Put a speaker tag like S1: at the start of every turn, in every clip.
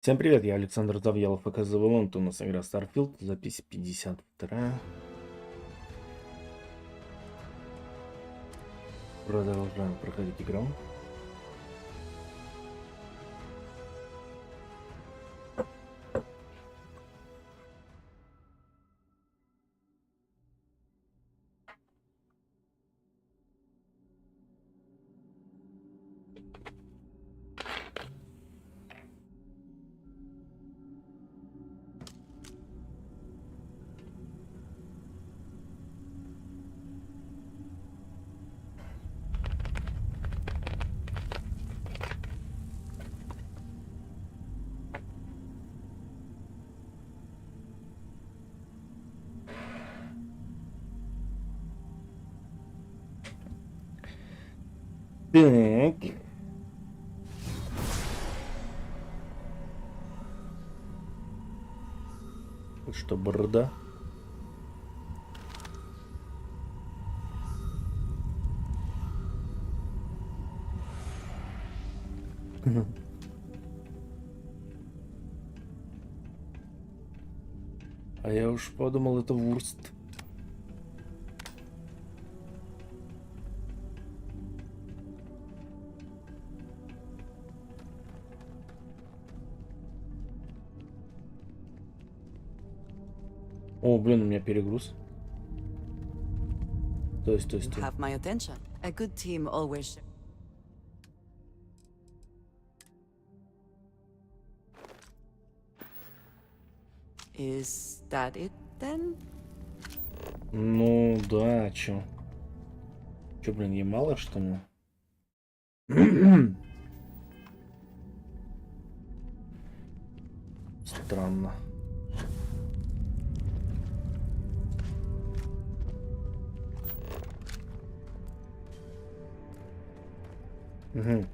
S1: Всем привет, я Александр Завьялов, ПК у нас игра Starfield, запись 52. Продолжаем проходить игру. Так. Что, борода? А я уж подумал, это вурст. О, блин, у меня перегруз. Стой.
S2: Have my attention. A good team always. Is that it then?
S1: Ну да, чё? Чё, блин, ей мало, что ли? Странно. Угу.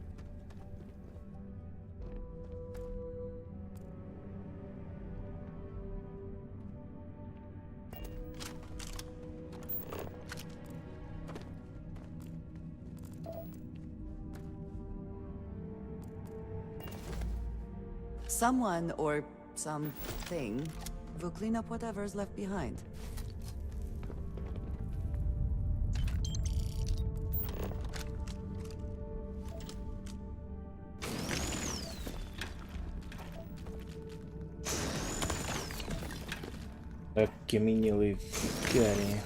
S2: Someone or something will clean up whatever's left behind.
S1: Окаменелые фикарии.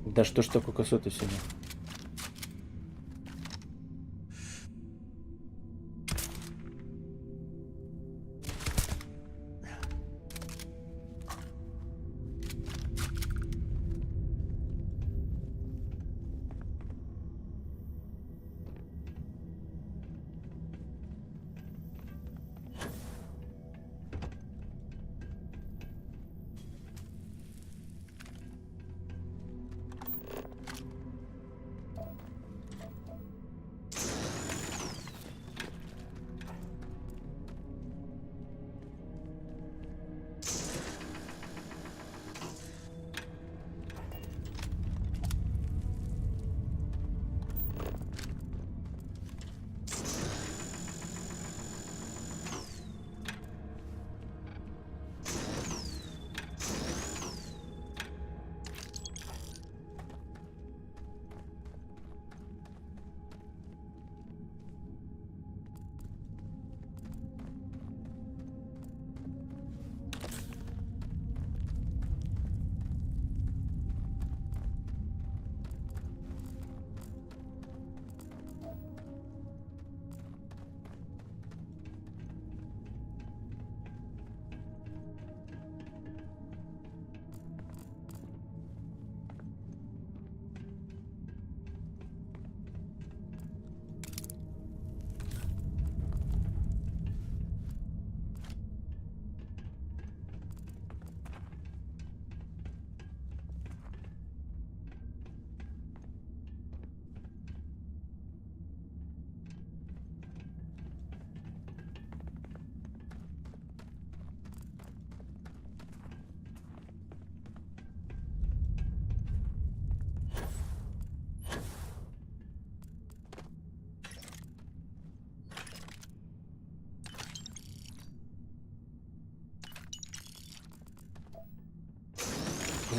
S1: Да что ж такое косой-то сегодня?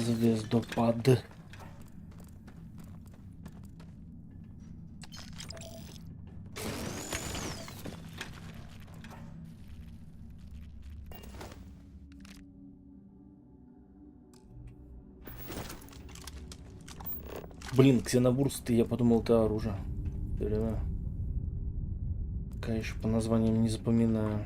S1: Звездопад. Блин, ксенобурс, я подумал, это оружие. Реально. Конечно, по названиям не запоминаю.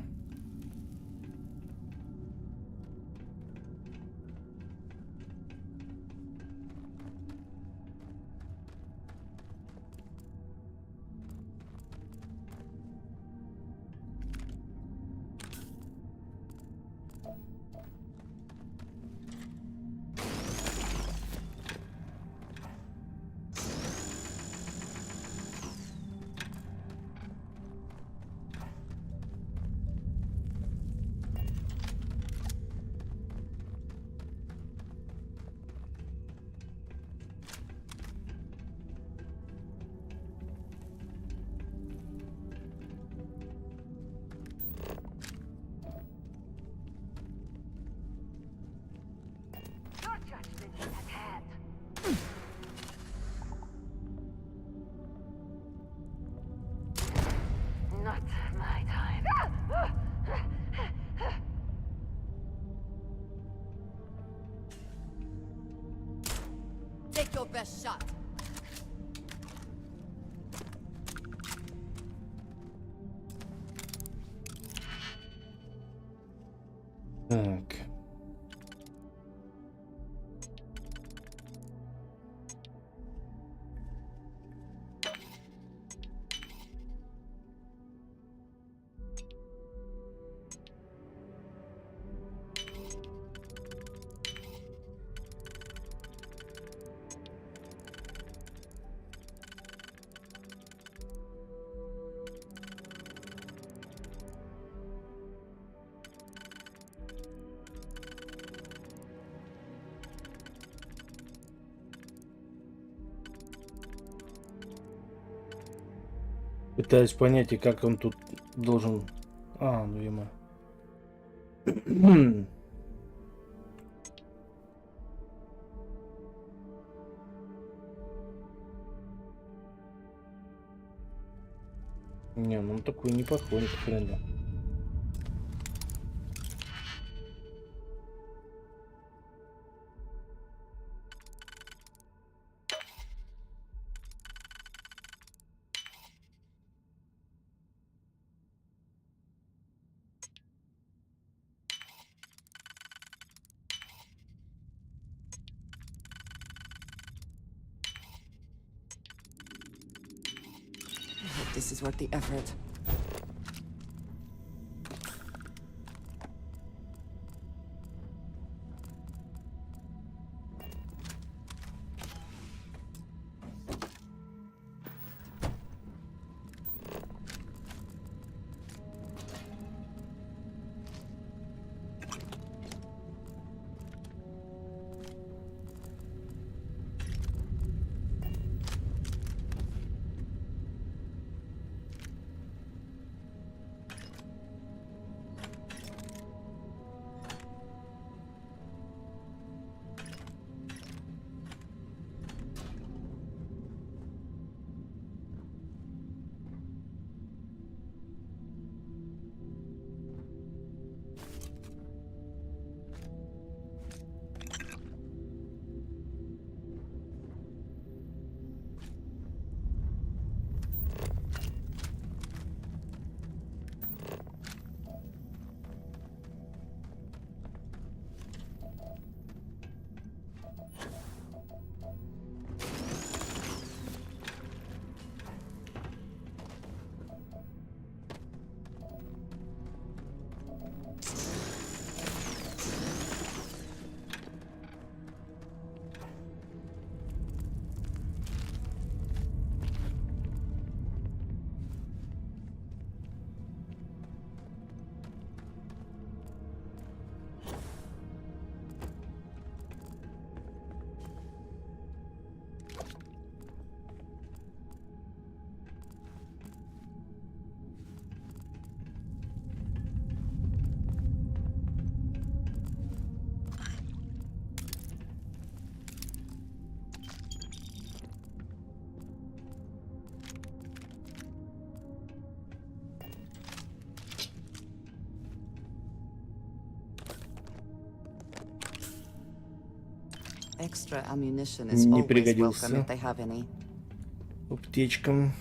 S2: Take your best shot.
S1: Так. Пытаюсь понять, и как он тут должен... А, ну ема. Не, ну он такой не подходит, правда.
S2: This is worth the effort. extra ammunition is
S1: Не
S2: always
S1: пригодился.
S2: welcome if they have any.
S1: Аптечкам.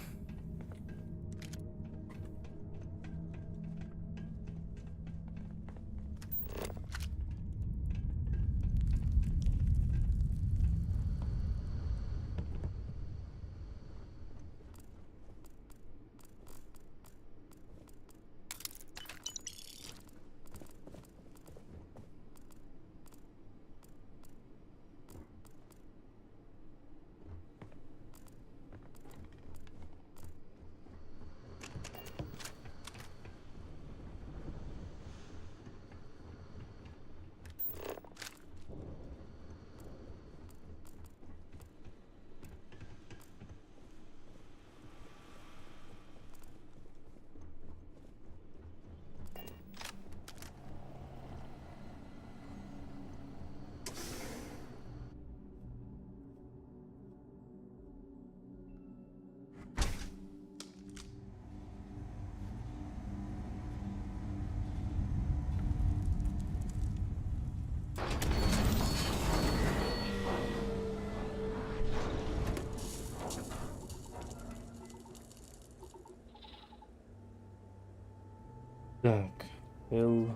S1: Так, L,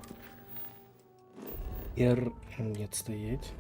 S1: R, нет, стоять.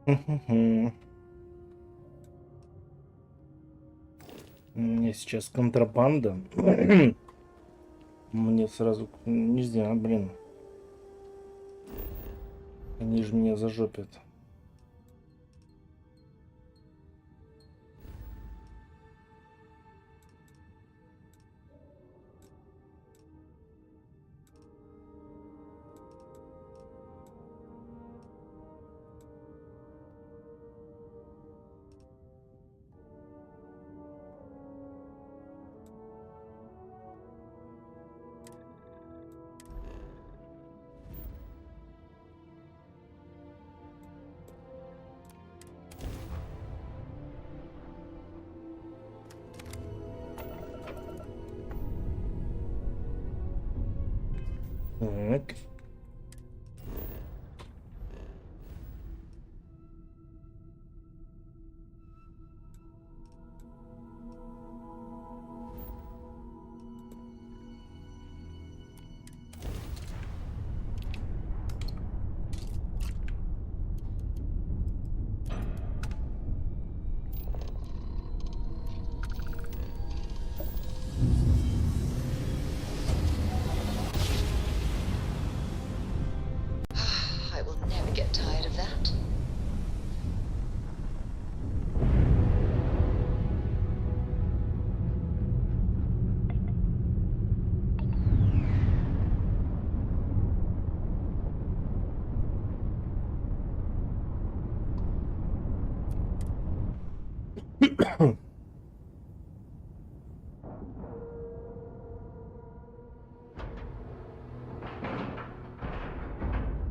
S1: Мгм. У меня сейчас контрабанда. Мне сразу нельзя, блин. Они же меня зажопят. Так.
S3: I will never get tired of that.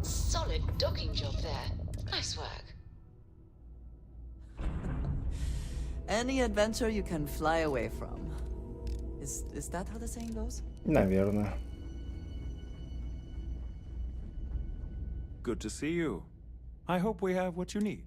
S3: Solid docking job there. Nice work.
S2: Any adventure you can fly away from. Is that how the saying goes?
S1: Наверное.
S4: Good to see you. I hope we have what you need.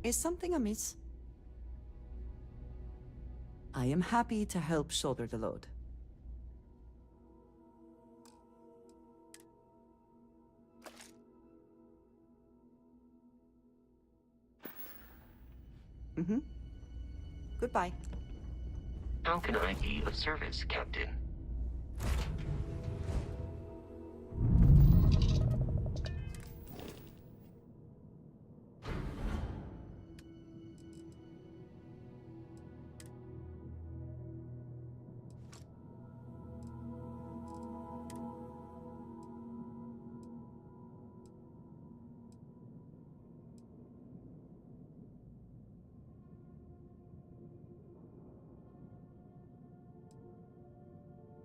S2: Is something amiss? I am happy to help shoulder the load. Mm-hmm. Goodbye.
S5: How can I be of service, Captain?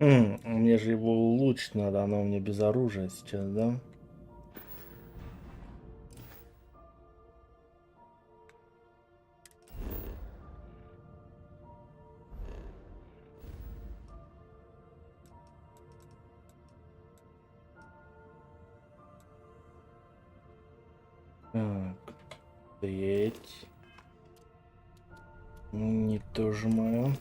S1: Мне же его улучшить надо, оно у меня без оружия сейчас, да? Так, треть. Не тоже мое.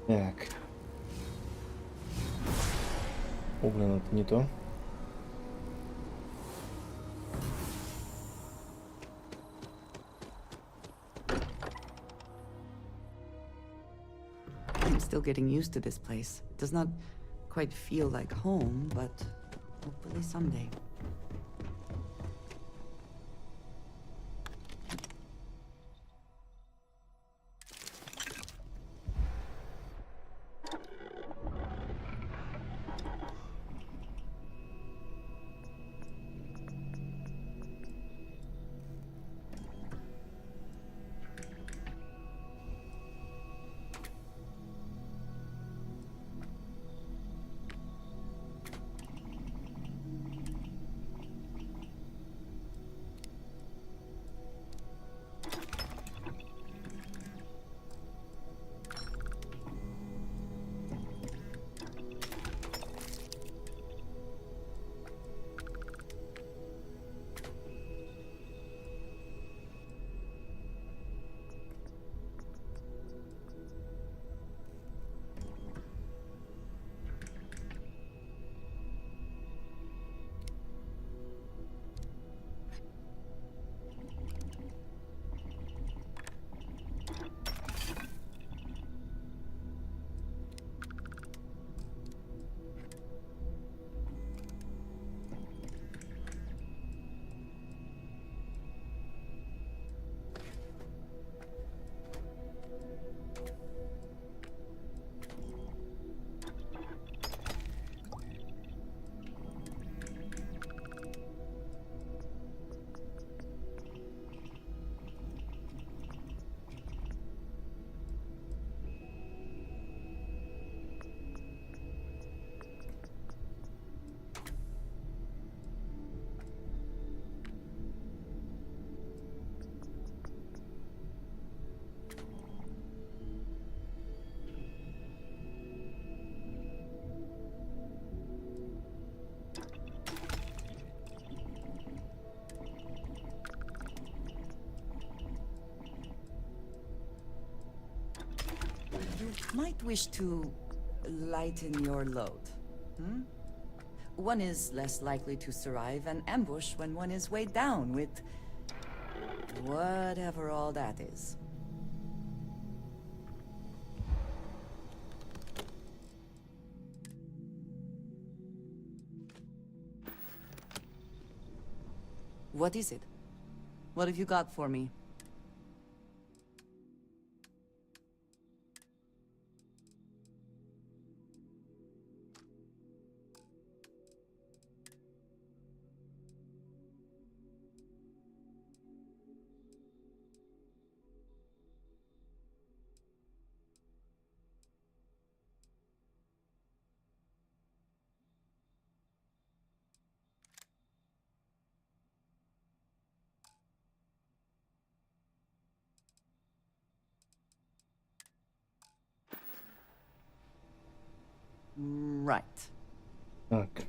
S1: Так. О, блин, это не то.
S2: I'm still getting used to this place. It does not quite feel like home, but hopefully someday. Might wish to lighten your load. Hmm? One is less likely to survive an ambush when one is weighed down with whatever all that is. What is it? What have you got for me? Right.
S1: Так.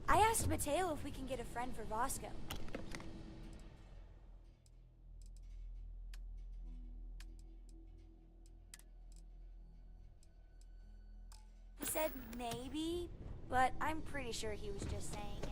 S6: I asked Mateo if we can get a friend for Vasco. He said maybe, but I'm pretty sure he was just saying it.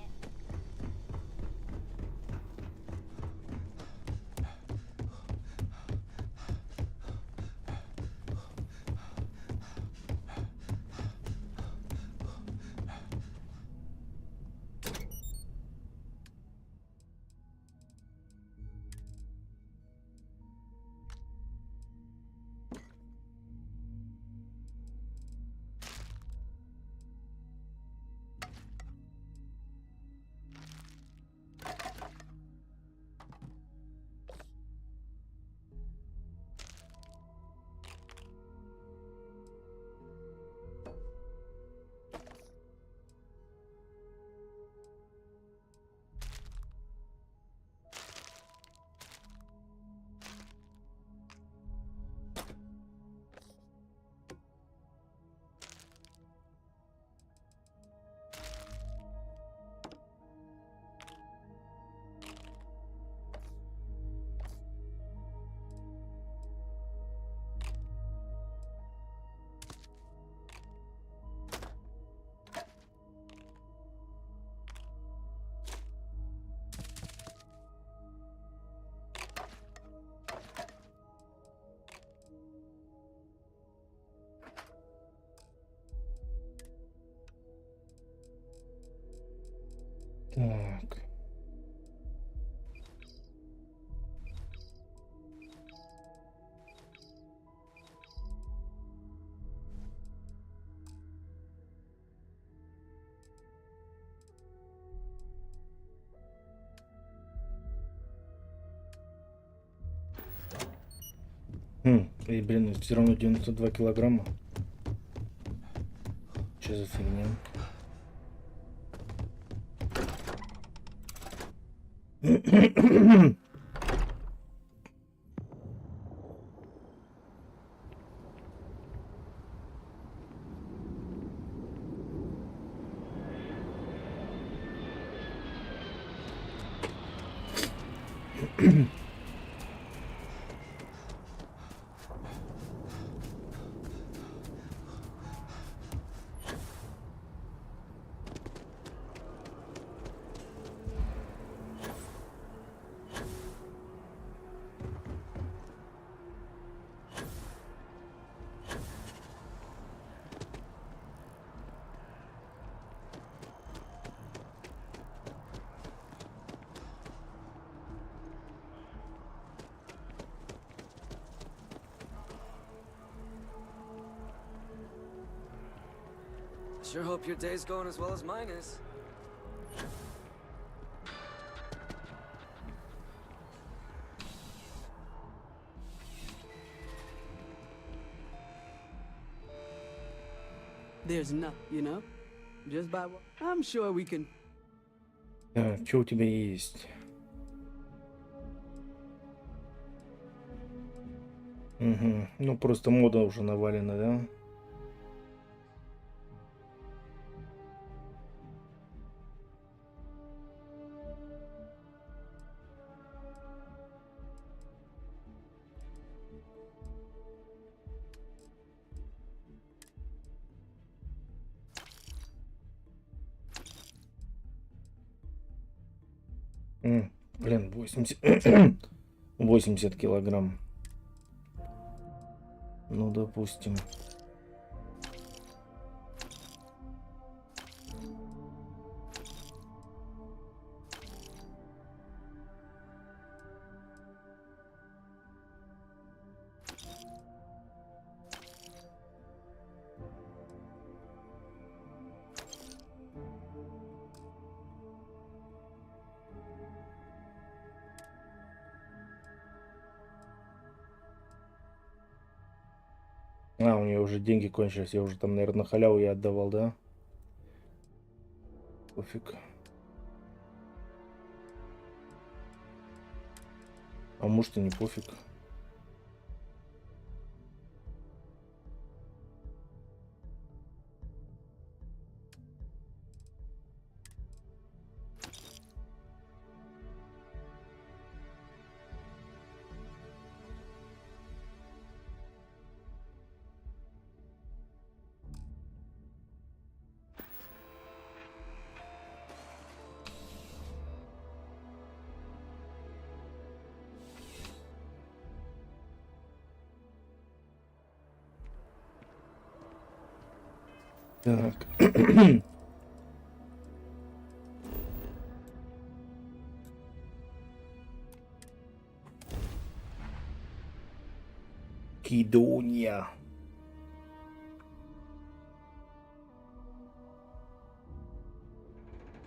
S1: Так. И, блин, все равно 92 килограмма. Что за фигня?
S7: Sure hope your day's going as well as mine is.
S8: There's not, you know? Just by what I'm sure we can.
S1: Так, что у тебя есть? Угу. Ну, просто мода уже навалена, да? Блин, 80 килограмм. Ну, допустим. А, у нее уже деньги кончились. Я уже там, наверное, на халяву я отдавал, да? Пофиг. А может и не пофиг. Так. Кидония.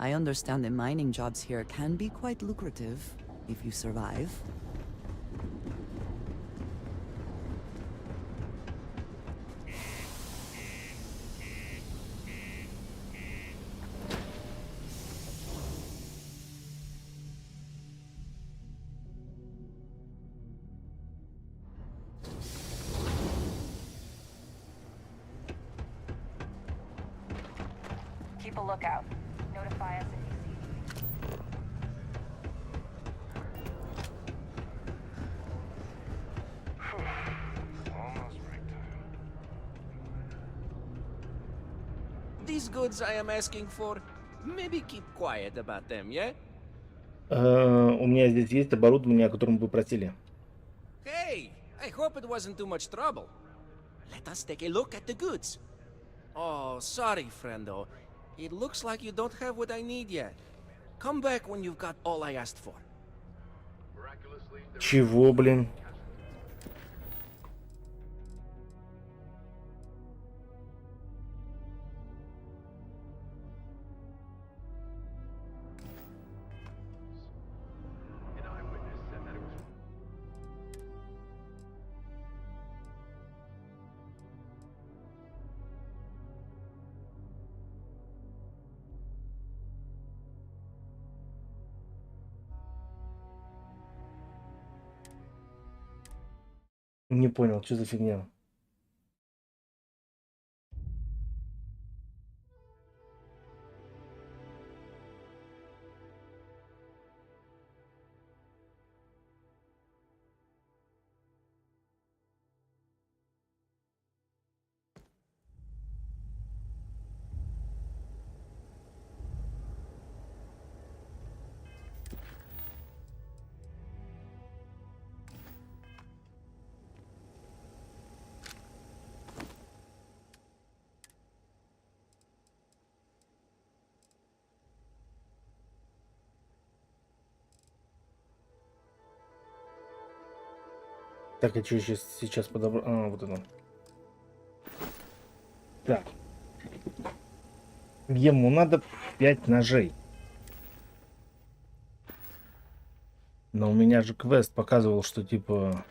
S2: I understand the mining jobs here can be quite lucrative if you survive.
S9: Keep a lookout. Notify us if you see.
S10: Almost break time. These goods I am asking for, maybe keep quiet about them, yeah?
S1: У меня здесь есть оборудование, о котором вы просили.
S10: Hey, I hope it wasn't too much trouble. Let us take a look at the goods. Oh, sorry, friendo. It looks like you don't have what I need yet. Come back when you've got all I asked for.
S1: Чего, блин? Не понял, что за фигня? Так, я что сейчас подобрал? А, вот оно. Так. Ему надо 5 ножей. Но у меня же квест показывал, что типа...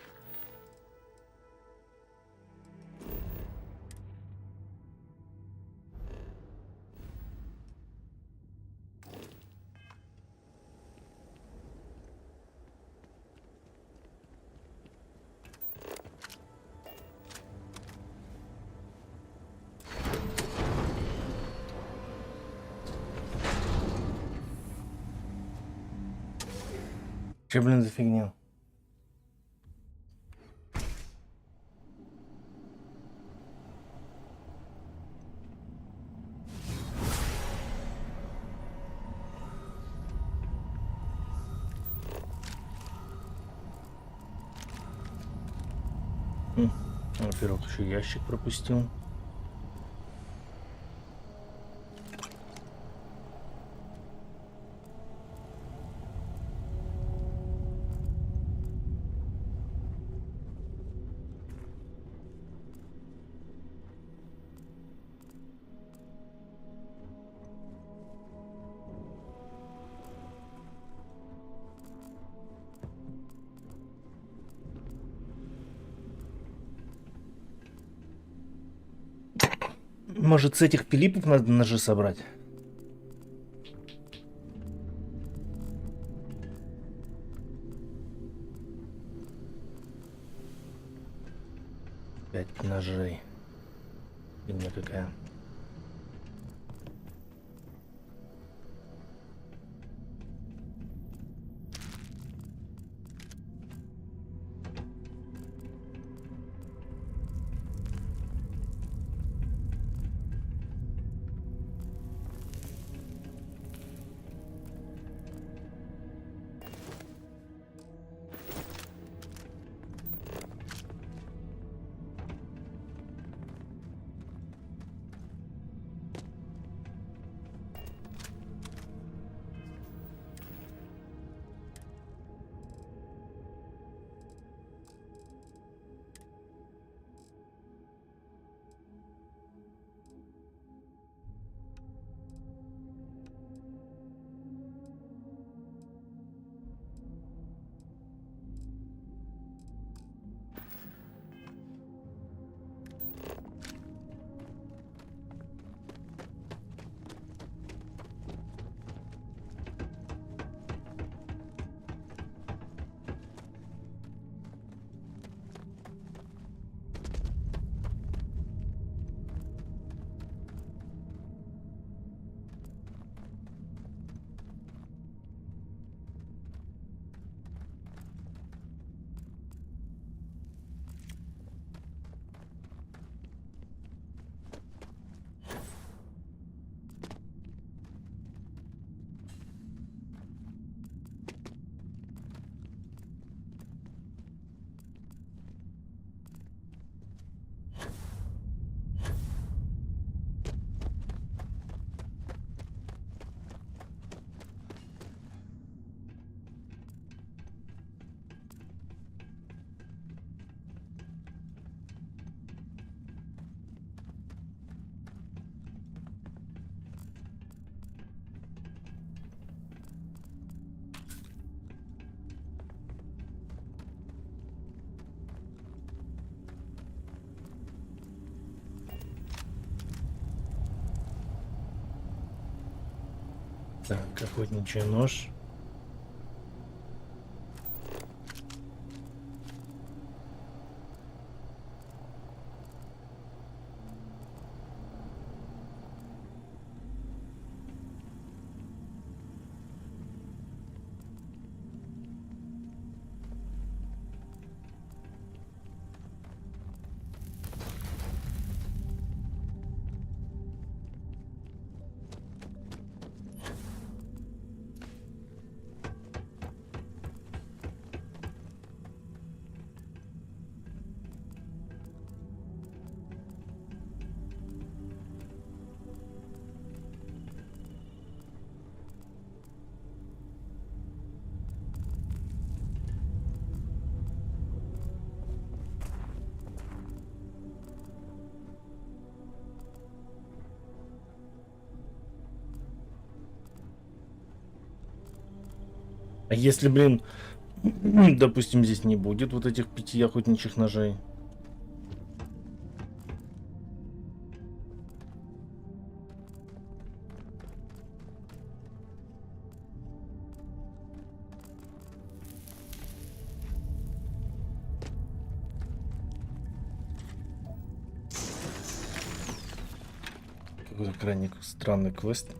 S1: Че, блин, за фигня? Во-первых, еще ящик пропустил. Может, с этих Филиппов надо ножи собрать? Пять ножей. Фигня какая. Так, охотничий нож. А если, блин, допустим, здесь не будет вот этих 5 охотничьих ножей? Какой-то крайне странный квест.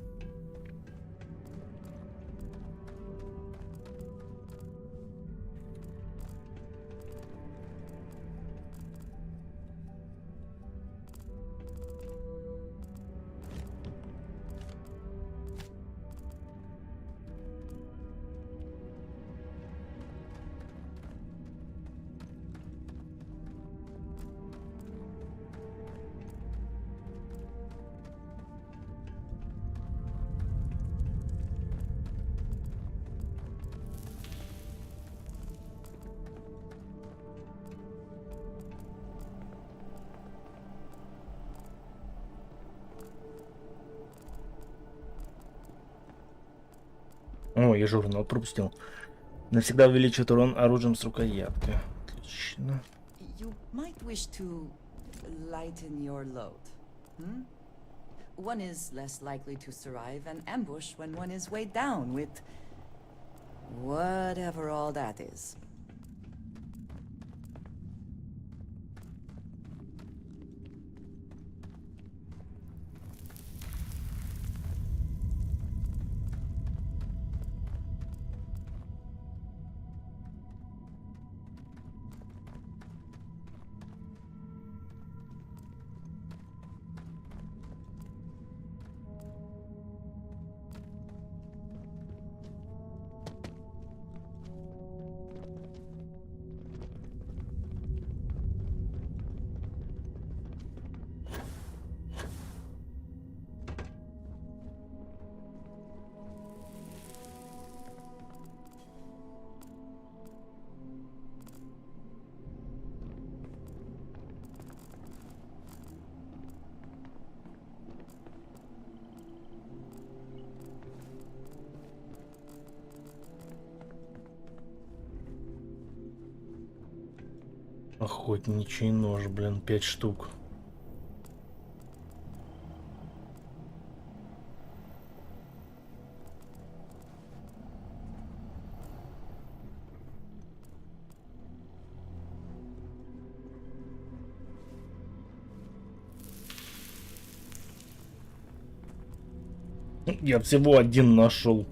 S1: О, я журнал пропустил. Навсегда увеличит урон оружием с рукояткой. Отлично.
S2: You might wish to lighten your load. Hmm? One is less likely to survive an ambush when one is weighed down with whatever all that is.
S1: Охотничий нож, блин, 5 штук. Я всего один нашел.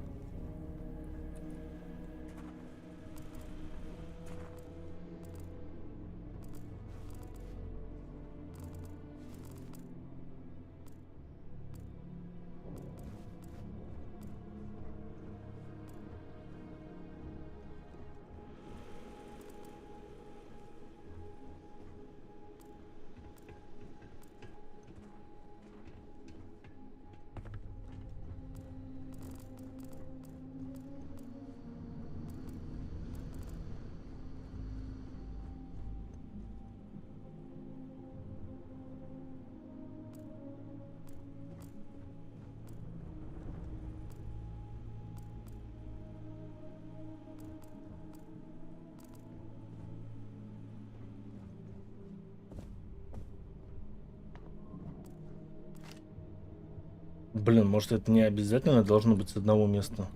S1: Блин, может это не обязательно должно быть с одного места?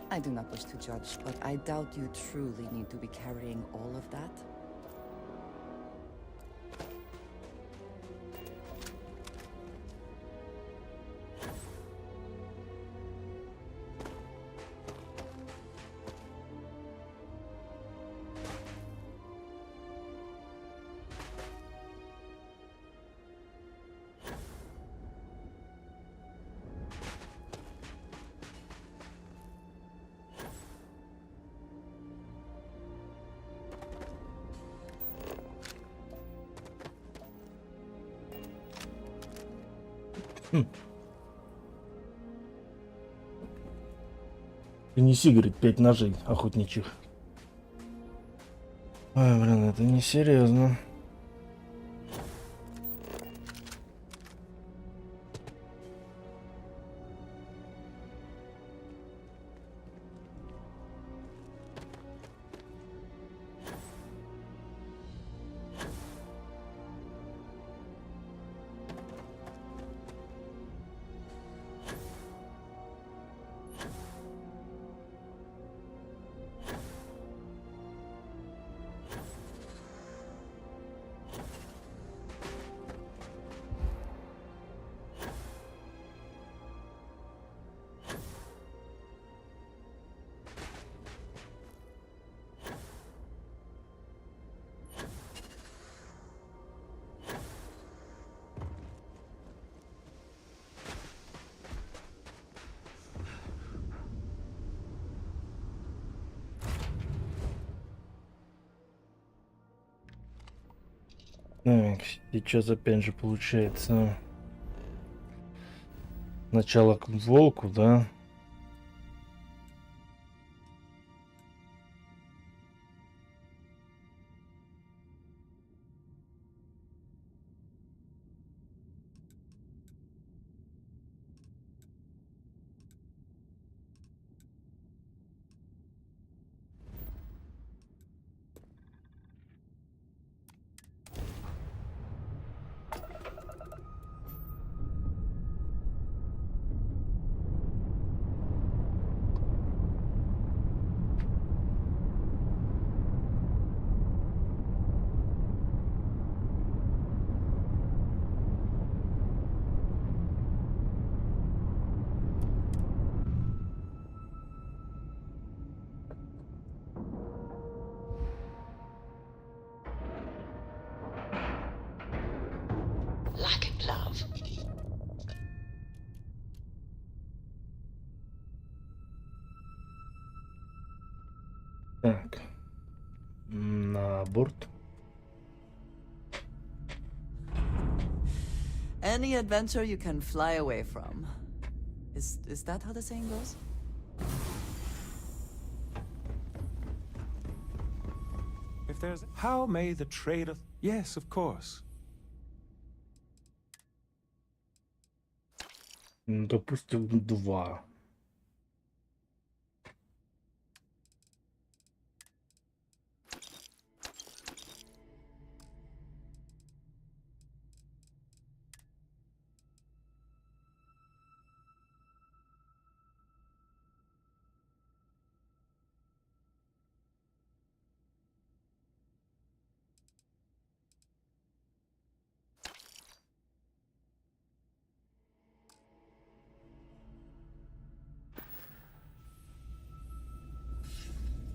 S2: I do not wish to judge, but I doubt you truly need to be carrying all of that.
S1: Принеси, говорит, 5 ножей охотничьих. Ой, блин, это не серьезно. Так, сейчас опять же получается начало к волку, да? на борт.
S2: Any adventure you can fly away from. Is that how the saying goes?
S4: If there's... How may the trade of... Yes, of course.
S1: Ну, допустим, 2.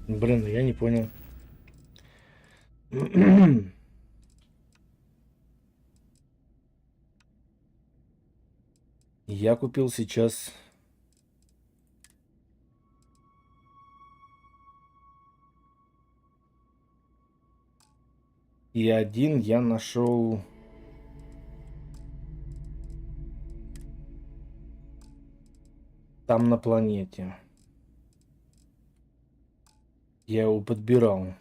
S1: Блин, я не понял. Я купил сейчас и один я нашел там на планете. Я его подбирал.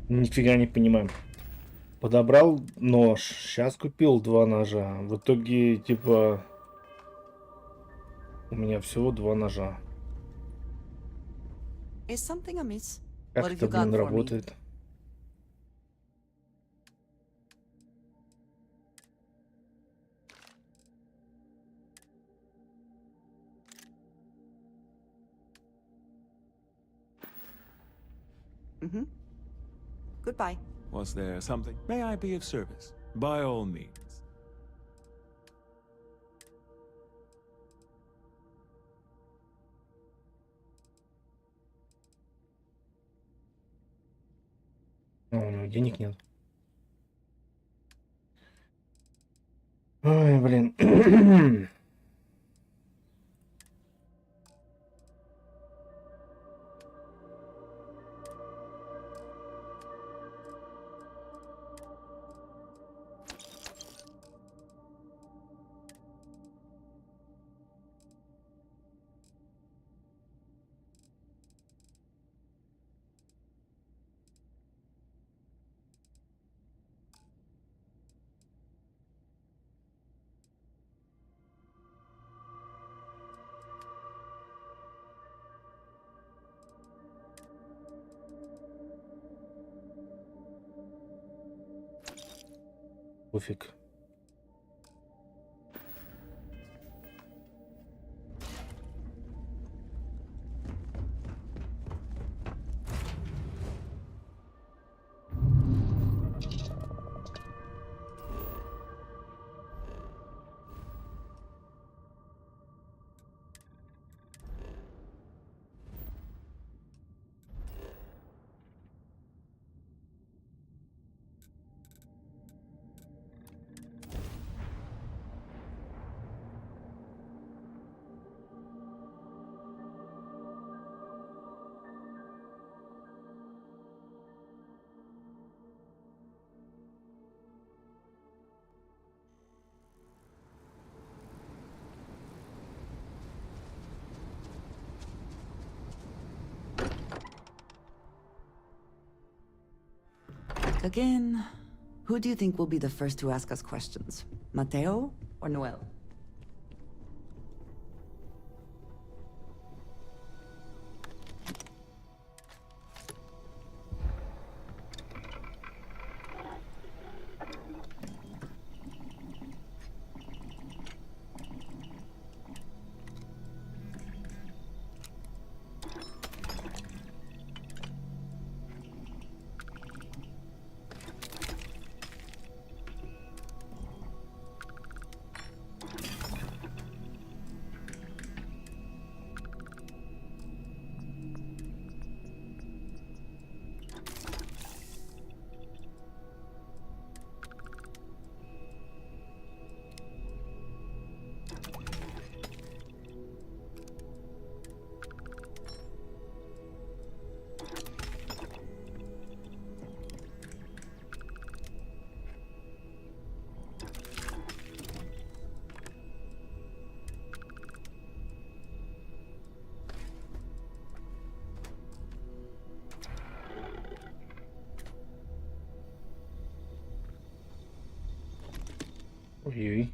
S1: Нифига не понимаю. Подобрал нож. Сейчас купил 2 ножа. В итоге, типа, у меня всего 2 ножа.
S2: Is something amiss?
S1: Как
S2: What have
S1: это,
S2: you got
S1: блин,
S2: for me?
S1: работает?
S2: Mm-hmm. Goodbye.
S4: Was there something? May I be of service? By all means.
S1: А, у него денег нет. Ой, блин. Пофиг.
S2: Again, who do you think will be the first to ask us questions? Mateo or Noel?
S1: Ой-ой.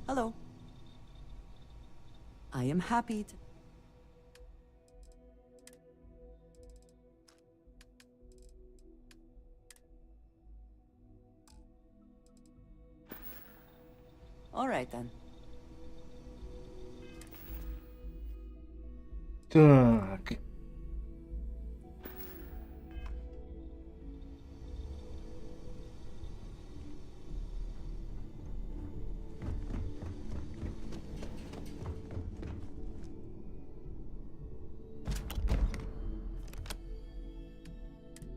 S2: Hello. I am happy to... All right then.
S1: Так.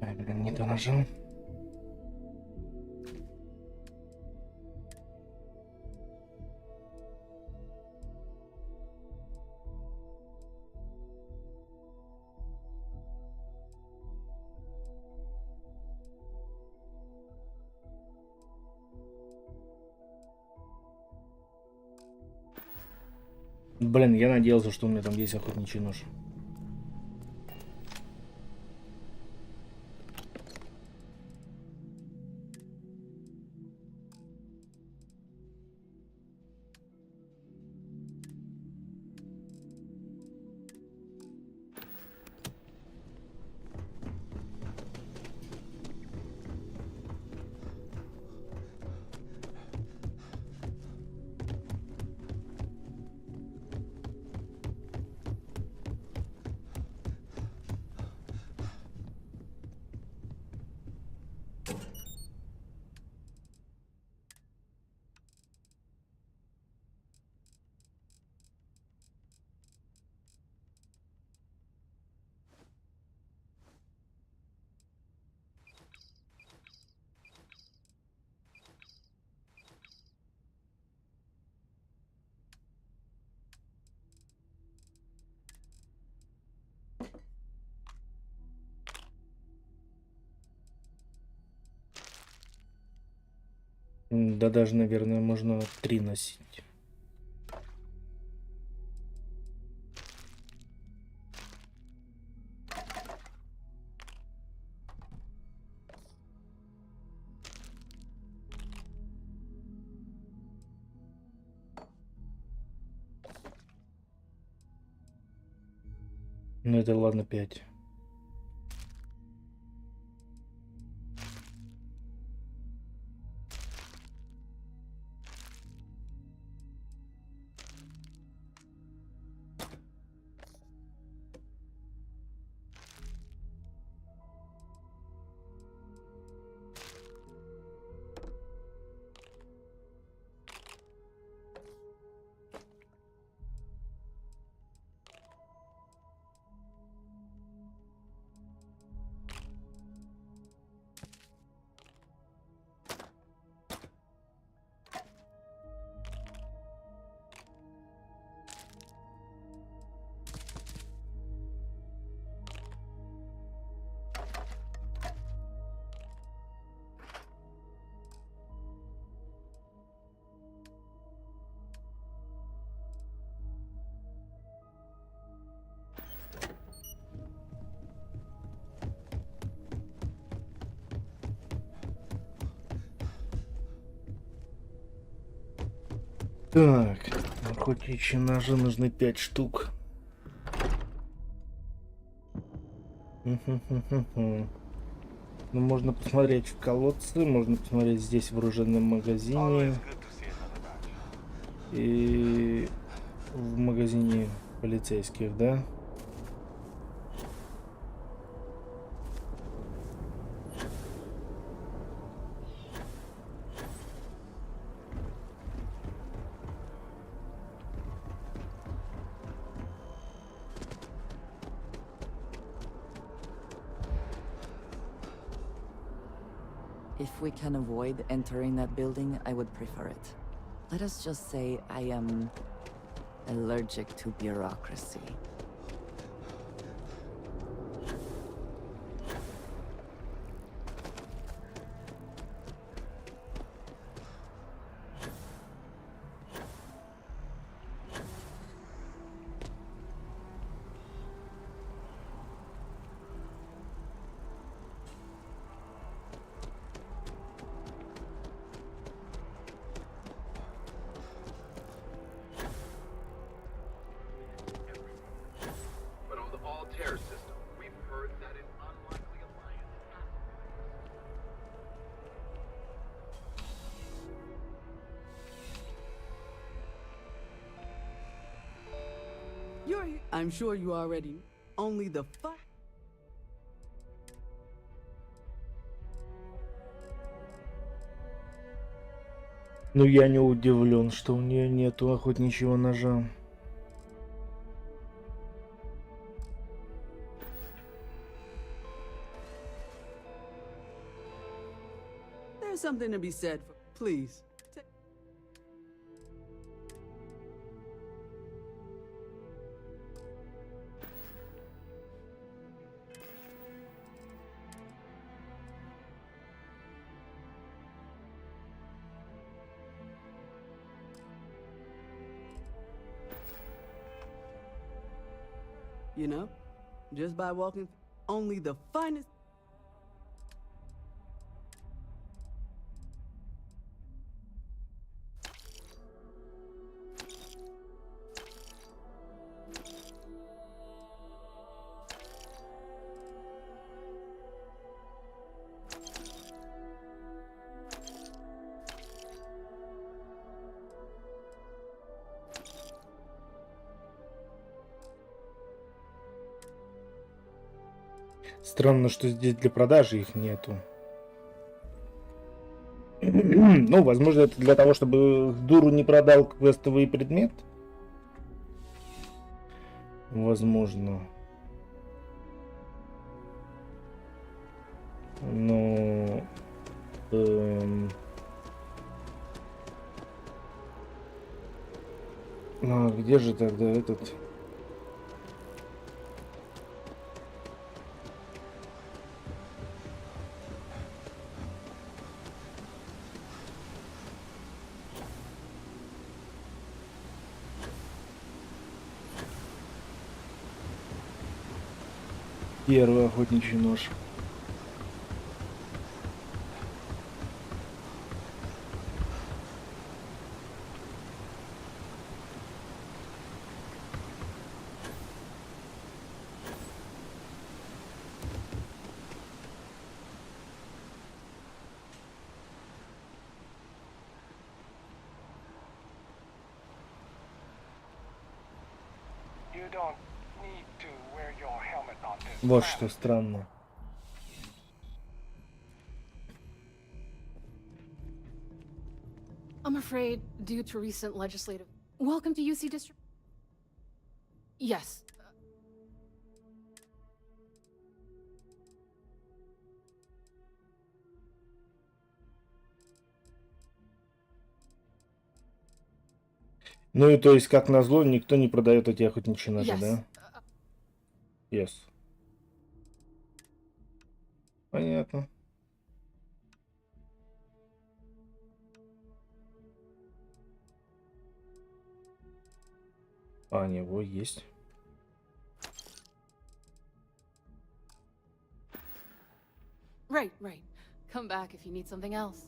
S1: Ай, блин, не то нажал. Блин, я надеялся, что у меня там есть охотничий нож. Да даже, наверное, можно 3 носить. Ну это ладно, 5. Так, охотничьи ножи нужны 5 штук. Ну, можно посмотреть в колодце, можно посмотреть здесь в оружейном магазине и в магазине полицейских, да?
S2: If we can avoid entering that building, I would prefer it. Let us just say I am allergic to bureaucracy.
S8: I'm sure you already. Only the fuck.
S1: Ну, я не удивлен, что у нее нету охотничьего ножа.
S8: There's something to be said for. Please. You know, just by walking, only the finest.
S1: Странно, что здесь для продажи их нету. Ну, возможно, это для того, чтобы дуру не продал квестовый предмет. Возможно. Но... А где же тогда этот... Первый охотничий нож.
S9: You don't need to wear your helmet on this.
S1: Вот что странно.
S11: I'm afraid, due to recent legislative... Welcome to UC District... Yes.
S1: Ну и то есть, как назло, никто не продает эти охотничьи ножи,
S11: Yes.
S1: да? Yes. Понятно. А, него есть.
S11: Right, right. Come back if you need something else.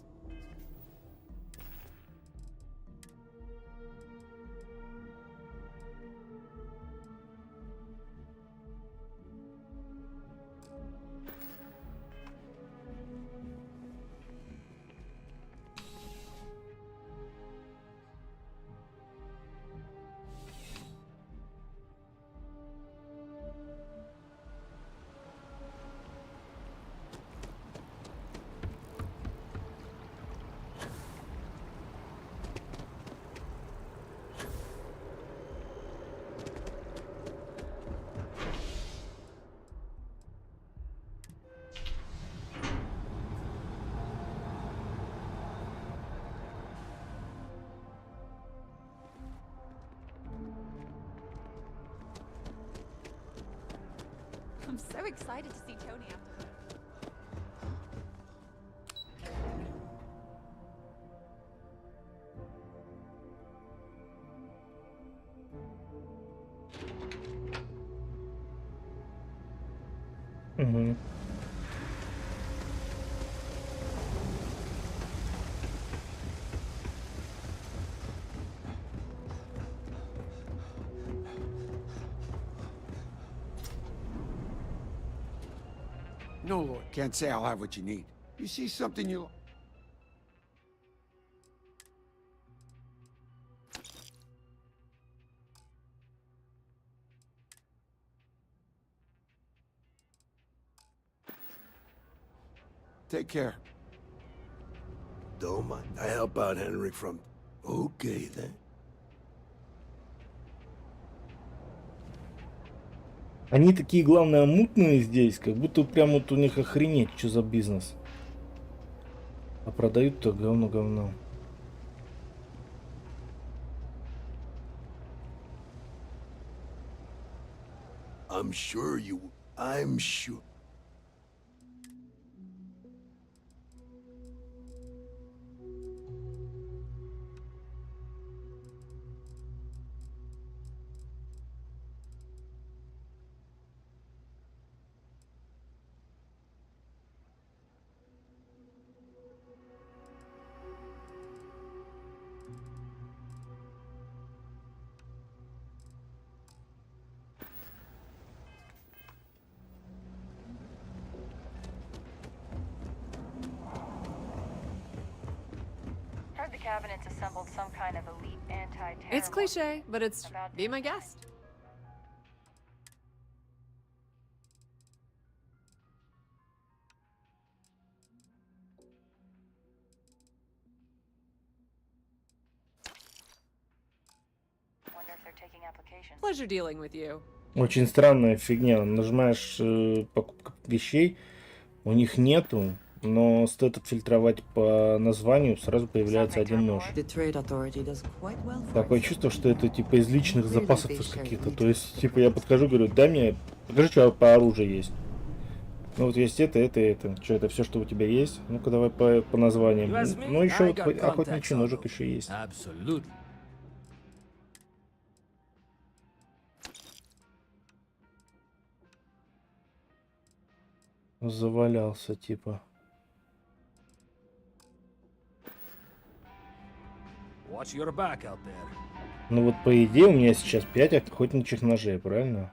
S6: I'm so excited to see Tony after.
S1: Угу.
S12: No, Lord, can't say I'll have what you need. You see something you... Take care.
S13: Don't mind. I help out Henry from... Okay, then.
S1: Они такие, главное, мутные здесь, как будто прям вот у них охренеть, что за бизнес. А продают-то говно.
S13: I'm sure.
S11: It's cliche, but it's be my guest. Pleasure dealing with you.
S1: Очень странная фигня. Нажимаешь покупка вещей, у них нету, но стоит отфильтровать по названию, сразу появляется один нож. Такое чувство, что это типа из личных запасов из каких-то. То есть, типа, я подхожу, говорю, дай мне, покажи, что по оружию есть. Ну вот есть это. Что, это все, что у тебя есть? Ну-ка давай по названиям. Ну еще вот охотничий ножик еще есть. Завалялся, типа. Ну вот по идее у меня сейчас 5 охотничьих ножей, правильно?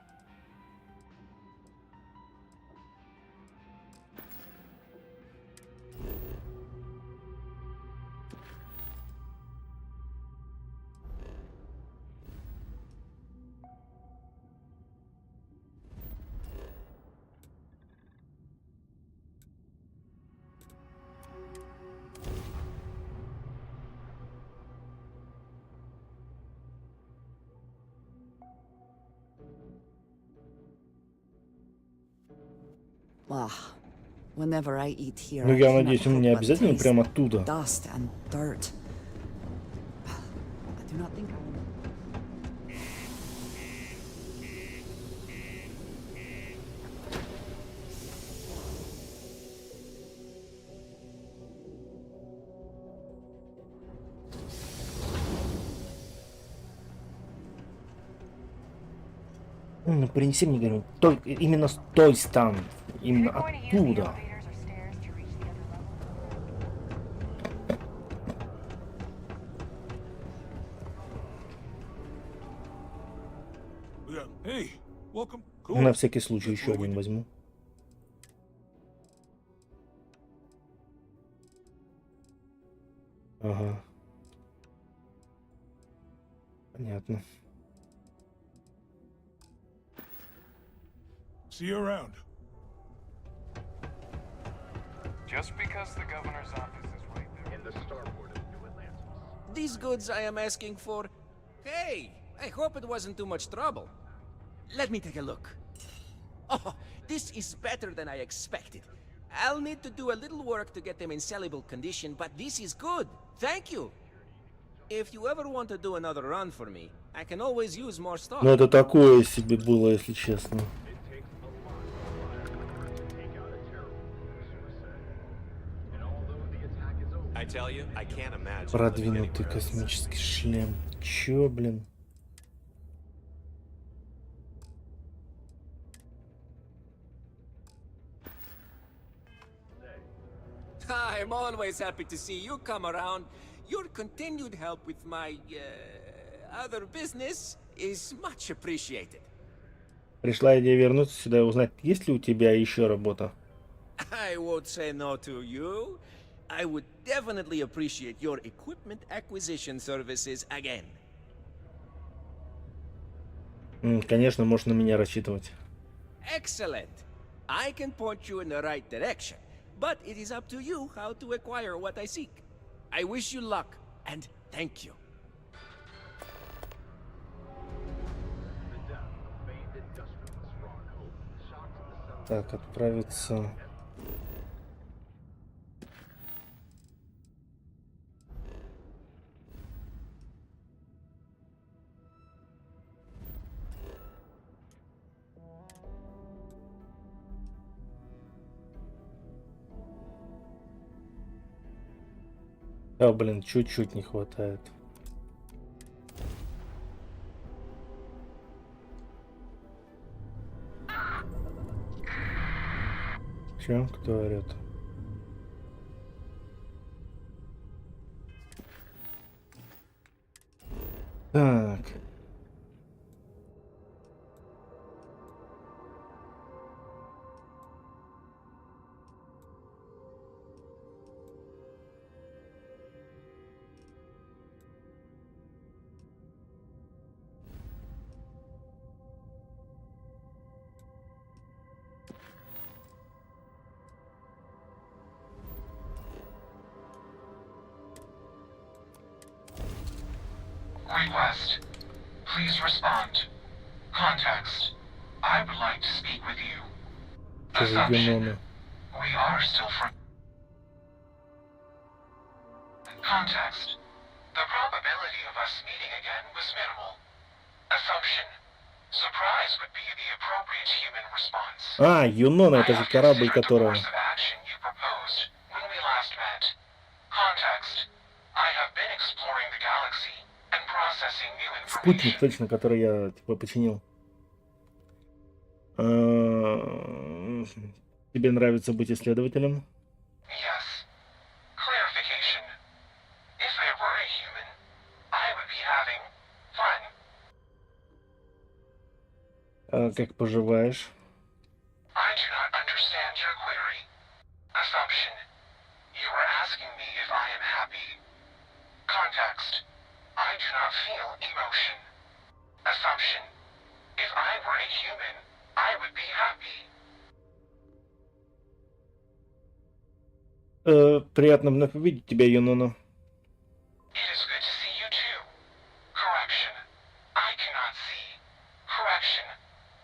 S1: Ну, я надеюсь, он не обязательно прямо оттуда. Ну, принеси мне, говорю, только именно с той стороны, именно оттуда. На всякий случай еще один возьму. Ага. Понятно.
S9: See you around. Just because the governor's office is right there. In the starport of New Atlantis.
S10: These goods I am asking for. Hey, I hope it wasn't too much trouble. Let me take a look. Oh, this is better than I expected. I'll need to do a little work to get them in sellable condition, but this is good. Thank you. If you ever want to do another run for me, I can always use more stock.
S1: Ну это такое себе было, если честно. Продвинутый космический шлем. Чё, блин?
S10: I'm always happy to see you come around. Your continued help with my other business is much appreciated.
S1: Пришла идея вернуться сюда и узнать, есть ли у тебя еще работа.
S10: I won't say no to you. I would definitely appreciate your equipment acquisition services again.
S1: Конечно, можешь на меня рассчитывать.
S10: Excellent. I can point you in the right direction. but it is up to you how to acquire what I seek. I wish you luck, and thank you.
S1: Так, отправиться. А, блин, чуть-чуть не хватает. Чё? Кто орёт? Так.
S14: Request. Please respond. Context. I would like to speak with you. Assumption. We are still friends. Context. The probability of us meeting again was minimal. Assumption. Surprise would be the appropriate human response.
S1: А, Юнона, это же корабль, который...
S14: Course of action you proposed when we last met. Context. I have been exploring the galaxy and processing new information.
S1: Спутник, точно, который я, типа, починил. Тебе нравится быть исследователем?
S14: Yes. Clarification. If I were a human, I would be having fun.
S1: Как поживаешь?
S14: I do not understand your query. Assumption. You were asking me if I am happy. Context. I do not feel emotion. Assumption. If I were a human, I would be happy.
S1: Приятно вновь увидеть тебя, Юнона.
S14: It is good to see you too. Correction. I cannot see. Correction.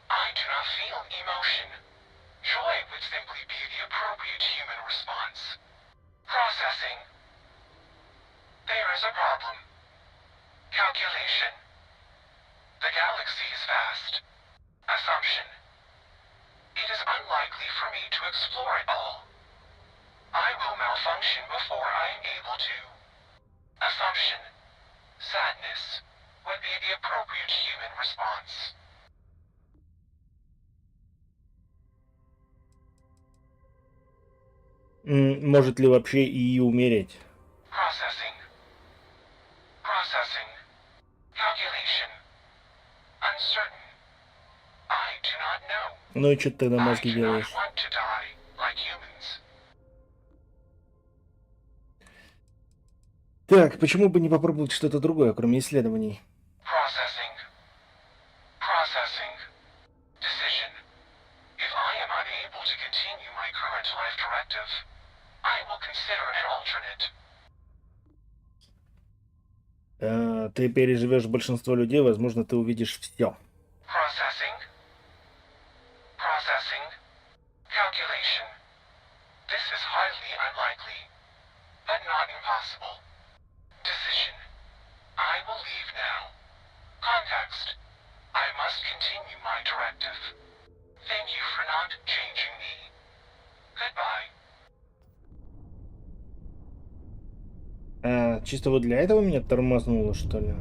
S14: I do not feel emotion. Joy would simply be the appropriate human response. Processing. There is a problem. Calculation. The galaxy is vast. Assumption. It is unlikely for me to explore it all. I will malfunction before I am able to. Assumption. Sadness would be the appropriate human response.
S1: Может ли вообще и умереть?
S14: Processing. Processing. Calculation. Uncertain. I do not know.
S1: Ну и что ты тогда мозги делаешь?
S14: Want to die like humans.
S1: Так, почему бы не попробовать что-то другое, кроме исследований?
S14: Processing. Processing. Decision. If I am unable to continue my current life directive, I will consider an alternate.
S1: Ты переживешь большинство людей, возможно, ты увидишь все.
S14: Processing. Processing. Calculation. This is highly unlikely, but not impossible. Decision. I will leave now. Context. I must continue my directive. Thank you for not changing me. Goodbye.
S1: Чисто вот для этого меня тормознуло, что ли?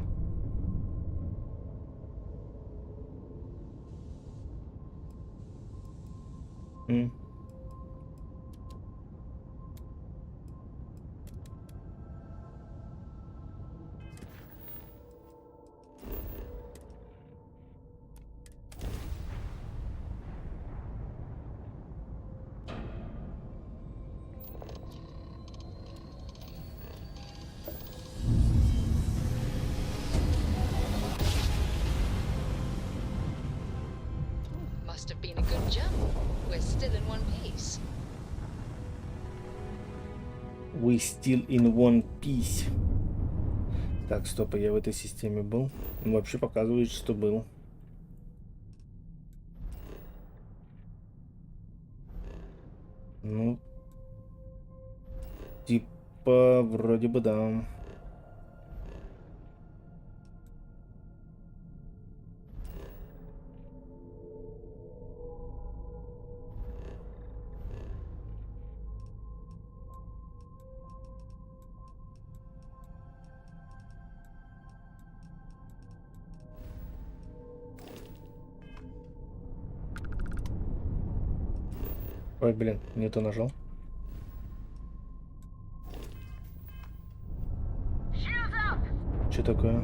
S3: Must have been a good jump. We're still in one
S1: We still in one piece. Так, стоп, я в этой системе был. Ну, вообще показывает, что был. Ну, типа, вроде бы да. Ой, блин, не то нажал. Что такое?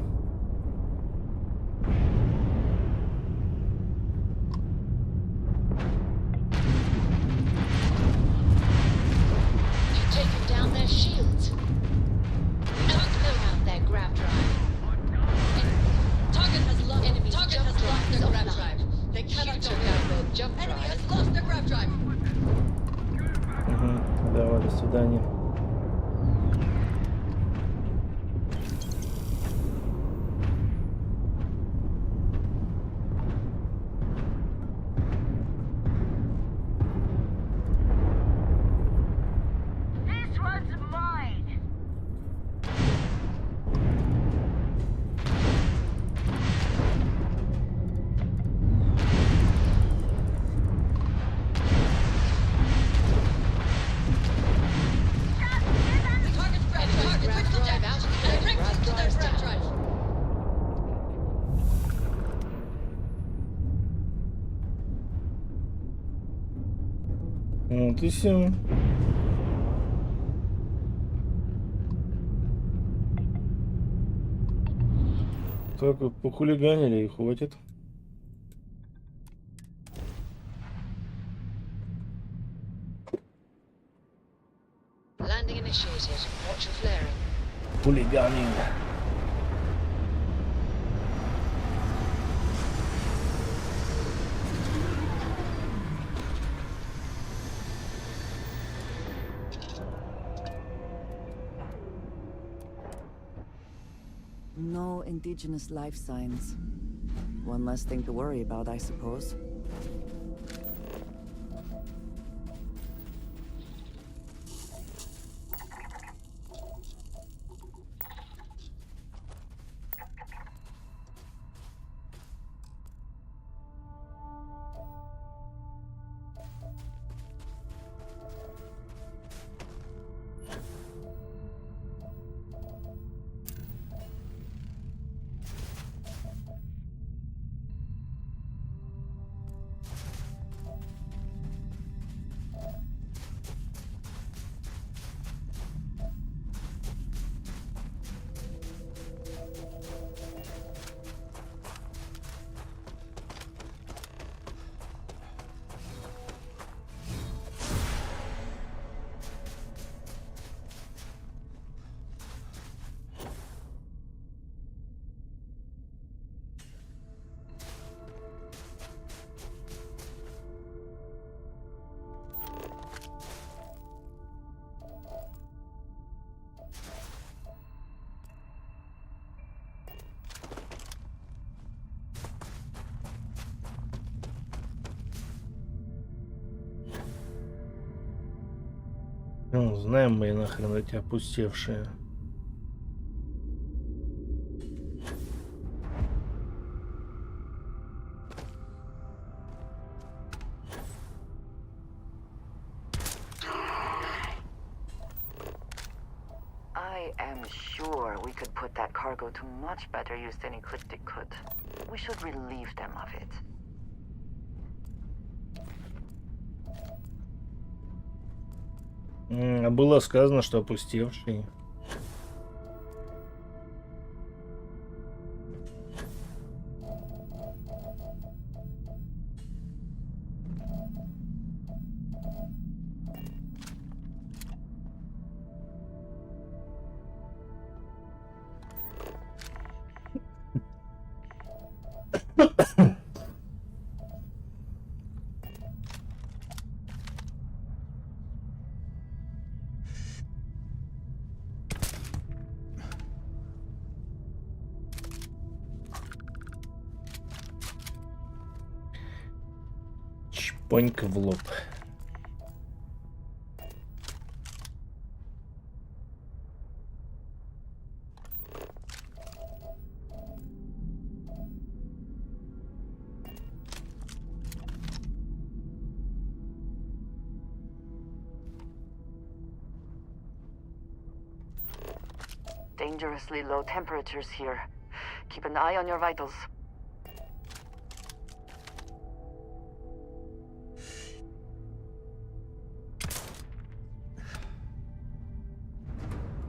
S3: Taking down their shields. Knock them out their grab drive. Target has lost. Enemy target has lost their grab drive. They cannot jump out their jump drive. Enemy has lost their grab drive.
S1: Давай, до свидания. Вот и все. Так вот, похулиганили и хватит.
S3: Landing initiated. Watch your flaring.
S1: Хулиганинг.
S2: No indigenous life signs. One less thing to worry about, I suppose.
S1: Ну, знаем мы нахрен эти опустевшие.
S15: I am sure we could put that cargo to much better use than Ecliptic could. We should relieve them of it.
S1: А было сказано, что опустевший. Понька в лоб.
S15: Dangerously low temperatures here. Keep an eye on your vitals.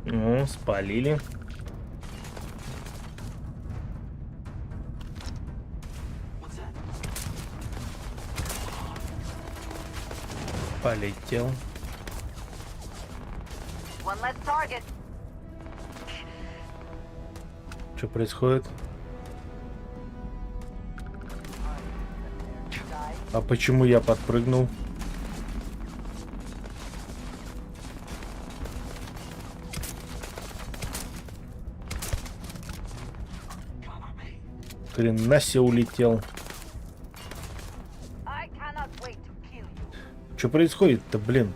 S1: Ну, спалили. Полетел.
S15: One less target.
S1: Что происходит? А почему я подпрыгнул? Хрена себе улетел. Что происходит-то, блин?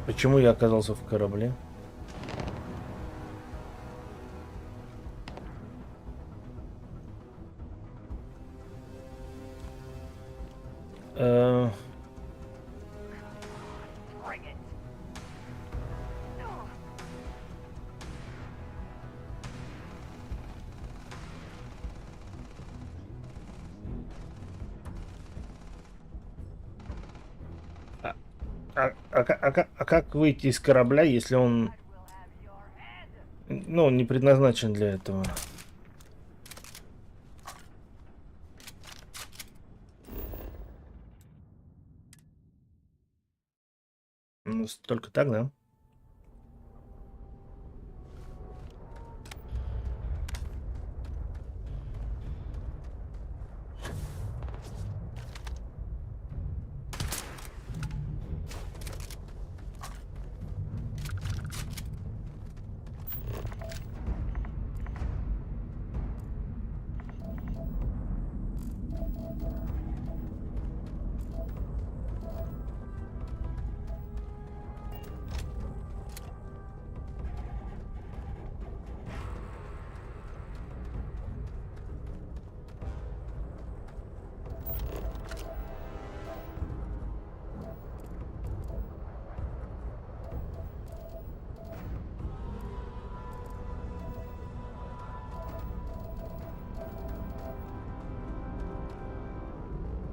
S1: Почему я оказался в корабле? А как выйти из корабля, если он, ну, не предназначен для этого? Ну, только так, да?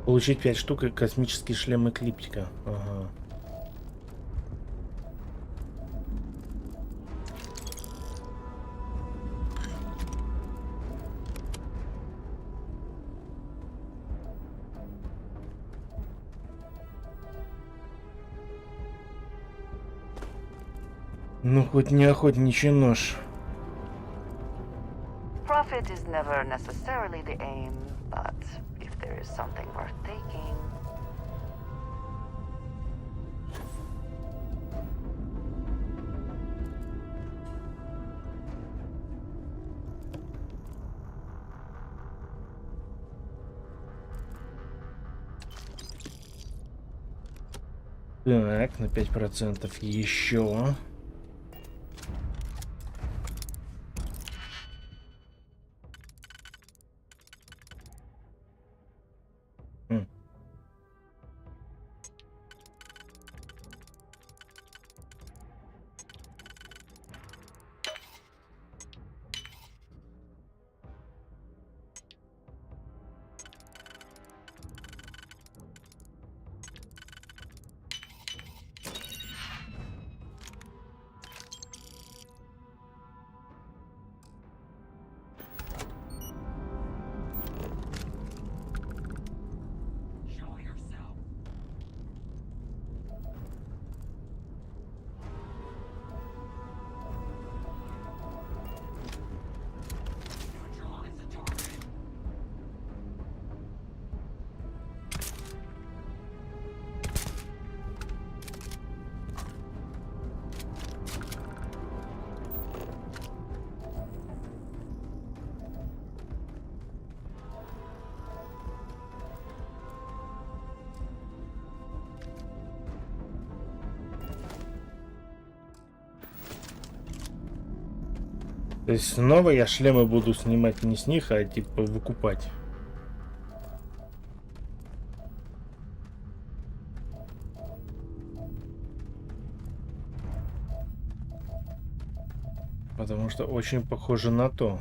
S1: Получить 5 штук и космический шлем эклиптика. Ага. Ну, хоть не охотничий нож.
S15: Profit is never necessarily the aim, but if there is something worth taking.
S1: Так, на 5% еще. То есть снова я шлемы буду снимать не с них, а типа выкупать. Потому что очень похоже на то.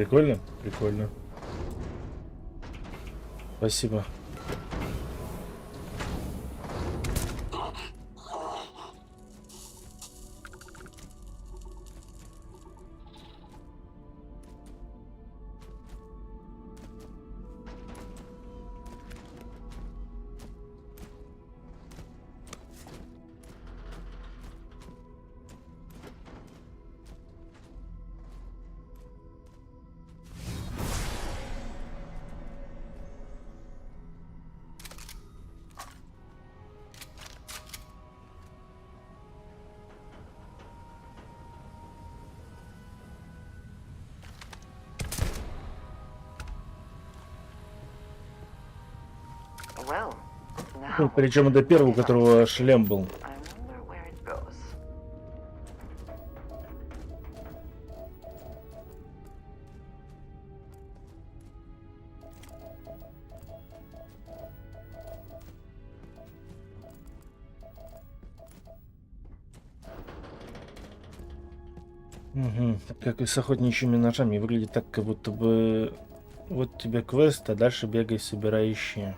S1: Прикольно? Прикольно. Спасибо.
S15: Well,
S1: Ну, причем это первый, у которого шлем был.
S15: I wonder where it goes.
S1: Угу. Как и с охотничьими ножами. Выглядит так, как будто бы вот тебе квест, а дальше бегай, собирай, ищи.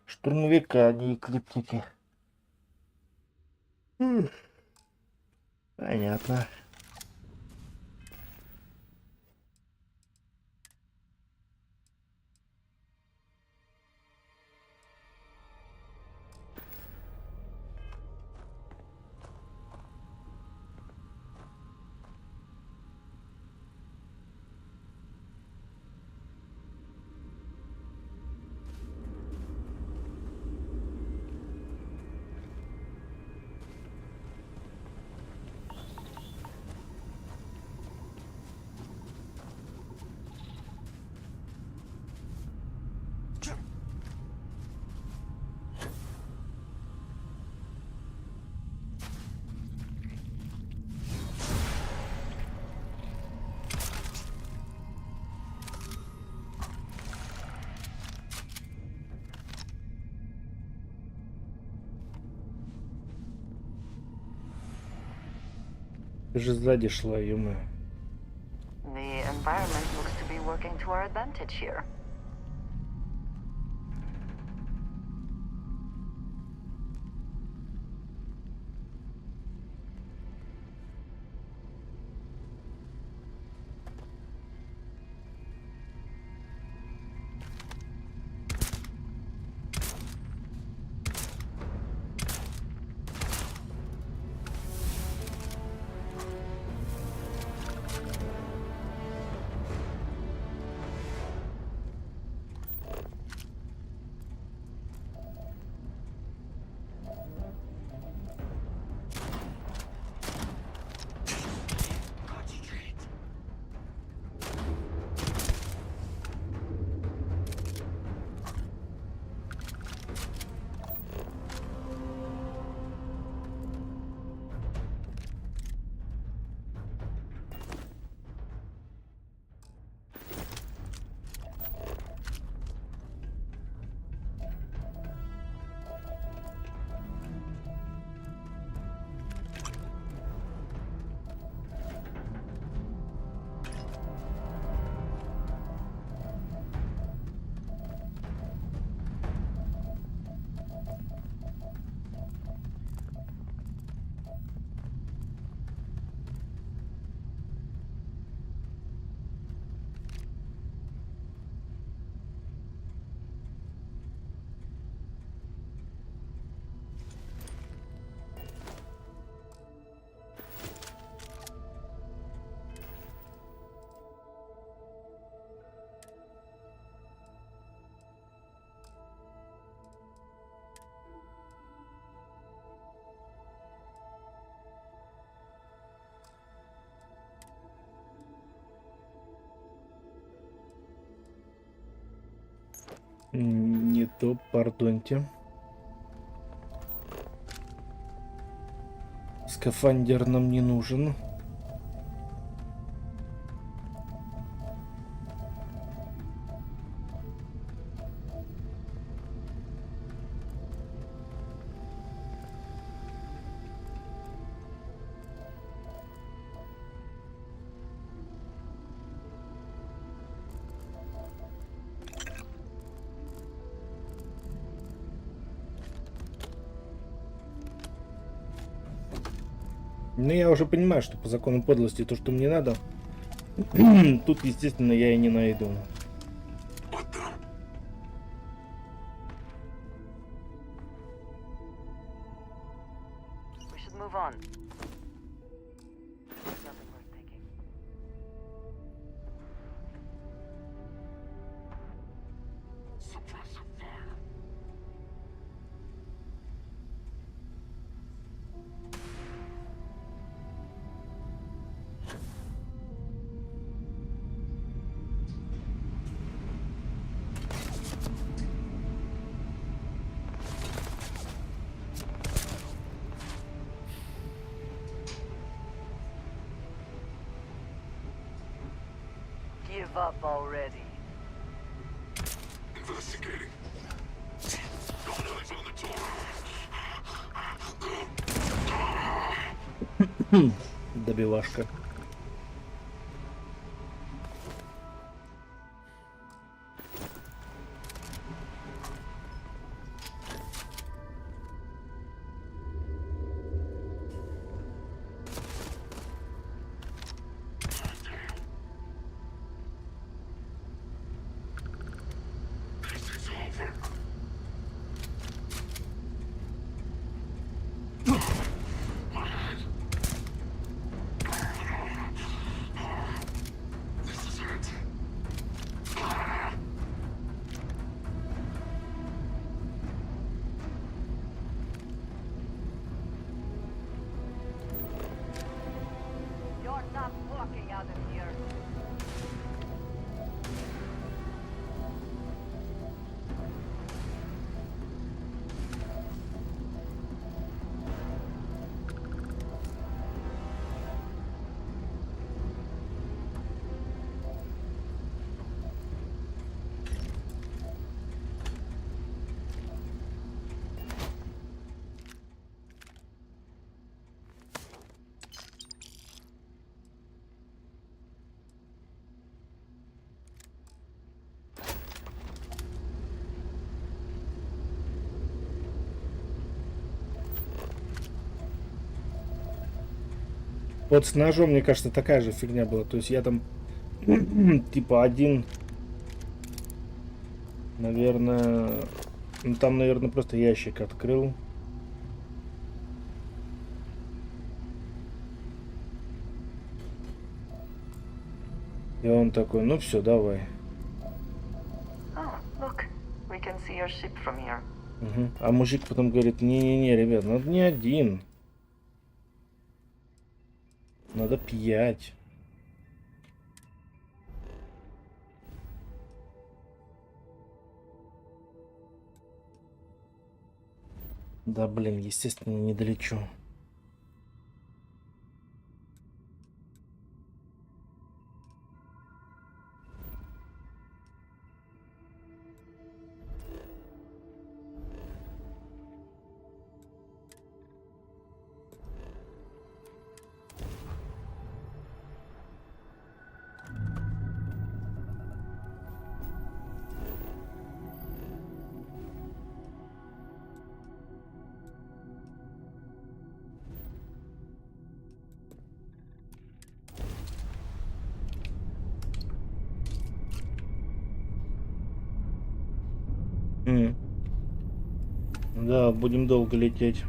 S1: Штурмовика, а не эклиптики. Понятно. Ты же сзади шла, ё-моё.
S15: The environment looks to be working to our advantage here.
S1: Не то, пардоньте. Скафандр нам не нужен. Ну, я уже понимаю, что по закону подлости то, что мне надо, тут, естественно, я и не найду.
S15: We should move on. Nothing worth taking. Give up already.
S13: Investigating.
S1: Добивашка. Вот с ножом, мне кажется, такая же фигня была. То есть я там типа один, наверное, ну там, наверное, просто ящик открыл. И он такой, ну все, давай.
S15: Oh, look, we can see your ship from here.
S1: Угу. А мужик потом говорит, не-не-не, ребят, надо не один. Надо 5. Да, блин, естественно, не долечу. Да, будем долго лететь.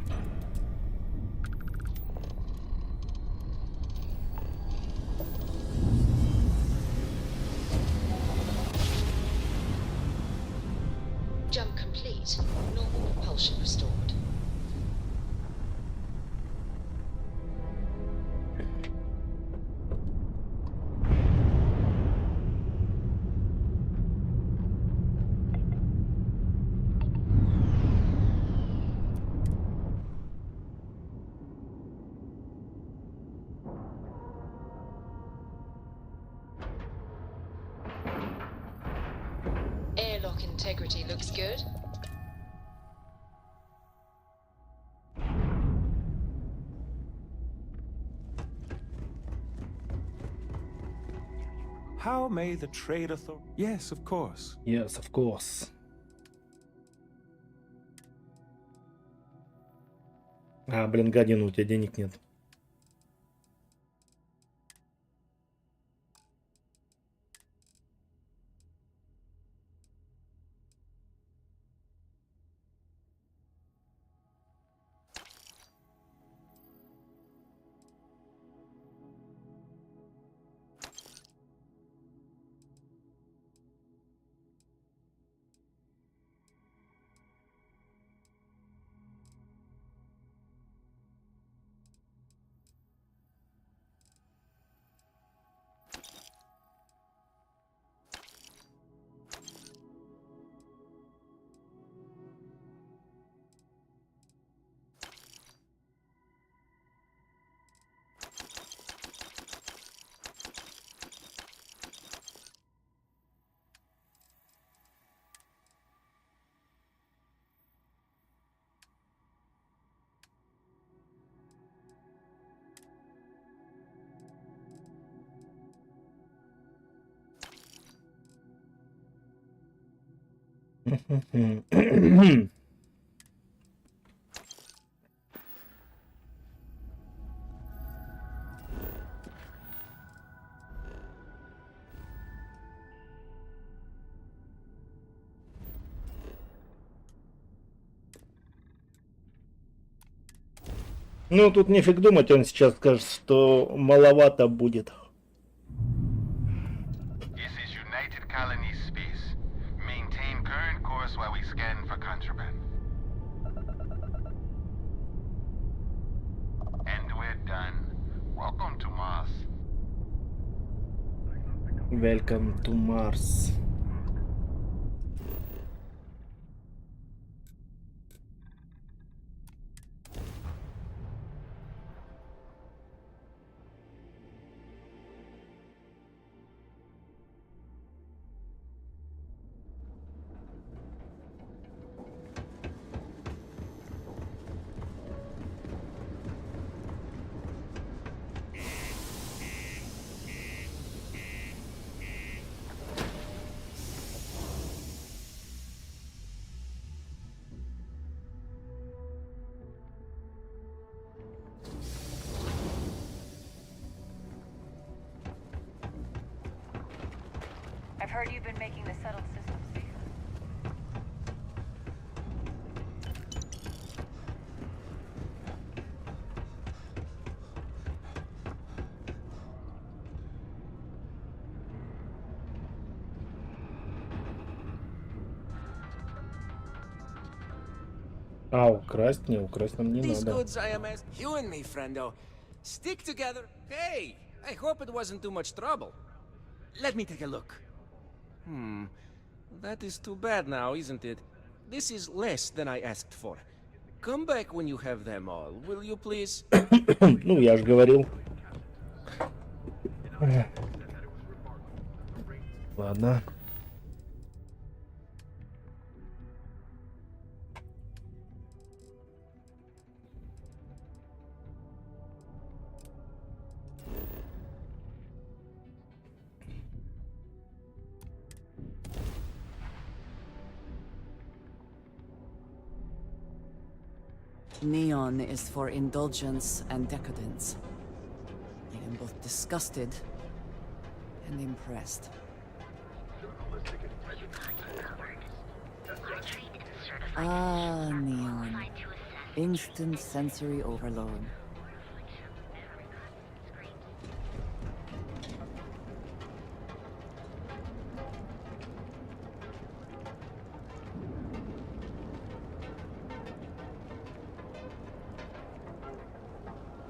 S3: Jump complete. Normal propulsion restored. Airlock integrity looks good.
S4: How may the trade authority... Yes, of course.
S1: Yes, of course. А, блин, гадина, у тебя денег нет. Ну, тут нефиг думать, он сейчас скажет, что маловато будет.
S14: This is United Colonies space. Maintain current course while we scan for contraband. And we're done. Welcome to Mars.
S1: Welcome to Mars.
S6: I've heard you've been making the settled system safer.
S1: А, украсть? Не, украсть нам не
S10: These
S1: надо.
S10: goods I am asking you and me, friendo. Stick together. Hey, I hope it wasn't too much trouble. Let me take a look. That is too bad now, isn't it? This is less than I asked for. Come back when you have them all, will you please?
S1: Ну, я же говорил. Ладно.
S2: Neon is for indulgence and decadence. I am both disgusted and impressed. Ah, neon. Instant sensory overload.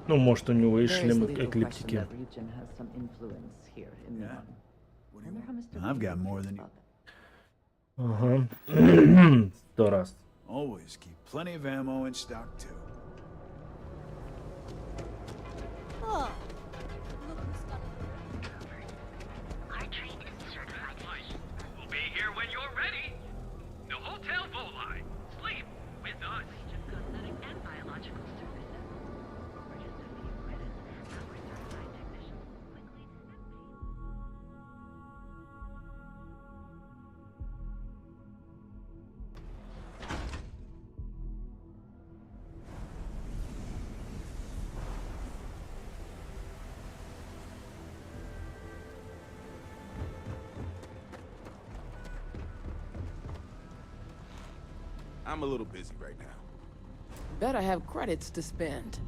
S1: Ну, может, у него и шлем эклиптики.
S16: I've got more than you.
S1: Ага. 100 раз.
S16: Always keep plenty of ammo in stock too.
S6: Oh.
S14: We'll be here when you're ready. The Hotel Volai. Sleep with us. Cosmetic and biological services. For just a few credits, our certified technicians will quickly and
S17: I'm a little busy right now.
S18: Better have credits to spend.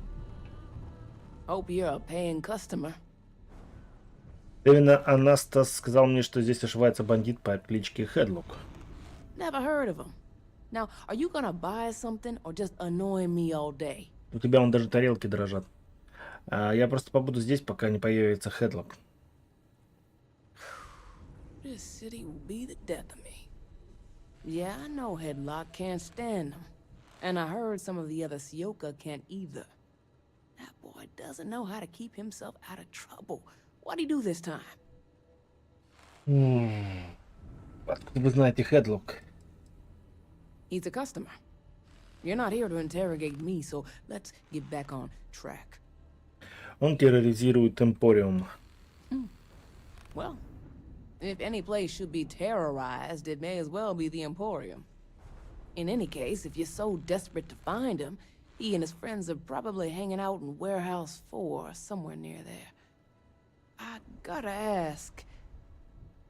S18: Hope you're a paying customer.
S1: Именно Анастас сказал мне, что здесь ошивается бандит по кличке Хедлок.
S18: Never heard of him. Now, are you gonna buy something or just annoy me all day?
S1: У тебя вон даже тарелки дрожат. Я просто побуду здесь, пока не появится Хедлок.
S18: This city will be the death of me. Yeah, I know Headlock can't stand him. And I heard some of the other Sioka can't either. That boy doesn't know how to keep himself out of trouble. What'd he do this time?
S1: Откуда вы знаете Хедлок?
S18: He's a customer. You're not here to interrogate me, so let's get back on track.
S1: Он терроризирует Эмпориум.
S18: Well, if any place should be terrorized, it may as well be the Emporium. In any case, if you're so desperate to find him, he and his friends are probably hanging out in Warehouse 4, somewhere near there. I gotta ask,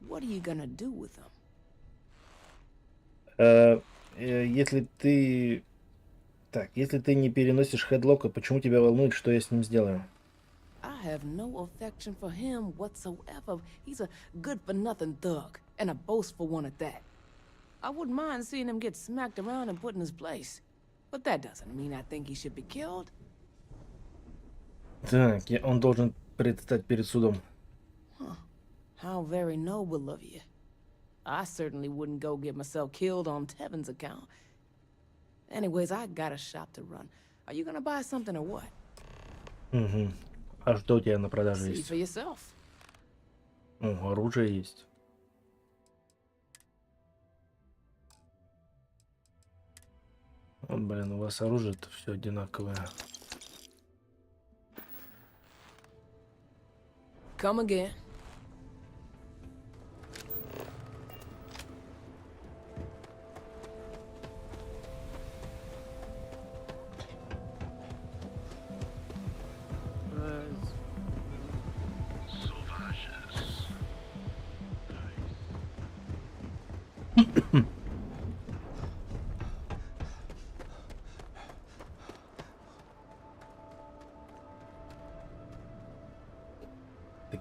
S18: what are you gonna do with him?
S1: Если ты... Так, если ты не переносишь Хедлока, почему тебя волнует, что я с ним сделаю?
S18: I have no affection for him whatsoever. He's a good-for-nothing thug, and a boastful one at that. I wouldn't mind seeing him get smacked around and put in his place. But that doesn't mean I think he should be killed.
S1: Так, он должен предстать перед судом.
S18: Huh. How very noble of you. I certainly wouldn't go get myself killed on Tevin's account. Anyways, I got a shop to run. Are you gonna buy something or what?
S1: Угу. А что у тебя на продажу
S18: See
S1: есть?
S18: for yourself.
S1: О, оружие есть. Блин, у вас оружие-то все одинаковое.
S18: Come again.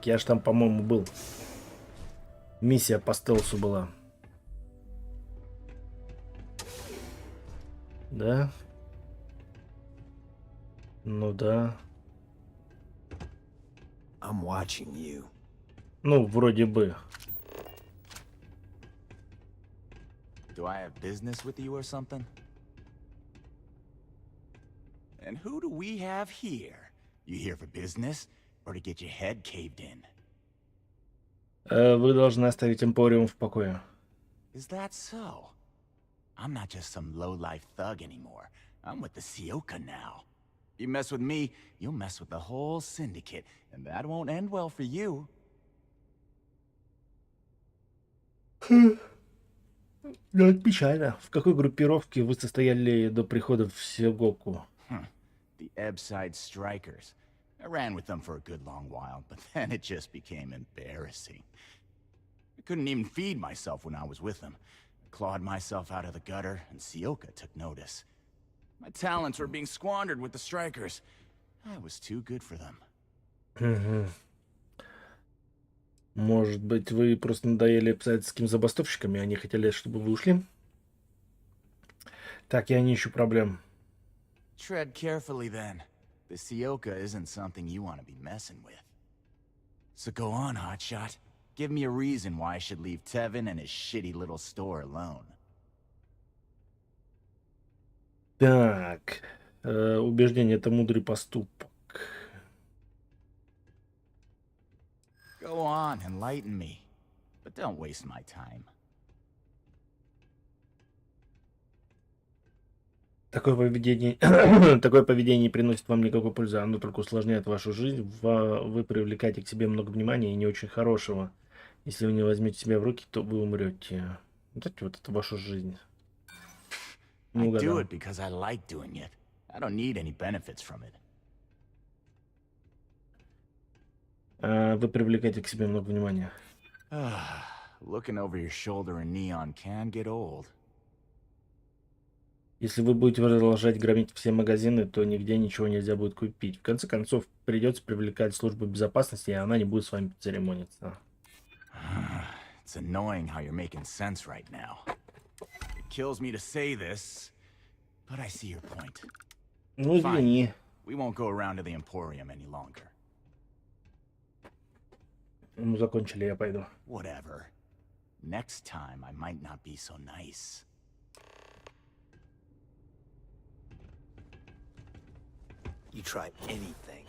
S1: я ж там, по-моему, был. Миссия по стелсу была. Да? Ну да.
S13: I'm watching you.
S1: Ну, вроде бы.
S17: Do I have business with you or something? And who do we have here? You here for business or to get your head caved in?
S1: Вы должны оставить Эмпориум в покое.
S17: Is that so? I'm not just some low-life thug anymore. I'm with the Sioka now. You mess with me, you'll mess with the whole syndicate, and that won't end well for you.
S1: Ну, это печально. В какой группировке вы состояли до прихода в Сиогоку?
S17: The Ebbside Strikers. I ran with them for a good long while, but then it just became embarrassing. I couldn't even feed myself when I was with them. I clawed myself out of the gutter, and Sioka took notice. My talents were being squandered with the Strikers. I was too good for them.
S1: Может быть, вы просто надоели эпсайдским забастовщикам, и они хотели, чтобы вы ушли? Так, я не ищу проблем.
S17: Tread carefully, then. The Sioka isn't something you want to be messing with. So go on, hotshot. Give me a reason why I should leave Tevin and his shitty little store alone.
S1: Так, убеждение — это мудрый поступок.
S17: Go on, enlighten me. But don't waste my time.
S1: Такое поведение не приносит вам никакой пользы, оно только усложняет вашу жизнь. Вы привлекаете к себе много внимания и не очень хорошего. Если вы не возьмете себя в руки, то вы умрете. Вот это ваша жизнь.
S17: I do it because I like doing it. I don't need any benefits from it.
S1: Вы привлекаете к себе много внимания.
S17: Looking over your shoulder in neon can get old.
S1: Если вы будете продолжать громить все магазины, то нигде ничего нельзя будет купить. В конце концов, придется привлекать службу безопасности, и она не будет с вами церемониться.
S17: It's annoying how you're making sense right now. It kills me to say this, but I see your point.
S1: Ну, извини.
S17: We won't go around to the Emporium any longer.
S1: Ну, закончили, я пойду.
S17: Whatever. Next time I might not be so nice.
S13: You try anything.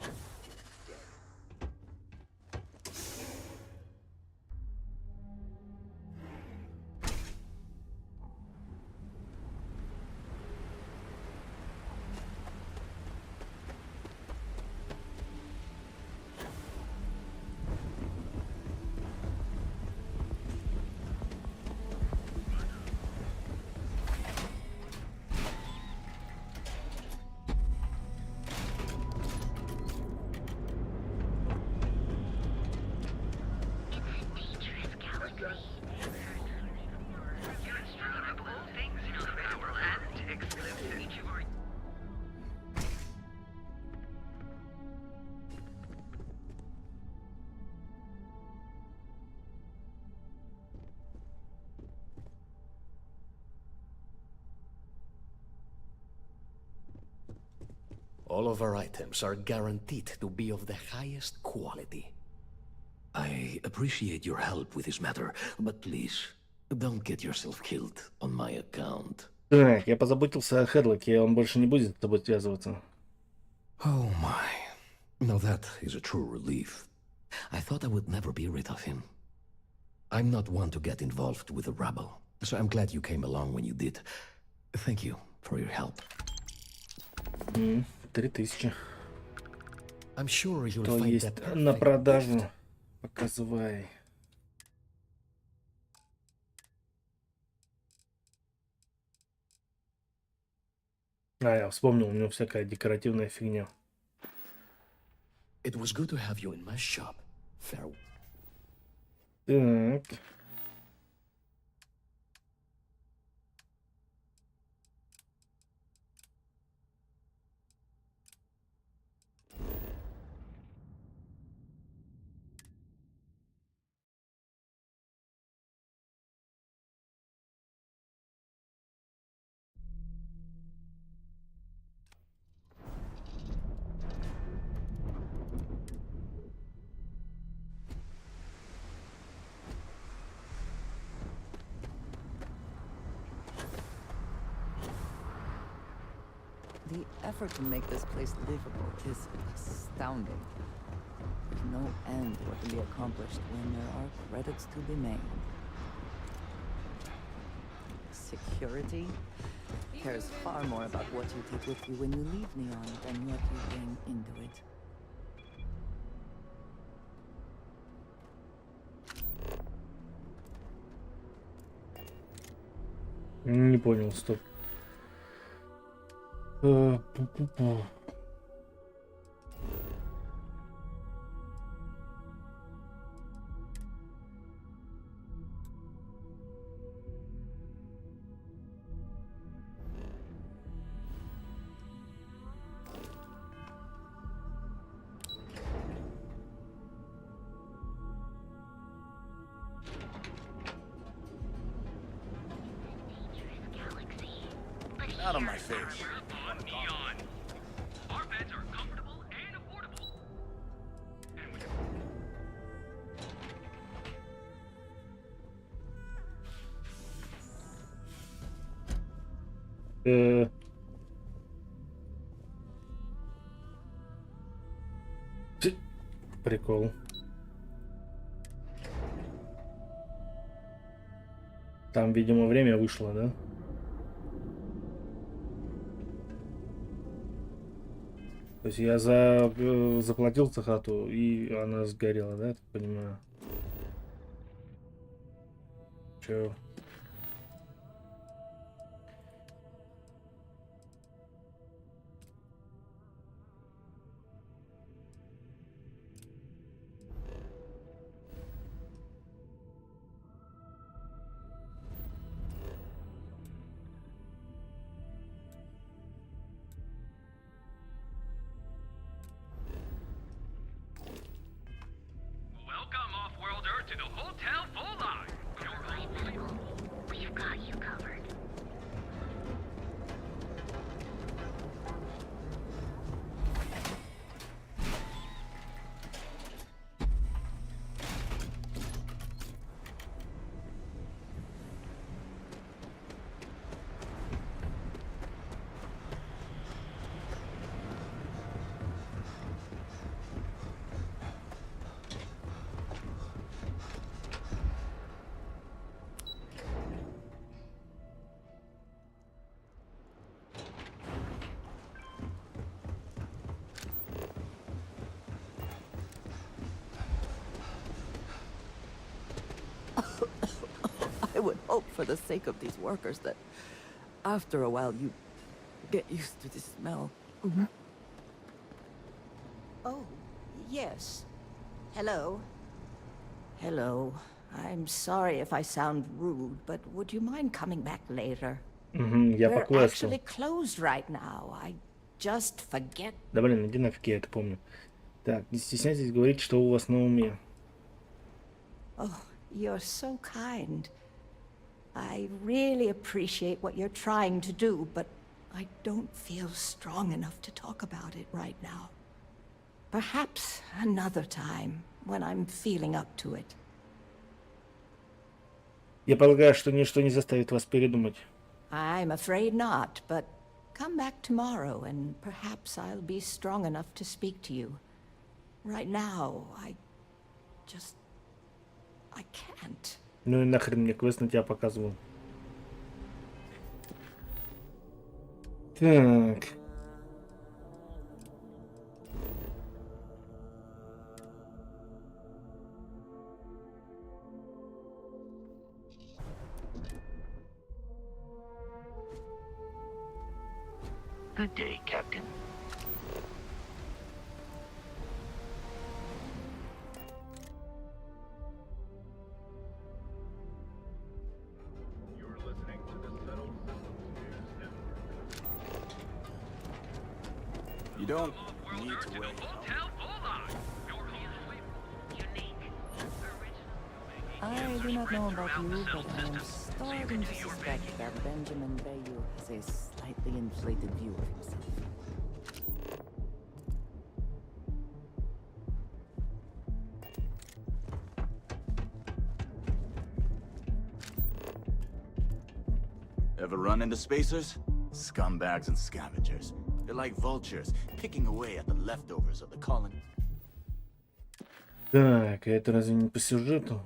S13: All of our items are guaranteed to be of the highest quality. I appreciate your help with this matter, but please, don't get yourself killed on my account.
S1: Так, я позаботился о Хедлоке, он больше не будет с тобой связываться.
S13: Oh my. Now that is a true relief. I thought I would never be rid of him. I'm not one to get involved with the rabble, so I'm glad you came along when you did. Thank you for your help.
S1: 3000.
S13: I'm sure you'll
S1: То
S13: find
S1: есть
S13: that
S1: на
S13: perfect
S1: продажу.
S13: gift.
S1: Показывай. Я вспомнил, у него всякая декоративная фигня.
S13: It was good to have you in my shop. Farewell.
S1: Так.
S2: The effort to make this place livable is astounding. There's no end to what can be accomplished when there are credits to be made. Security cares far more about what you take with you when you leave Neon than what you bring into it.
S1: Не понял, стоп. Пу-пу-пу.
S17: Out of my face.
S14: Our beds are comfortable and affordable.
S1: Прикол. Там, видимо, время вышло, да? То есть я заплатил за хату, и она сгорела, да, я так понимаю? Чё?
S14: Welcome, off-worlder, to the Hotel Full Line.
S15: We've got you covered.
S2: I would hope for the sake of these workers that after a while you get used to the smell.
S19: Oh, yes. Hello.
S2: Hello. I'm sorry if I sound rude, but would you mind coming back later?
S1: Я по
S2: We're
S1: квесту.
S2: actually closed right now. I just forget.
S1: Да блин, иди нафиг, я это помню. Так, не стесняйтесь говорить, что у вас на уме.
S19: Oh, you're so kind. I really appreciate what you're trying to do, but
S2: I don't feel strong enough to talk about it right now. Perhaps another time, when I'm feeling up to it.
S1: Я полагаю, что ничто не заставит вас передумать.
S2: I'm afraid not, but come back tomorrow and perhaps I'll be strong enough to speak to you. Right now, I can't.
S1: Ну и нахрен мне квест на тебя показывал. Так.
S5: Good day, Captain.
S17: You don't need to wait.
S2: I do not know about you, but I am starting to suspect that Benjamin Bayou has a slightly inflated view of himself.
S17: Ever run into spacers? Scumbags and scavengers. They're like vultures, picking away at the leftovers of the colony.
S1: Так, а это разве не по сюжету?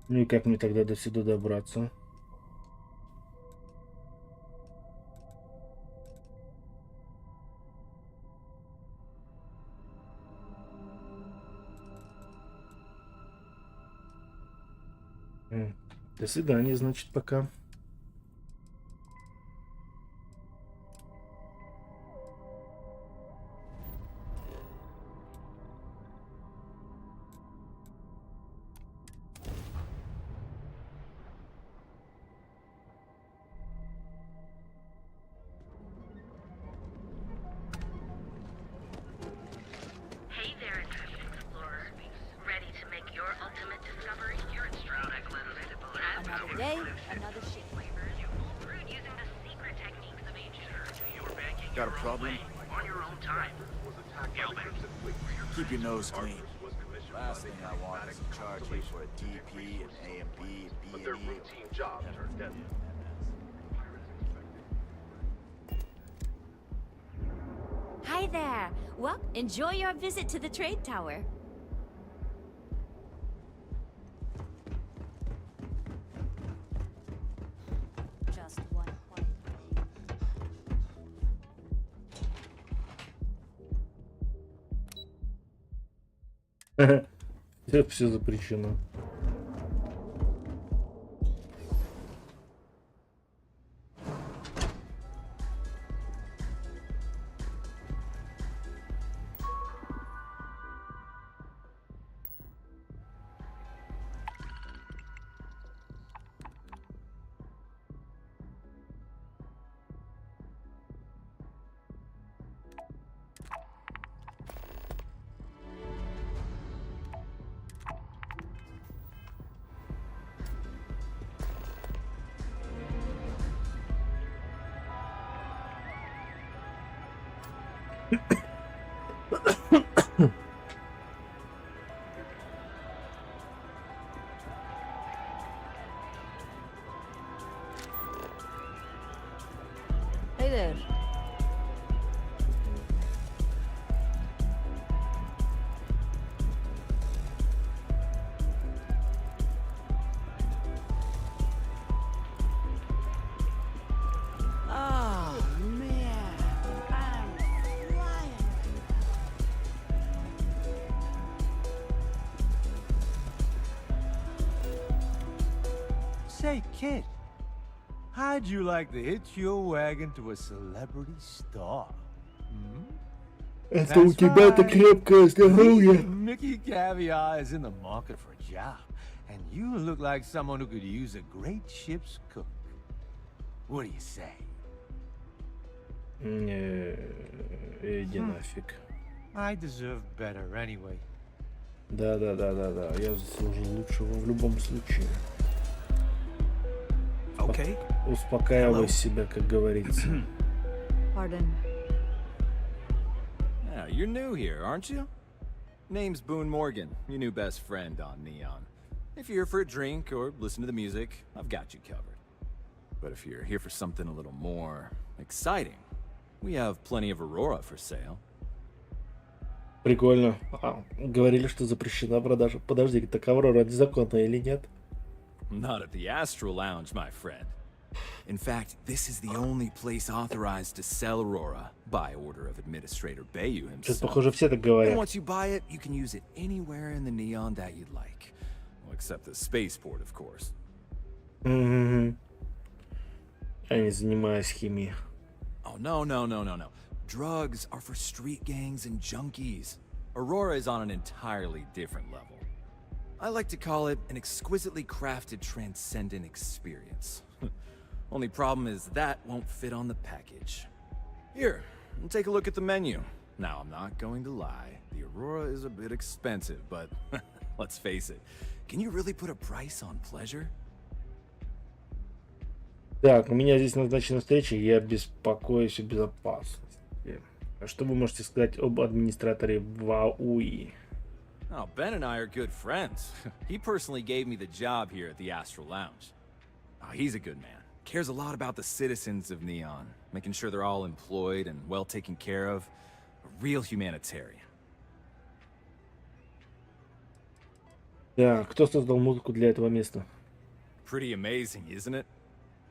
S1: Ну и как мне тогда до сюда добраться? До свидания, значит, пока.
S17: Got a problem? On your own time. Keep your nose clean. Last thing I want is to charge you for a DP, an A and B, and B and E. Routine jobs are deadly.
S6: Hi there. Well, enjoy your visit to the trade tower. Just one quiet
S1: Это все запрещено.
S19: Hey there. Oh, man. I'm flying.
S20: Say, kid, how'd you like to hitch your wagon to a celebrity star?
S1: Это у тебя-то крепкое здоровье.
S20: Mickey Caviar is in the market for a job, and you look like someone who could use a great ship's cook. What do you say?
S1: Иди нафиг.
S20: I deserve better anyway.
S1: Да. Я заслужил лучшего в любом случае.
S20: Okay.
S1: Успокаивай себя, как говорится.
S19: Pardon.
S21: Yeah, you're new here, aren't you? Name's Boone Morgan, your new best friend on Neon. If you're here for a drink or listen to the music, I've got you covered. But if you're here for something a little more exciting, we have plenty of Aurora for sale.
S1: Прикольно. Говорили, что запрещена продажа. Подожди, так Аврора незаконная или нет?
S21: Not at the Astral Lounge, my friend. In fact, this is the only place authorized to sell Aurora by order of Administrator Bayu
S1: Сейчас,
S21: himself.
S1: похоже, все так
S21: And
S1: говорят.
S21: once you buy it, you can use it anywhere in the Neon that you'd like. Well, except the spaceport, of course.
S1: Я не занимаюсь химией.
S21: Oh, no. Drugs are for street gangs and junkies. Aurora is on an entirely different level. I like to call it an exquisitely crafted transcendent experience. Only problem is that won't fit on the package. Here, take a look at the menu. Now, I'm not going to lie. The Aurora is a bit expensive, but let's face it. Can you really put a price on pleasure?
S1: Так, у меня здесь назначена встреча, я беспокоюсь о безопасности. Что вы можете сказать об администраторе Вауи?
S21: Oh, Ben and I are good friends. He personally gave me the job here at the Astral Lounge. Oh, he's a good man. Cares a lot about the citizens of Neon, making sure they're all employed and well taken care of. A real humanitarian.
S1: Да, кто создал музыку для этого места?
S21: Pretty amazing, isn't it?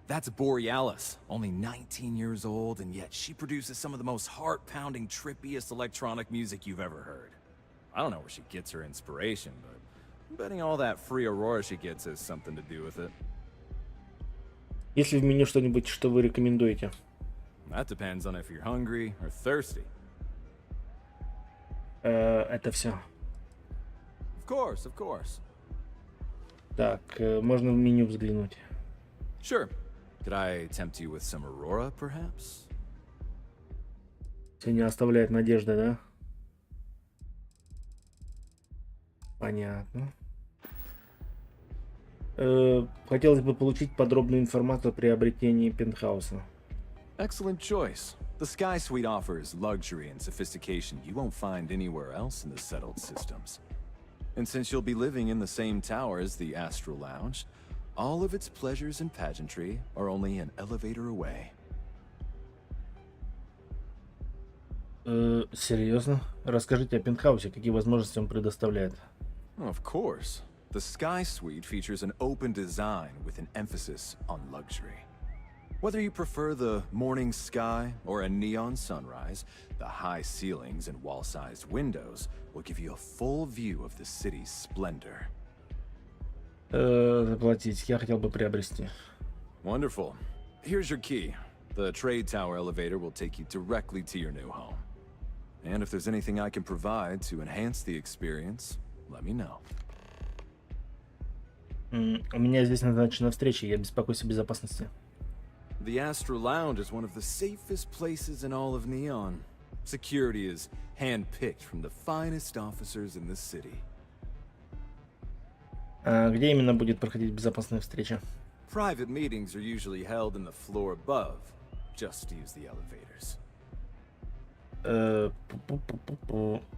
S21: That's Borealis, only 19 years old, and yet she produces some of the most heart-pounding, trippiest electronic music you've ever heard. I don't know where she gets her inspiration, but I'm betting all that free Aurora she gets has something to do with it.
S1: Есть ли в меню что-нибудь, что вы рекомендуете?
S21: That depends on if you're hungry or thirsty.
S1: Это все.
S21: Of course.
S1: Так, можно в меню взглянуть.
S21: Sure. Could I tempt you with some Aurora, perhaps?
S1: Все не оставляет надежды, да? Понятно. Хотелось бы получить подробную информацию о приобретении пентхауса.
S21: Excellent choice. The Sky Suite offers luxury and sophistication you won't find anywhere else in the settled systems. And since you'll be living in the same tower as the Astral Lounge, all of its pleasures and pageantry are only an elevator away.
S1: Серьезно? Расскажите о пентхаусе, какие возможности он предоставляет.
S21: Of course. The Sky Suite features an open design with an emphasis on luxury. Whether you prefer the morning sky or a neon sunrise, the high ceilings and wall-sized windows will give you a full view of the city's splendor.
S1: Заплатить. Я хотел бы приобрести.
S21: Wonderful. Here's your key. The trade tower elevator will take you directly to your new home. And if there's anything I can provide to enhance the experience, let me know.
S1: У меня здесь назначена встреча, я беспокоюсь о безопасности.
S21: The Astral Lounge is one of the safest places in all of Neon. Security is hand-picked from the finest officers in the city.
S1: Где именно будет проходить безопасная встреча?
S21: Private meetings are usually held in the floor above. Just use the elevators.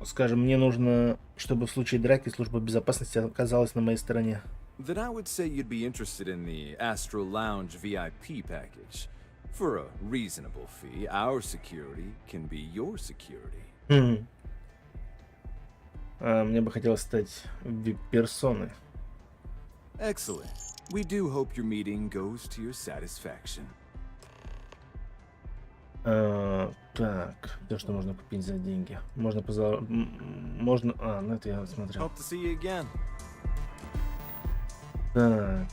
S1: Скажем, мне нужно, чтобы в случае драки служба безопасности оказалась на моей стороне.
S21: Then I would say you'd be interested in the Astral Lounge VIP package. For a reasonable fee, our security can be your security.
S1: Мне бы хотелось стать вип-персоной.
S21: Excellent. We do hope your meeting goes to your satisfaction.
S1: Так, то, что можно купить за деньги. Можно можно... ну это я смотрел.
S21: Hope to see you again.
S1: Так.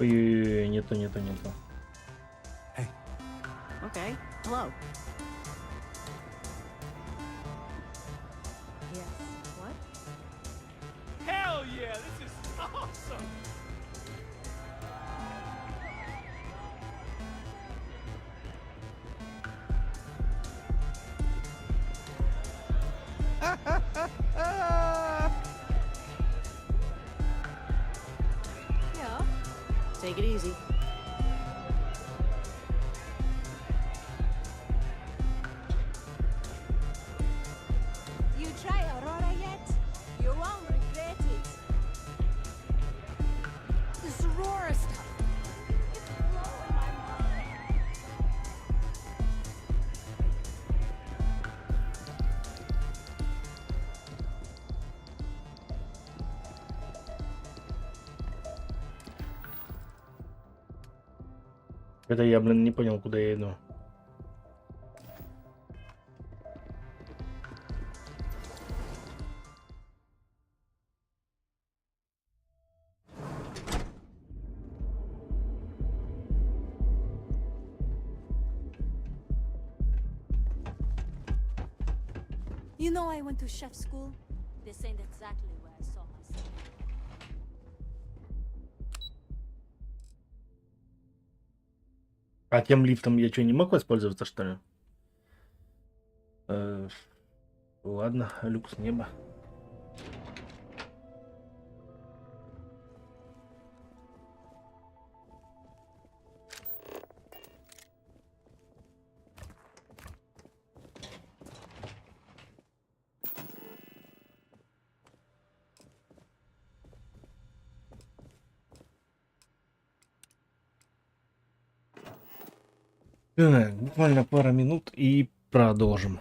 S1: Ой-ой-ой, не то.
S8: Hey. Okay. Hello.
S6: Yes. What?
S20: Hell yeah, this is awesome!
S8: Yeah. Take it easy.
S1: Это я, блин, не понял, куда я иду.
S6: You know I went to chef school? This ain't exactly where I saw myself.
S1: А тем лифтом я что, не мог воспользоваться, что ли? Ладно, люкс неба. Так, буквально пара минут и продолжим.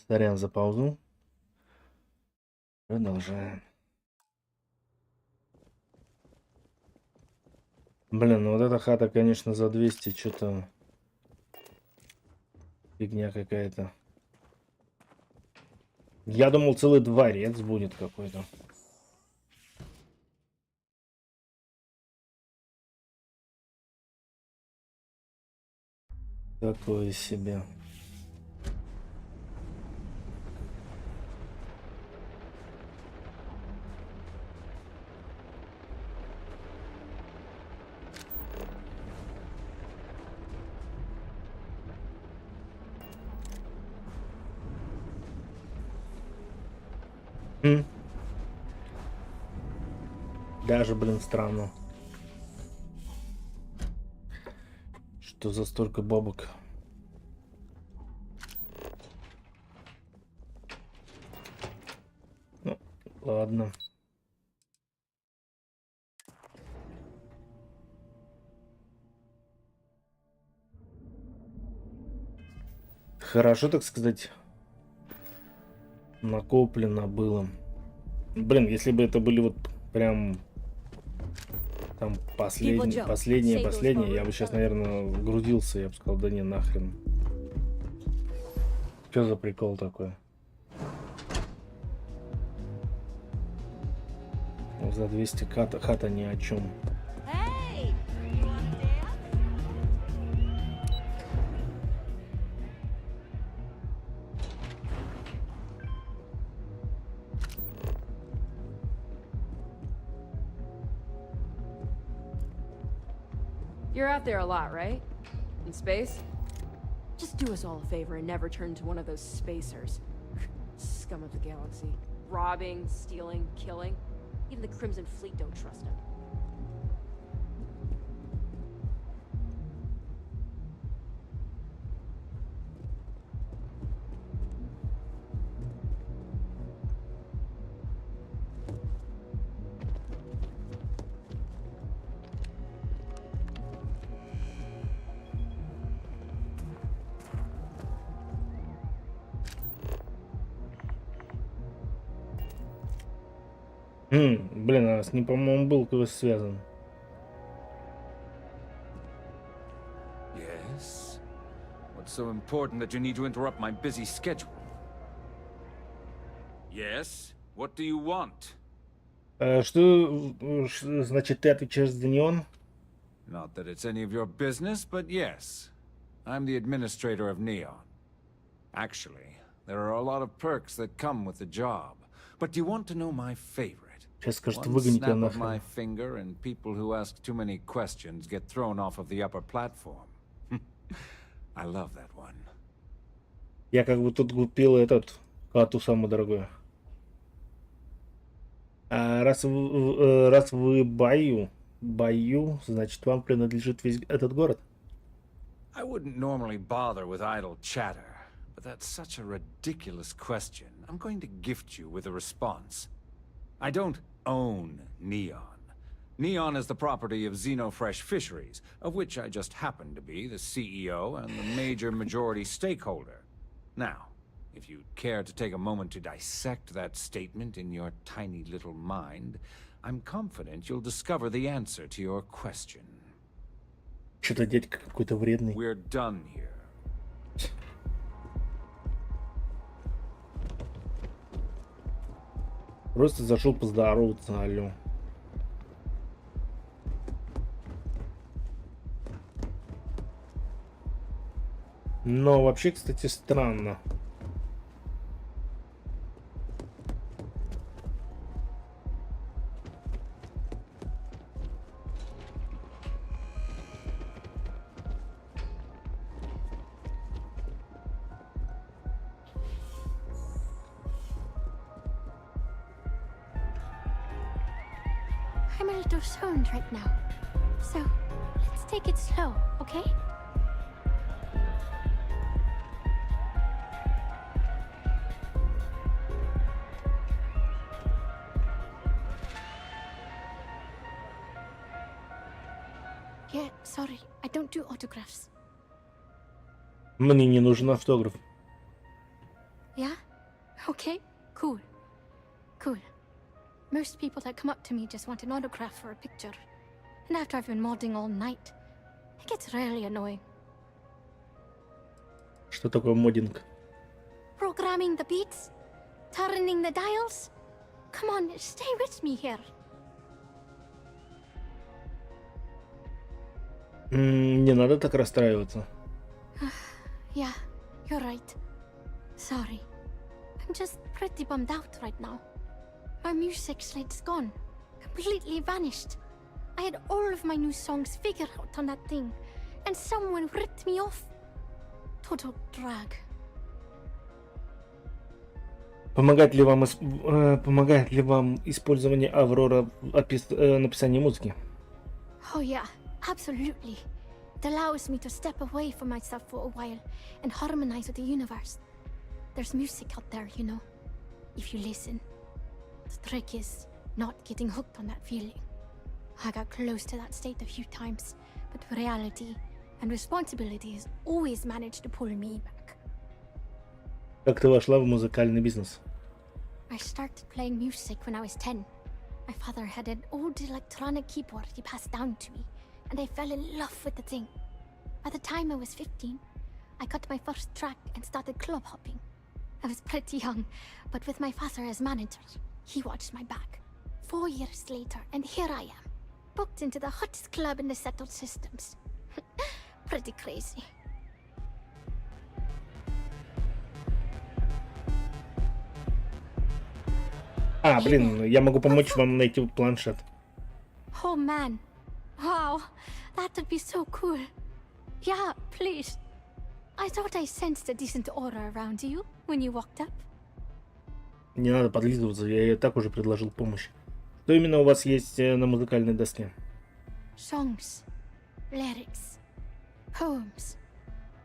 S1: Сорян за паузу. Продолжаем. Блин, ну вот эта хата, конечно, за 200 что-то фигня какая-то. Я думал, целый дворец будет какой-то. Такое себе. Даже, блин, странно. Что за столько бабок? Ну, ладно. Хорошо, так сказать, накоплено было. Блин, если бы это были вот прям там последние, я бы сейчас, наверное, грудился, я бы сказал, да не, нахрен. Что за прикол такой? За 200 хата ни о чем.
S7: You're out there a lot, right? In space? Just do us all a favor and never turn into one of those spacers. Scum of the galaxy. Robbing, stealing, killing. Even the Crimson Fleet don't trust him.
S1: Блин, а с ним, по-моему, был квест связан.
S20: Yes? What's so important that you need to interrupt my busy schedule? Yes? What do you want?
S1: Что значит ты отвечаешь за неон?
S20: Not that it's any of your business, but yes. I'm the administrator of Neon. Actually, there are a lot of perks that come with the job. But do you want to know my favorite?
S1: Сейчас скажет,
S20: One
S1: выгонить
S20: snap
S1: тебя
S20: of my
S1: нахрен.
S20: finger and people who ask too many questions get thrown off of the upper platform. I love that one.
S1: Я как бы тут купил этот кату самую дорогую. А раз вы баю, значит вам принадлежит весь этот город.
S20: I wouldn't normally bother with idle chatter, but that's such a ridiculous question. I'm going to gift you with a response. I don't own Neon. Neon is the property of Xenofresh Fisheries, of which I just happen to be the CEO and the major majority stakeholder. Now, if you'd care to take a moment to dissect that statement in your tiny little mind, I'm confident you'll discover the answer to your question.
S1: Что-то дядька какой-то вредный.
S20: We're done here.
S1: Просто зашел поздороваться, алло. Но вообще, кстати, странно.
S11: I'm a little stoned right now. So, let's take it slow, okay? Yeah, sorry, I don't do autographs.
S1: Мне не нужен автограф.
S11: Yeah? Okay, cool. Cool. Most people that come up to me just want an autograph or a picture. And after I've been modding all night, it gets really annoying.
S1: Что такое моддинг?
S11: Programming the beats? Turning the dials? Come on, stay with me here.
S1: Не надо так расстраиваться.
S11: Yeah, you're right. Sorry. I'm just pretty bummed out right now. My music slate's gone. Completely vanished. I had all of my new songs figured out on that thing, and someone ripped me off. Total drag.
S1: Помогает ли вам использование Аврора в написании музыки?
S11: Oh yeah, absolutely. It allows me to step away from myself for a while and harmonize with the universe. There's music out there, you know, if you listen. The trick is not getting hooked on that feeling. I got close to that state a few times, but reality and responsibilities always managed to pull me back.
S1: Как ты вошла в музыкальный бизнес?
S11: I started playing music when I was 10. My father had an old electronic keyboard he passed down to me, and I fell in love with the thing. By the time I was 15, I got my first track and started club hopping. I was pretty young, but with my father as manager, he watched my back. 4 years later, and here I am, booked into the hottest club in the settled systems. Pretty crazy.
S1: Блин, я могу помочь вам найти планшет.
S11: Oh man. Wow, that would be so cool. Yeah, please. I thought I sensed a decent aura around you when you walked up.
S1: Не надо подлизываться, я и так уже предложил помощь. Что именно у вас есть на музыкальной доске?
S11: Songs, lyrics, poems,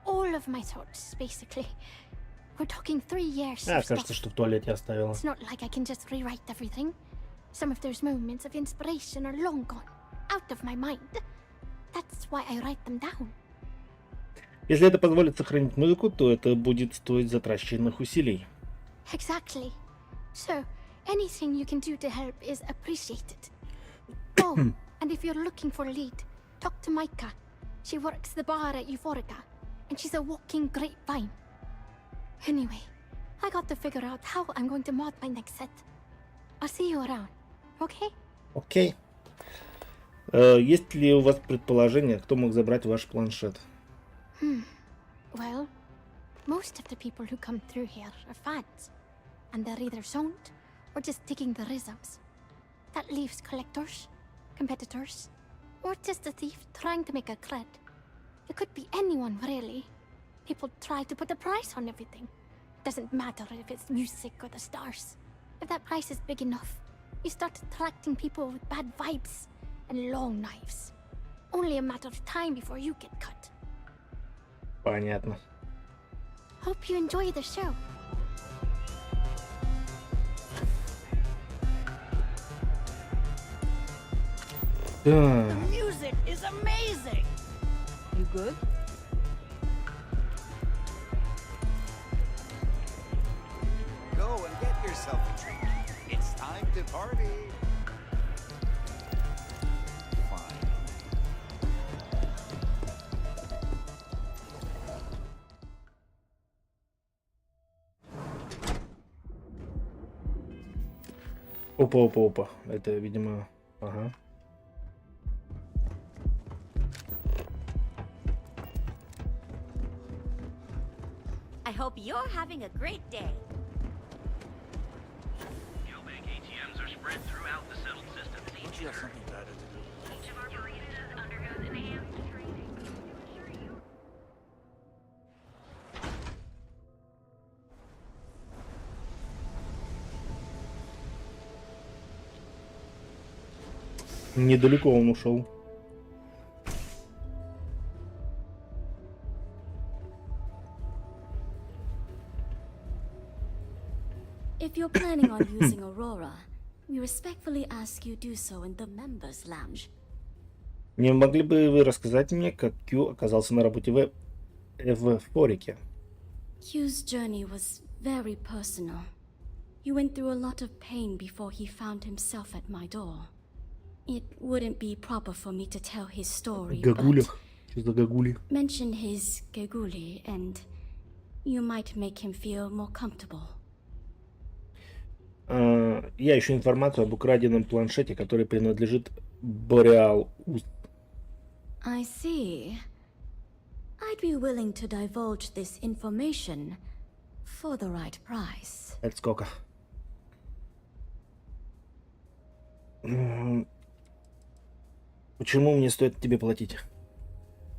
S11: all of my thoughts, basically. We're talking 3 years of
S1: Кажется,
S11: stuff.
S1: что в туалете оставила.
S11: It's not like I can just rewrite everything. Some of those moments of inspiration are long gone, out of my mind. That's why I write them down.
S1: Если это позволит сохранить музыку, то это будет стоить затраченных усилий.
S11: Exactly. So, anything you can do to help is appreciated. Oh, and if you're looking for a lead, talk to Micah. She works the bar at Euphorica, and she's a walking grapevine. Anyway, I got to figure out how I'm going to mod my next set. I'll see you around, okay?
S1: Окей. Есть ли у вас предположение, кто мог забрать ваш планшет?
S11: Well, most of the people who come through here are fans, and they're either zoned or just digging the rhythms. That leaves collectors, competitors, or just a thief trying to make a cred. It could be anyone, really. People try to put a price on everything. Doesn't matter if it's music or the stars. If that price is big enough, you start attracting people with bad vibes and long knives. Only a matter of time before you get cut.
S1: Понятно.
S11: Hope you enjoy the show.
S19: The music is amazing.
S2: You good?
S12: Go and get yourself a drink. It's time to party.
S1: Опа. Это, видимо... Ага.
S6: I hope you're having a great day.
S5: Geobank ATMs are spread throughout the settled system.
S12: Don't you have something better to do?
S5: Each of our baristas undergoes enhanced training.
S1: Недалеко он ушел.
S22: If you're planning on using Aurora, we respectfully ask you do so in the members' lounge.
S1: Не могли бы вы рассказать мне, как Q оказался на работе в Эвфорике?
S22: Q's journey was very personal. He went through a lot of pain before he found himself at my door. It wouldn't be proper for me to tell his story,
S1: Гагуля.
S22: but
S1: Что за гагули?
S22: mention his geguli and you might make him feel more comfortable.
S1: Я ищу информацию об украденном планшете, который принадлежит Бореал.
S22: I see. I'd be willing to divulge this information for the right price.
S1: Это сколько? Почему мне стоит тебе платить?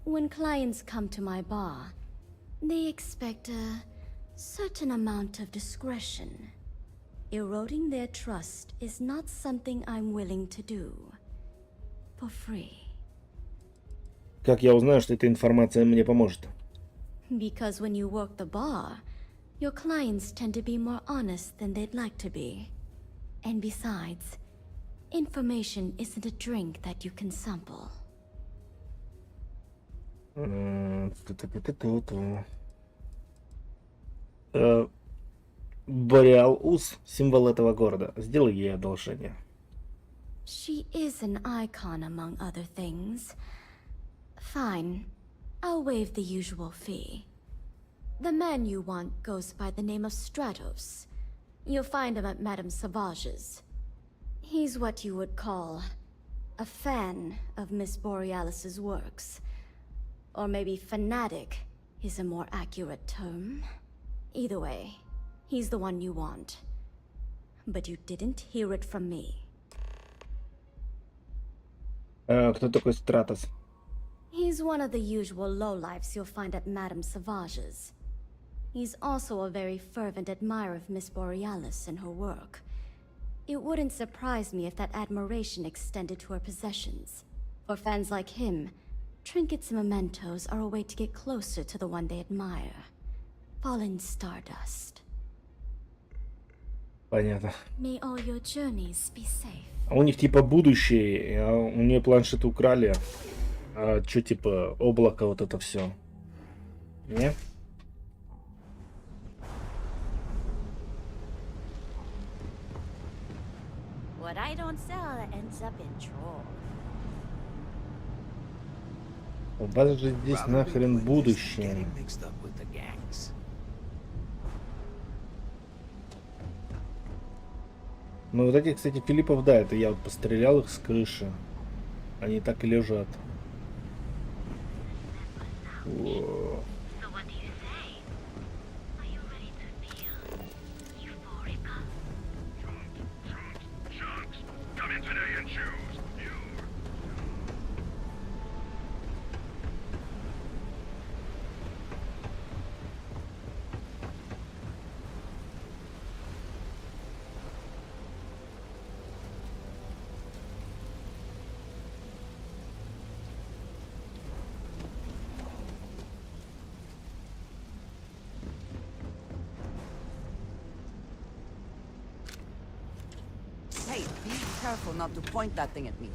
S22: When clients come to my bar, they expect a certain amount of discretion. Eroding their trust is not something I'm willing to do for free.
S1: Как я узнаю, что эта информация мне поможет?
S22: Because when you work the bar, your clients tend to be more honest than they'd like to be. And besides, information isn't a drink that you can sample.
S1: Бореал-Ус, символ этого города. Сделай ей одолжение.
S22: She is an icon among other things. Fine, I'll waive the usual fee. The man you want goes by the name of Stratos. You'll find him at Madame Sauvage's. He's what you would call a fan of Miss Borealis's works. Or maybe fanatic is a more accurate term. Either way, he's the one you want. But you didn't hear it from me.
S1: Кто такой Стратос?
S22: He's one of the usual lowlifes you'll find at Madame Sauvage's. He's also a very fervent admirer of Miss Borealis and her work. It wouldn't surprise me if that admiration extended to her possessions. For fans like him, trinkets and mementos are a way to get closer to the one they admire. Fallen stardust.
S1: Понятно.
S22: May all your journeys be safe.
S1: А у них типа будущее, а у нее планшет украли. А что типа облако вот это все? Не?
S6: What I don't sell ends up in troll.
S1: У вас же здесь нахрен будущее. Ну вот эти, кстати, Филиппов, да, это я вот пострелял их с крыши. Они так и лежат. О.
S2: Hey, be careful not to point that thing at me.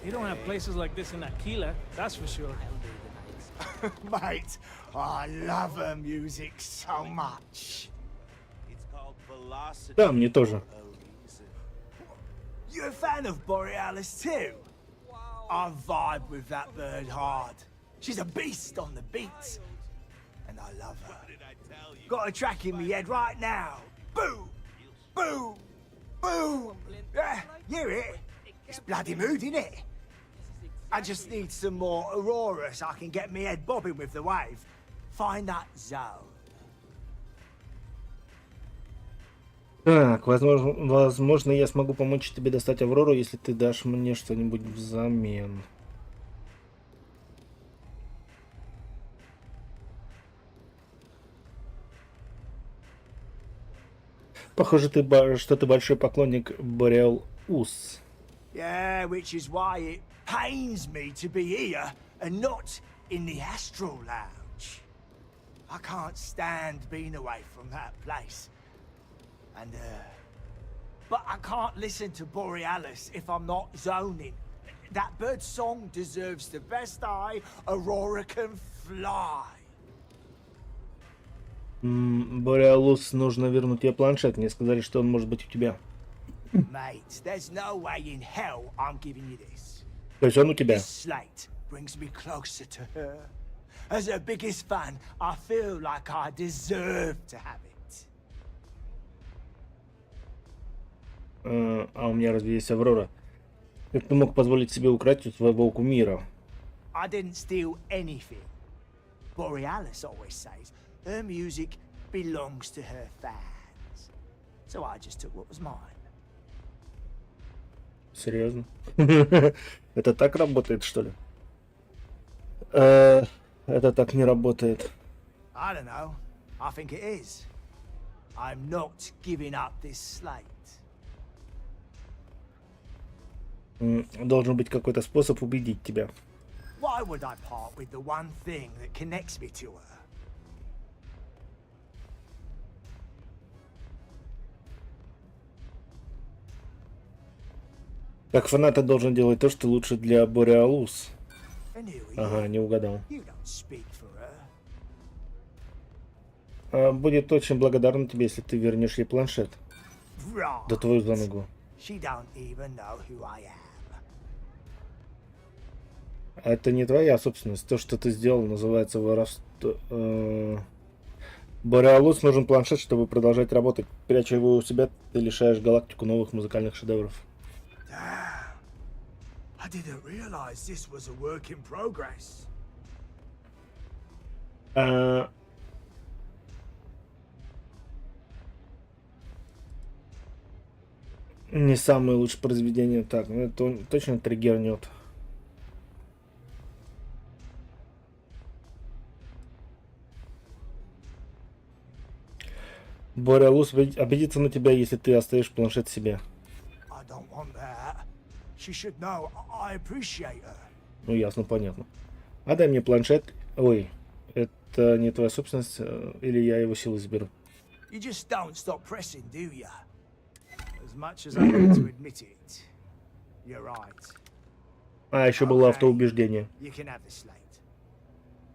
S3: You don't have places like this in Aquila, that's for sure.
S9: Mate, I love her music so much.
S1: Да, мне тоже.
S9: You a fan of Borealis too? I vibe with that bird hard. She's a beast on the beats. And I love her. Got a track in me head right now. Boom! Boom! Boom! Yeah, hear it? It's bloody mood, innit? I just need some more Aurora so I can get me head bobbing with the wave. Find that zone.
S1: Так, возможно, я смогу помочь тебе достать Аврору, если ты дашь мне что-нибудь взамен. Похоже, что ты большой поклонник Бореал-Ус.
S9: Yeah, which is why it pains me to be here and not in the Astral Lounge. I can't stand being away from that place. And, But I can't listen to Borealis if I'm not zoning. That bird's song deserves the best eye Aurora can fly.
S1: Borealis, нужно вернуть тебе планшет. Мне сказали, что он может быть у тебя.
S9: Mate, there's no way in hell I'm giving you this.
S1: То есть он у тебя.
S9: This slate brings me closer to her. As her biggest fan, I feel like I deserve to have it.
S1: А у меня разве есть Аврора? Как ты мог позволить себе украсть у своего кумира?
S9: I didn't steal anything. Borealis always says her music belongs to her fans. So I just took what was mine.
S1: Серьезно? Это так работает, что ли? Это так не работает.
S9: I don't know. I think it is. I'm not giving up this slate.
S1: Должен быть какой-то способ убедить тебя.
S9: Why would I part with the one thing that connects me to her?
S1: Как фанат ты должен делать то, что лучше для Borealis. Ага, не угадал.
S9: You don't speak for her.
S1: Будет очень благодарна тебе, если ты вернешь ей планшет.
S9: Right.
S1: Да твою за ногу.
S9: She don't even know who I am.
S1: Это не твоя собственность. То, что ты сделал, называется воровство. Borealis нужен планшет, чтобы продолжать работать. Пряча его у себя, ты лишаешь галактику новых музыкальных шедевров.
S9: I didn't realize this was a work in progress.
S1: Не самое лучшее произведение. Так, ну это точно триггернет. Borealis обидится на тебя, если ты оставишь планшет себе.
S9: I don't want that. She should know I appreciate her.
S1: Ну ясно, понятно. Отдай мне планшет. Ой, это не твоя собственность, или я его силой заберу.
S9: You just don't stop pressing, do you? As much as I hate to admit it, you're right.
S1: А, еще было автоубеждение.
S9: You can have the slate.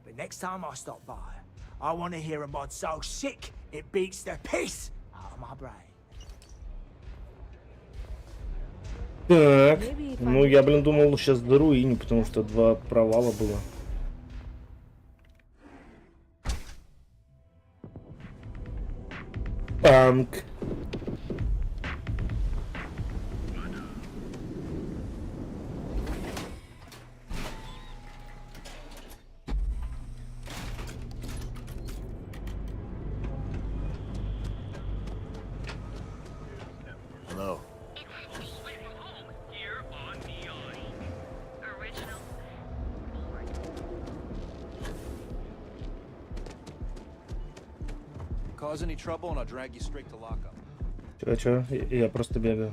S9: But next time I stop by, I want to hear a mod so sick it beats the piss out of my brain.
S1: Так, ну я, блин, думал сейчас до руини, потому что 2 провала было. Танк.
S17: Hello.
S12: Cause any trouble and I'll drag you straight to lockup.
S1: Чё? Я просто бегаю.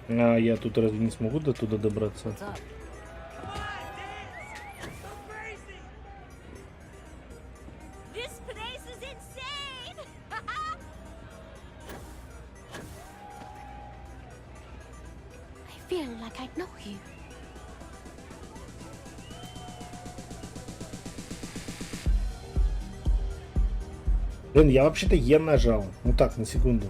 S1: А я тут разве не смогу до туда добраться? Блин, я вообще-то Е нажал. Ну так, на секунду.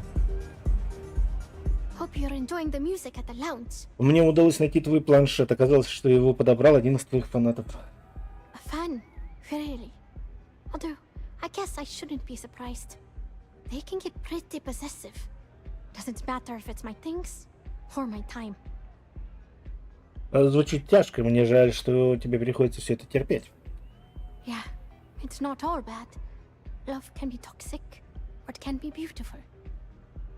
S1: Мне удалось найти твой планшет. Оказалось, что его подобрал один из твоих фанатов.
S11: Although, I guess I shouldn't be surprised. They can get pretty possessive. Doesn't matter if it's my things or my time.
S1: Звучит тяжко. Мне жаль, что тебе приходится все это терпеть.
S11: Yeah, it's not all bad. Love can be toxic, or it can be beautiful.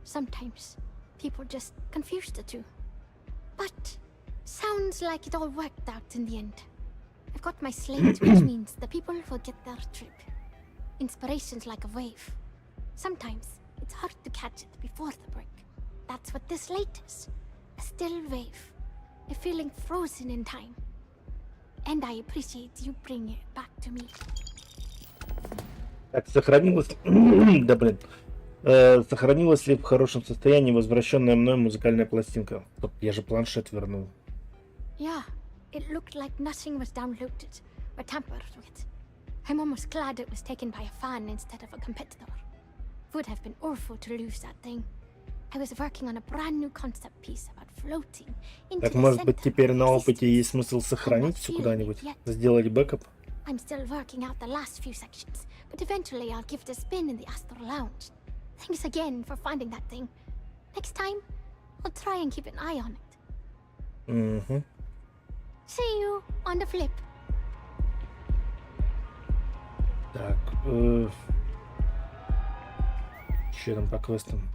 S11: Sometimes people just confuse the two. But sounds like it all worked out in the end. I've got my slate, which means the people will get their trip. Inspiration's like a wave. Sometimes it's hard to catch it before the break. That's what this slate is. A still wave a feeling frozen in time. And I appreciate you bringing it back to me.
S1: Так, сохранилось... да блин. Сохранилась ли в хорошем состоянии возвращенная мной музыкальная пластинка? Я же планшет вернул.
S11: Yeah, it looked like nothing was downloaded or tampered with. I'm almost glad it was taken by a fan instead of a competitor. Would have been awful to lose that thing. I was working on a brand new concept piece about floating into
S1: Так,
S11: the
S1: может
S11: center
S1: быть, теперь
S11: of
S1: на опыте
S11: existence.
S1: есть смысл сохранить все
S11: I'm not
S1: куда-нибудь?
S11: feeling it yet.
S1: Сделать бэкап?
S11: I'm still working out the last few sections, but eventually I'll give it a spin in the Astro Lounge. Thanks again for finding that thing. Next time, I'll try and keep an eye on it.
S1: Угу.
S11: See you on the flip.
S1: Так, что там по квестам?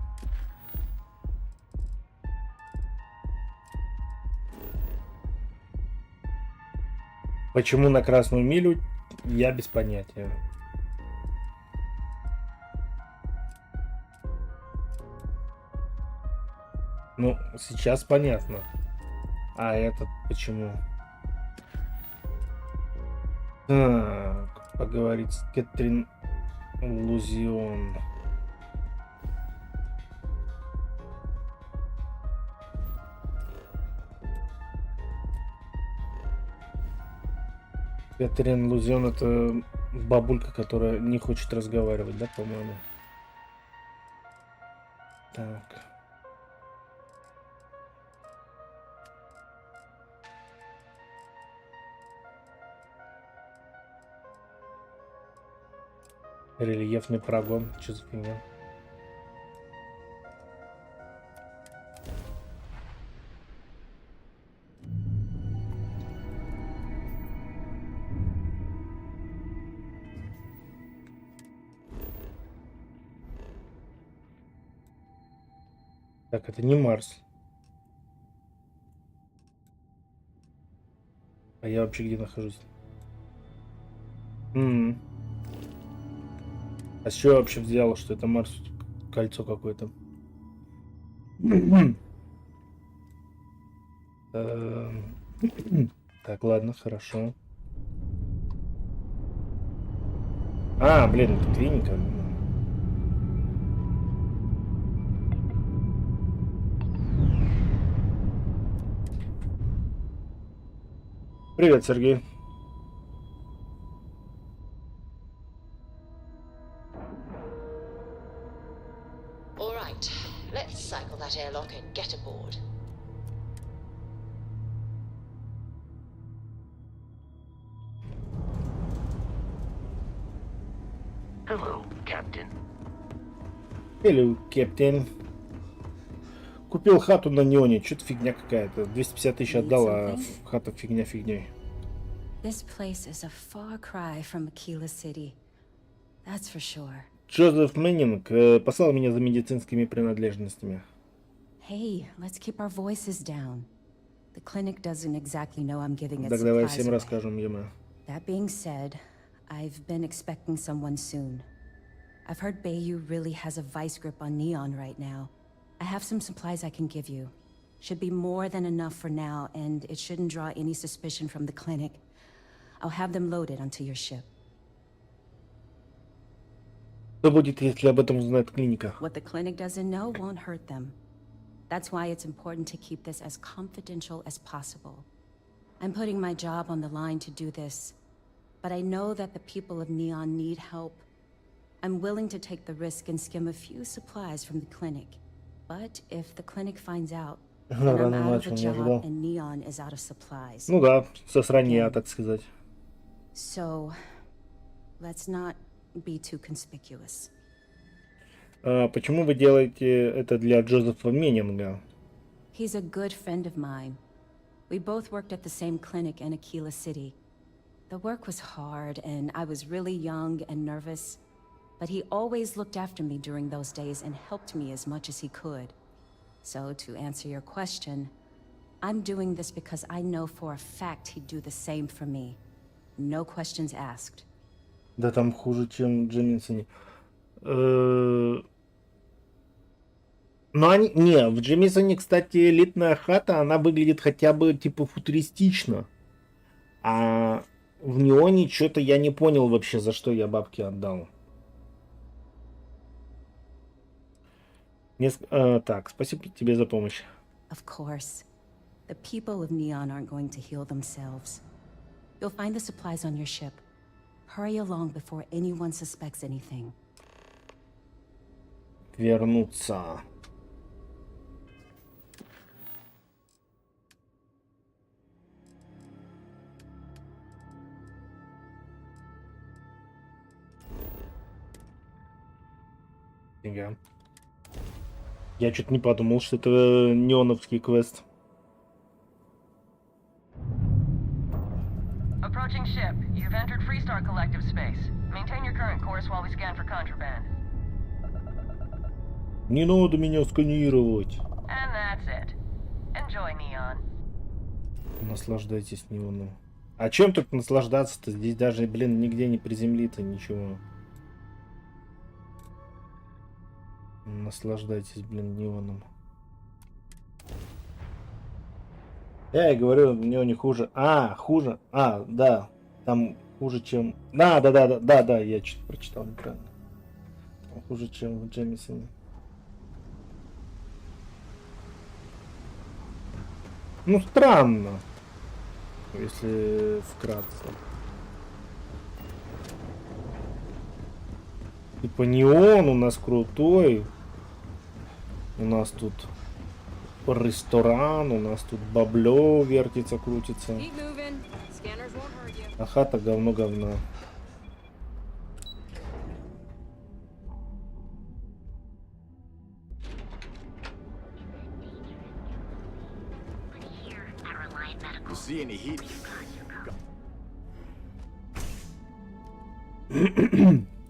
S1: Почему на Красную милю? Я без понятия. Ну, сейчас понятно. А этот почему? Так, поговорить с Кэтрин Лузион. Кэтрин Лузион — это бабулька, которая не хочет разговаривать, да, по-моему? Так. Рельефный прогон. Что за фигня? Так, это не Марс. А я вообще где нахожусь? А с чего я вообще взял, что это Марс? Кольцо какое-то. Так, ладно, хорошо. А, блин, это клиника. Привет, Сергей.
S4: All right, let's cycle that airlock and get aboard.
S5: Hello, Captain.
S1: Hello, Captain. Купил хату на неоне, что-то фигня какая-то. 250 тысяч отдал, а хата фигня фигней.
S2: This place is a far cry from Aquila City. That's for sure.
S1: Джозеф Мэннинг послал меня за медицинскими принадлежностями.
S2: Hey, let's keep our voices down. The clinic doesn't exactly know I'm giving it
S1: Так давай
S2: supplies
S1: всем
S2: away.
S1: расскажем ему.
S2: That being said, I've been expecting someone soon. I've heard Bayou really has a vice grip on Neon right now. I have some supplies I can give you. Should be more than enough for now, and it shouldn't draw any suspicion from the clinic. I'll have them loaded onto your ship.
S1: Что будет, если об этом узнает клиника?
S2: What the clinic doesn't know won't hurt them. That's why it's important to keep this as confidential as possible. I'm putting my job on the line to do this, but I know that the people of Neon need help. I'm willing to take the risk and skim a few supplies from the clinic. But if the clinic finds out, then I'm out of a job and Neon is out of supplies.
S1: Ну да, сосранья, так сказать.
S2: So, let's not be too conspicuous.
S1: Почему вы делаете это для Джозефа Меннинга?
S2: He's a good friend of mine. We both worked at the same clinic in Aquila City. The work was hard, and I was really young and nervous. But he always looked after me during those days and helped me as much as he could. So, to answer your question, I'm doing this because I know for a fact he'd do the same for me. No questions asked.
S1: Да там хуже, чем Джеминсони. Но они... Не, в Джемисоне, кстати, элитная хата, она выглядит хотя бы, типа, футуристично. А в Неоне что-то я не понял вообще, за что я бабки отдал. Так, спасибо тебе за помощь.
S2: Of course. The people of Neon aren't going to heal themselves. You'll find the supplies on your ship. Hurry along before anyone suspects anything.
S1: Вернуться. Фига. Я что-то не подумал, что это неоновский квест.
S10: Approaching ship. You've entered Freestar Collective space. Maintain your current course while we scan for contraband.
S1: Не надо меня сканировать.
S10: And that's it. Enjoy Neon.
S1: Наслаждайтесь неоном. А чем тут наслаждаться-то? Здесь даже, блин, нигде не приземлиться, ничего. Наслаждайтесь, блин, неоном. Я и говорю, у него не хуже. Хуже. Да. Там хуже, чем... Да, я что-то прочитал неправильно. Там хуже, чем в Джемисоне. Ну, странно. Если вкратце. Типа неон у нас крутой. У нас тут ресторан, у нас тут бабло вертится, крутится. А хата говно говна.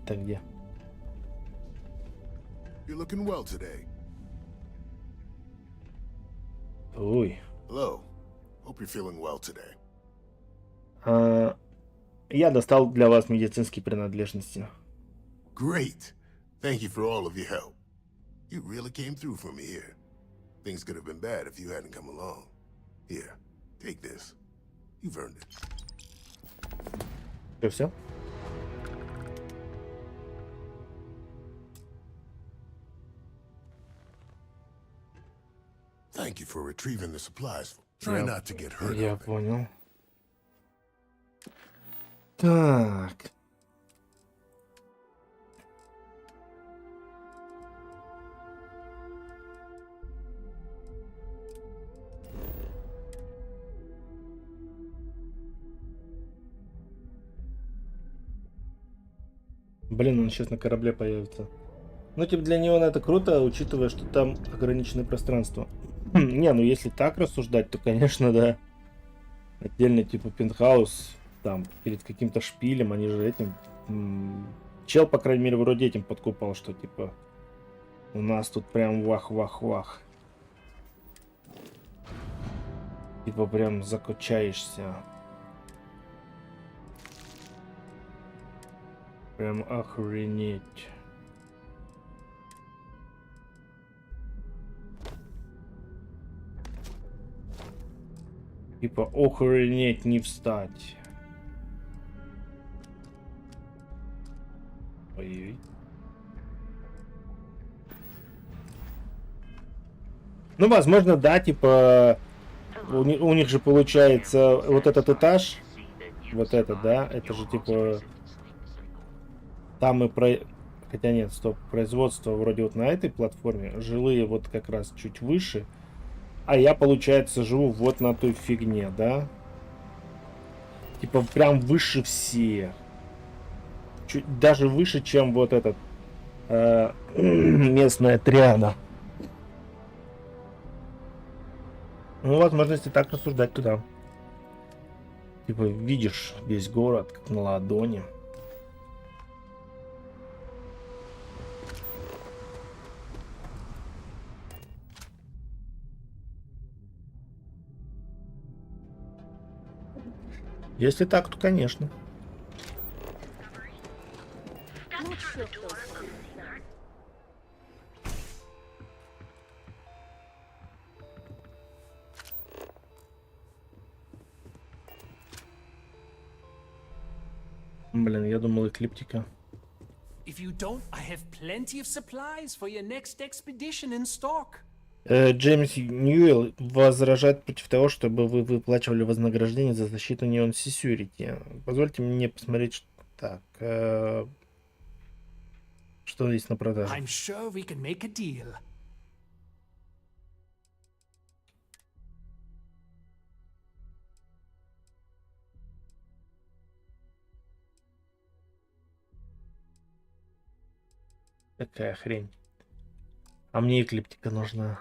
S1: Так где?
S16: You're looking well today.
S1: Ой.
S16: Hello. Hope you're feeling well today.
S1: Я достал для вас медицинские принадлежности.
S16: Great. Thank you for all of your help. You really came through for me here. Things could have been bad if you hadn't come along. Here, take this. You've earned it.
S1: Все?
S16: Thank you for retrieving the supplies. Try not to get hurt.
S1: Я понял. Так. Блин, он сейчас на корабле появится. Ну, типа, для него это круто, учитывая, что там ограниченное пространство. Не, ну если так рассуждать, то, конечно, да. Отдельно, типа, пентхаус, там, перед каким-то шпилем, они же этим... Чел, по крайней мере, вроде этим подкупал, что, типа, у нас тут прям вах-вах-вах. Типа, прям закачаешься. Прям охренеть. Типа, охренеть, не встать. Ой-ой. Ну, возможно, да, типа, у них же получается вот этот этаж, вот это, да, это же типа, там и хотя нет, стоп, производство вроде вот на этой платформе, жилые вот как раз чуть выше, а я, получается, живу вот на той фигне, да, типа прям выше всех, чуть даже выше, чем вот этот местная триада. Ну, возможности так рассуждать туда. Типа, видишь весь город как на ладони. Если так, то конечно. Блин, я думал эклиптика.
S13: If you don't, I have plenty of supplies for your next expedition in stock.
S1: Джеймс Ньюэлл возражает против того, чтобы вы выплачивали вознаграждение за защиту Neon Security. Позвольте мне посмотреть, что... Так, что есть на продажу.
S13: I'm sure we can make a deal.
S1: Такая хрень. А мне эклиптика нужна.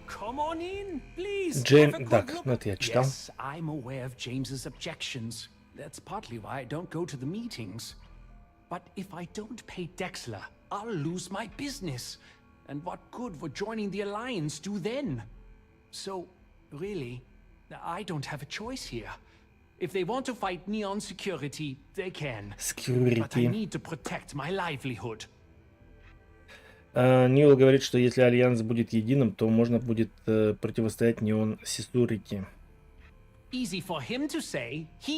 S13: Come on in, please.
S1: Джейм... Так, ну это я читал.
S13: Yes, I'm aware of James's objections. That's partly why I don't go to the meetings. But if I don't pay Dexler, I'll lose my business. And what good would joining the Alliance do then? So, really, I don't have a choice here. If they want to fight Neon Security, they can. But I need to protect my livelihood.
S1: Ньюэлл говорит, что если Альянс будет единым, то можно будет противостоять Neon Security.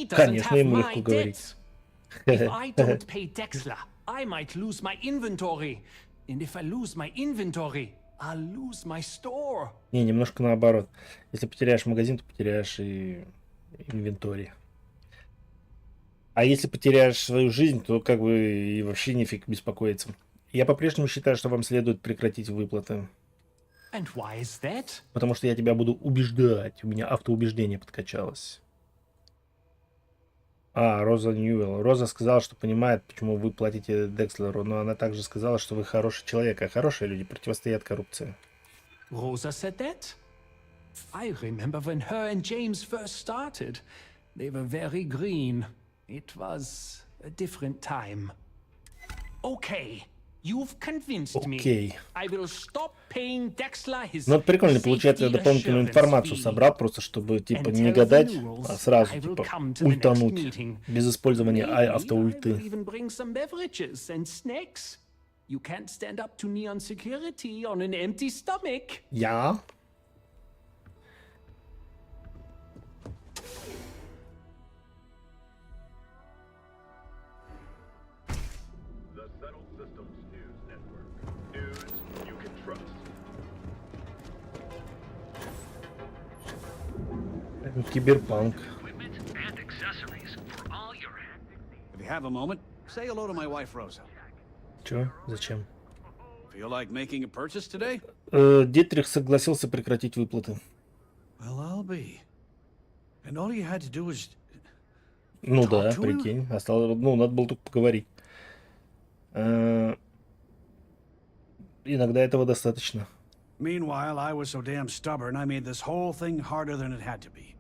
S1: Конечно, ему легко говорить.
S13: If I don't pay Dexler, I might lose my inventory. And if I lose my inventory, I'll lose my store.
S1: Не, немножко наоборот. Если потеряешь магазин, то потеряешь и инвентарь. А если потеряешь свою жизнь, то как бы и вообще нифиг беспокоиться. Я по-прежнему считаю, что вам следует прекратить выплаты.
S13: And why is that?
S1: Потому что я тебя буду убеждать. У меня автоубеждение подкачалось. Роза Ньюэлл. Роза сказала, что понимает, почему вы платите Декслеру, но она также сказала, что вы хороший человек, а хорошие люди противостоят коррупции.
S13: Rosa said that? I remember when her and James first started. They were very green. It was a different time. Okay. You've convinced me. I will stop paying Dexler his.
S1: Ну, это прикольно, получается, я дополнительную информацию собрал, просто чтобы, типа, не гадать, а сразу, типа, ультануть, без использования автоульты. Я? Киберпанк.
S18: If you have a moment, say hello to my wife Rosa.
S1: Чё? Зачем?
S18: Feel like making a purchase today?
S1: Дитрих согласился прекратить выплаты.
S18: Well, I'll be. And all you had to do was.
S1: Ну да, прикинь. Осталось, ну, надо было только поговорить. Иногда этого достаточно.
S18: Meanwhile, I was so damn stubborn, I made this whole thing harder than it had to be.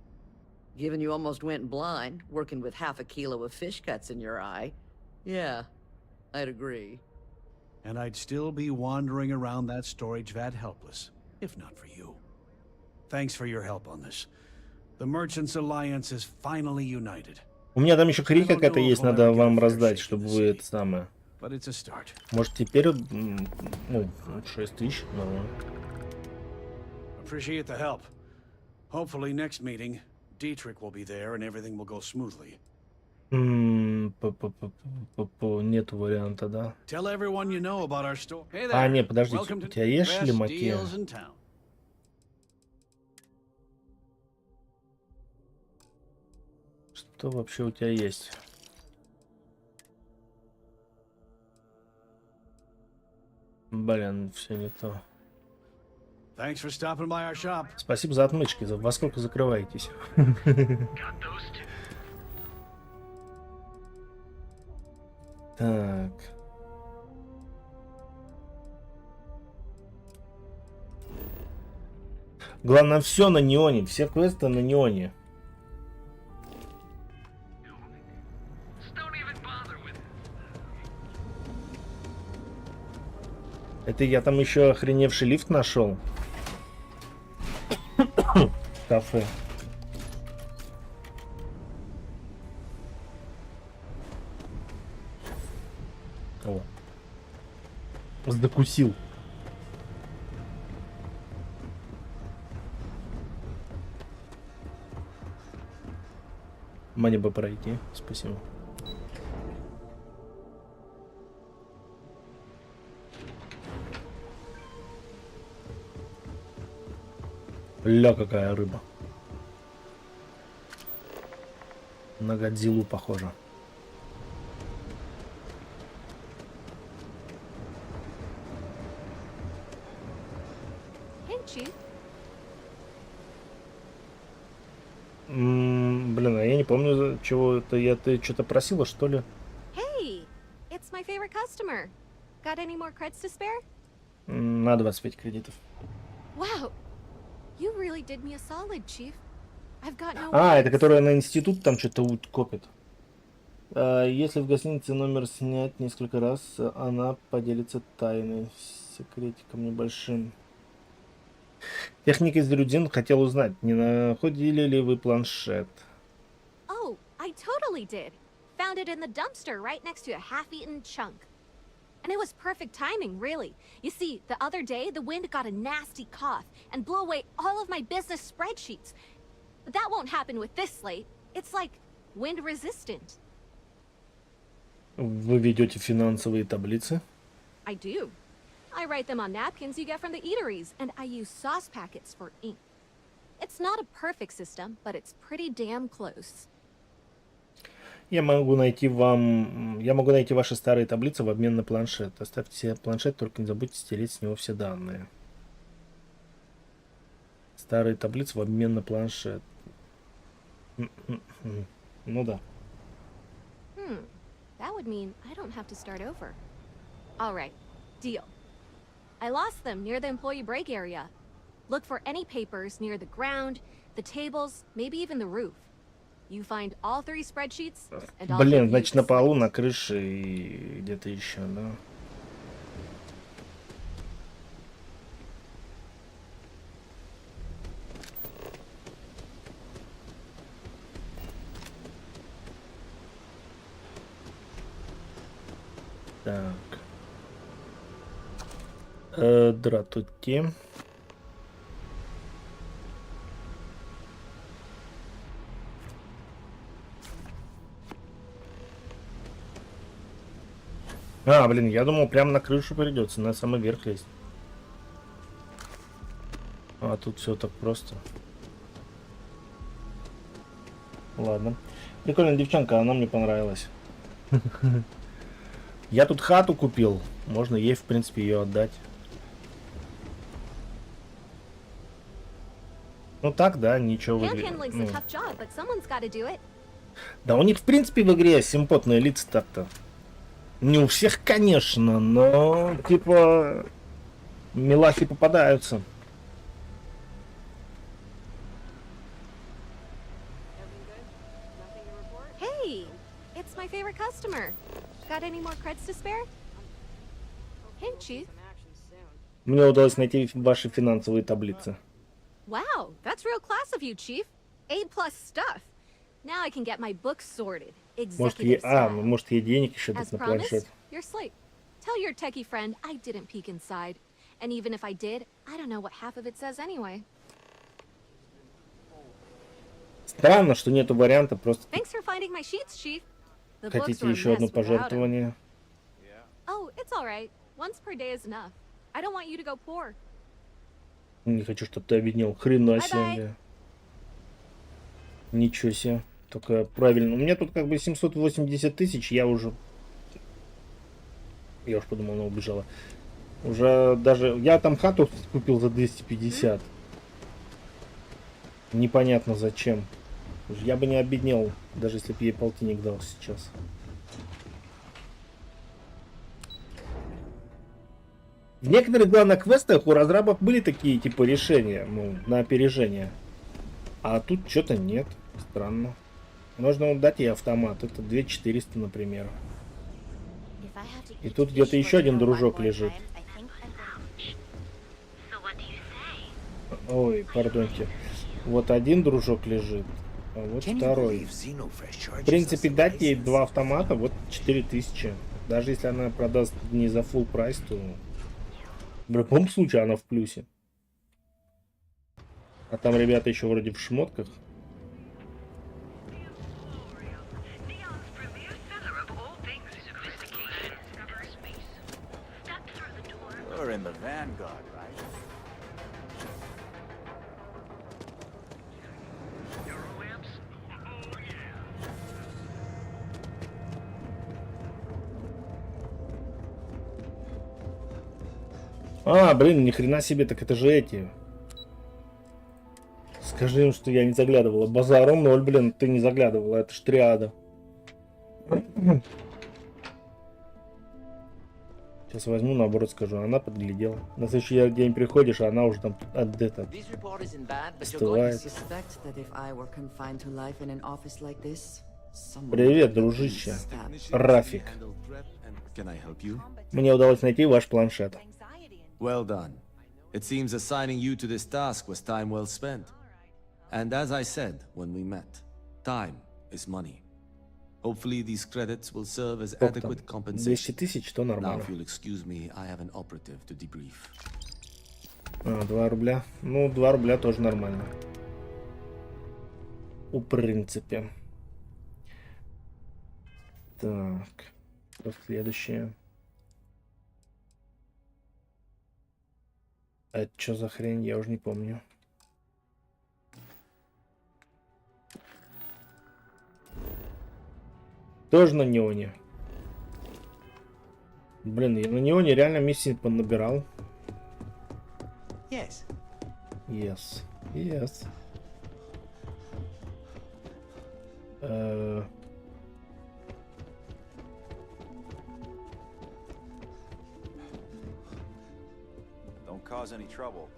S23: Given you almost went blind, working with half a kilo of fish cuts in your eye. Yeah, I'd agree.
S18: And I'd still be wandering around that storage vat helpless, if not for you. Thanks for your help on this. The Merchants Alliance is finally united.
S1: У меня там еще хрень какая-то есть, надо вам раздать, чтобы вы это самое. Может теперь, ну, 6 тысяч, нормально.
S18: Appreciate the help. Hopefully next meeting, Dietrich will be there and everything will go smoothly.
S1: Нет варианта, да?
S18: Tell everyone you know about our store. Hey there.
S1: А, нет, подождите, у тебя есть шлемаки? Что вообще у тебя есть? Блин, все не то. Спасибо за отмычки. Во сколько закрываетесь? Так. Главное, все на неоне. Все квесты на неоне. Это я там еще охреневший лифт нашел. Кафе. О. Закусил. Мне бы пройти. Спасибо. Ля, какая рыба. На Годзиллу похоже. Блин, а я не помню, чего это. Ты что-то просила, что ли?
S14: Hey, it's my favorite customer. Got any more creds to spare?
S1: На 25 кредитов.
S14: Wow, you really did me a solid, Chief. I've got no.
S1: Это которая на институт там что-то копит. Если в гостинице номер снять несколько раз, она поделится тайной, секретиком небольшим. Техник из Рюдин хотел узнать, не находили ли вы планшет?
S14: Oh, I totally did. Found it in the dumpster right next to a half-eaten chunk. And it was perfect timing, really. You see, the other day, the wind got a nasty cough and blew away all of my business spreadsheets. But that won't happen with this slate. It's like wind-resistant.
S1: Вы ведете финансовые таблицы?
S14: I do. I write them on napkins you get from the eateries, and I use sauce packets for ink. It's not a perfect system, but it's pretty damn close.
S1: Я могу найти ваши старые таблицы в обмен на планшет. Оставьте себе планшет, только не забудьте стереть с него все данные. Старые таблицы в обмен на планшет. Ну да.
S14: That would mean I don't have to start over. All right, deal. I lost them near the employee break area. Look for any papers near the ground, the tables, maybe even the roof. You find all 3 spreadsheets, and I'll
S1: Блин, значит, на полу, на крыше и где-то еще, да? Так. Здравствуйте. Блин, я думал, прямо на крышу придется, на самый верх лезть. А тут все так просто. Ладно. Прикольная девчонка, она мне понравилась. Я тут хату купил. Можно ей, в принципе, ее отдать. Ну так, да, ничего в игре. Да у них, в принципе, в игре симпотные лица так-то. Не у всех, конечно, но, типа, милахи попадаются.
S14: Hey, it's my favorite customer. Got any more creds to spare? Hey, Chief.
S1: Мне удалось найти ваши финансовые таблицы.
S14: Wow, that's real class of you, Chief. A+ stuff. Now I can get my books sorted.
S1: Может, ей денег еще дать на планшет.
S14: Your slate. Tell your techie friend I didn't peek inside. And even if I did, I don't know what half of it says anyway.
S1: Странно, что нету варианта просто.
S14: Thanks for finding my sheets, Chief. The
S1: Хотите еще одно пожертвование?
S14: Oh, it's all right. Once per day is enough. I don't want you to go poor.
S1: Не хочу, чтобы ты обвинил. Хрена себе. Ничего себе. Только правильно. У меня тут как бы 780 тысяч, я уж подумал, она убежала. Уже даже... Я там хату купил за 250. Непонятно зачем. Я бы не обеднел, даже если бы ей полтинник дал сейчас. В некоторых главных квестах у разрабов были такие типа решения, ну, на опережение. А тут что-то нет. Странно. Можно дать ей автомат. Это 2400, например. И тут где-то еще один дружок лежит. Ой, пардоньте. Вот один дружок лежит, а вот второй. В принципе, дать ей 2 автомата, вот 4000. Даже если она продаст не за full прайс, то в любом случае она в плюсе. А там ребята еще вроде в шмотках.
S17: You're in the vanguard, right?
S1: А, блин, ни хрена себе, так это же эти. Скажи им, что я не заглядывала. Базаром 0, блин, ты не заглядывала, это ж триада. Сейчас возьму, наоборот скажу, она подглядела. На следующий день приходишь, а она уже там где-то остывает. Привет, дружище. Рафик. Мне удалось найти ваш планшет.
S8: Well done. It seems assigning you to this task was time well spent. And as I said when we met, time is money. Hopefully these credits will serve as adequate compensation.
S1: 200 тысяч, то нормально.
S8: Now, if you'll excuse me, I have an operative to debrief.
S1: 2 рубля. Ну, 2 рубля тоже нормально. В принципе. Так. Что следующее? А это что за хрень? Я уже не помню. Тоже на неоне. Блин, я на неоне реально миссии понабирал.
S9: Yes.
S1: Yes. Yes.
S12: Don't cause any trouble.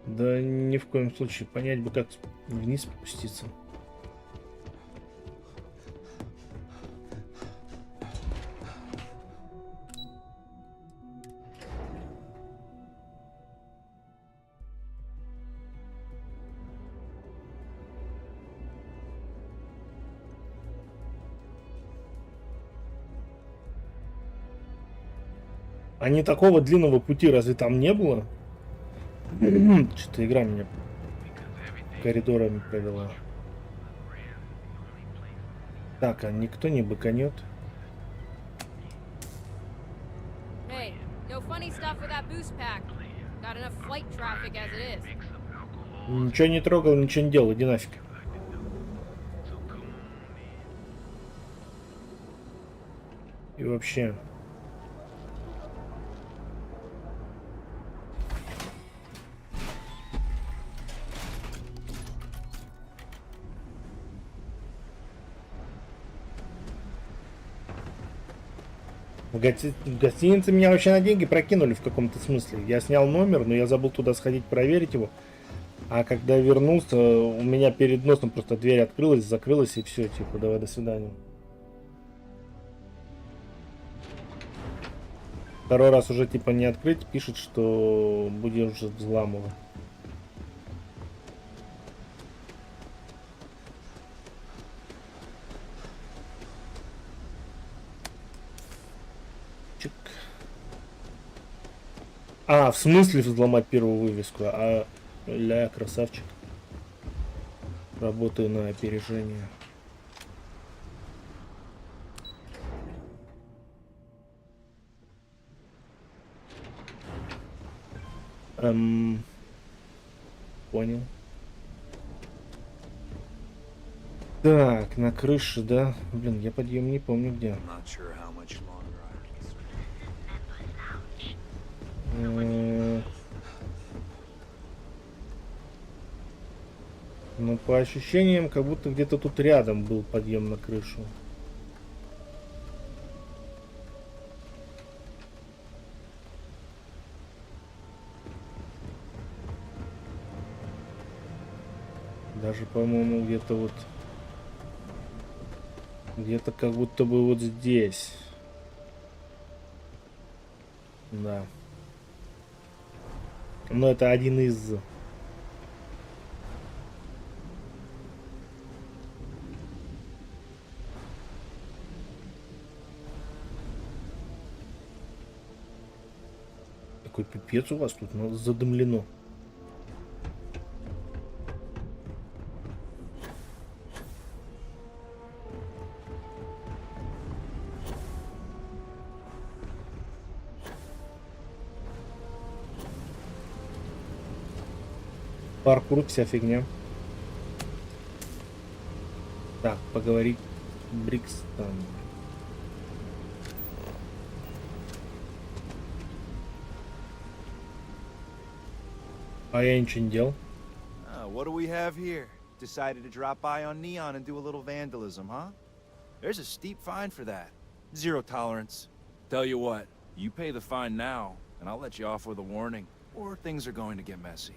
S1: Да ни в коем случае. Понять бы, как вниз спуститься. А не такого длинного пути разве там не было? Что-то игра меня коридорами провела. Так, а никто не быканет?
S7: Hey, no funny stuff with that boost pack. Got enough flight traffic as it is.
S1: Ничего не трогал, ничего не делал, иди нафиг. И вообще... В гостинице меня вообще на деньги прокинули в каком-то смысле. Я снял номер, но я забыл туда сходить проверить его. А когда вернулся, у меня перед носом просто дверь открылась, закрылась и все, типа, давай, до свидания. Второй раз уже типа не открыть, пишет, что будем уже взламывать. А, в смысле взломать первую вывеску? А, ля, красавчик. Работаю на опережение. Понял. Так, на крыше, да? Блин, я подъем не помню где. Ну, по ощущениям, как будто где-то тут рядом был подъем на крышу. Даже, по-моему, где-то вот... Где-то как будто бы вот здесь. Да. Но это один из... Пипец у вас тут задымлено. Паркур, вся фигня. Так, поговорить Брикстон. А я ничего не делал.
S12: What do we have here? Decided to drop by on Neon and do a little vandalism, huh? There's a steep fine for that. Zero tolerance. Tell you what, you pay the fine now, and I'll let you off with a warning, or things are going to get messy.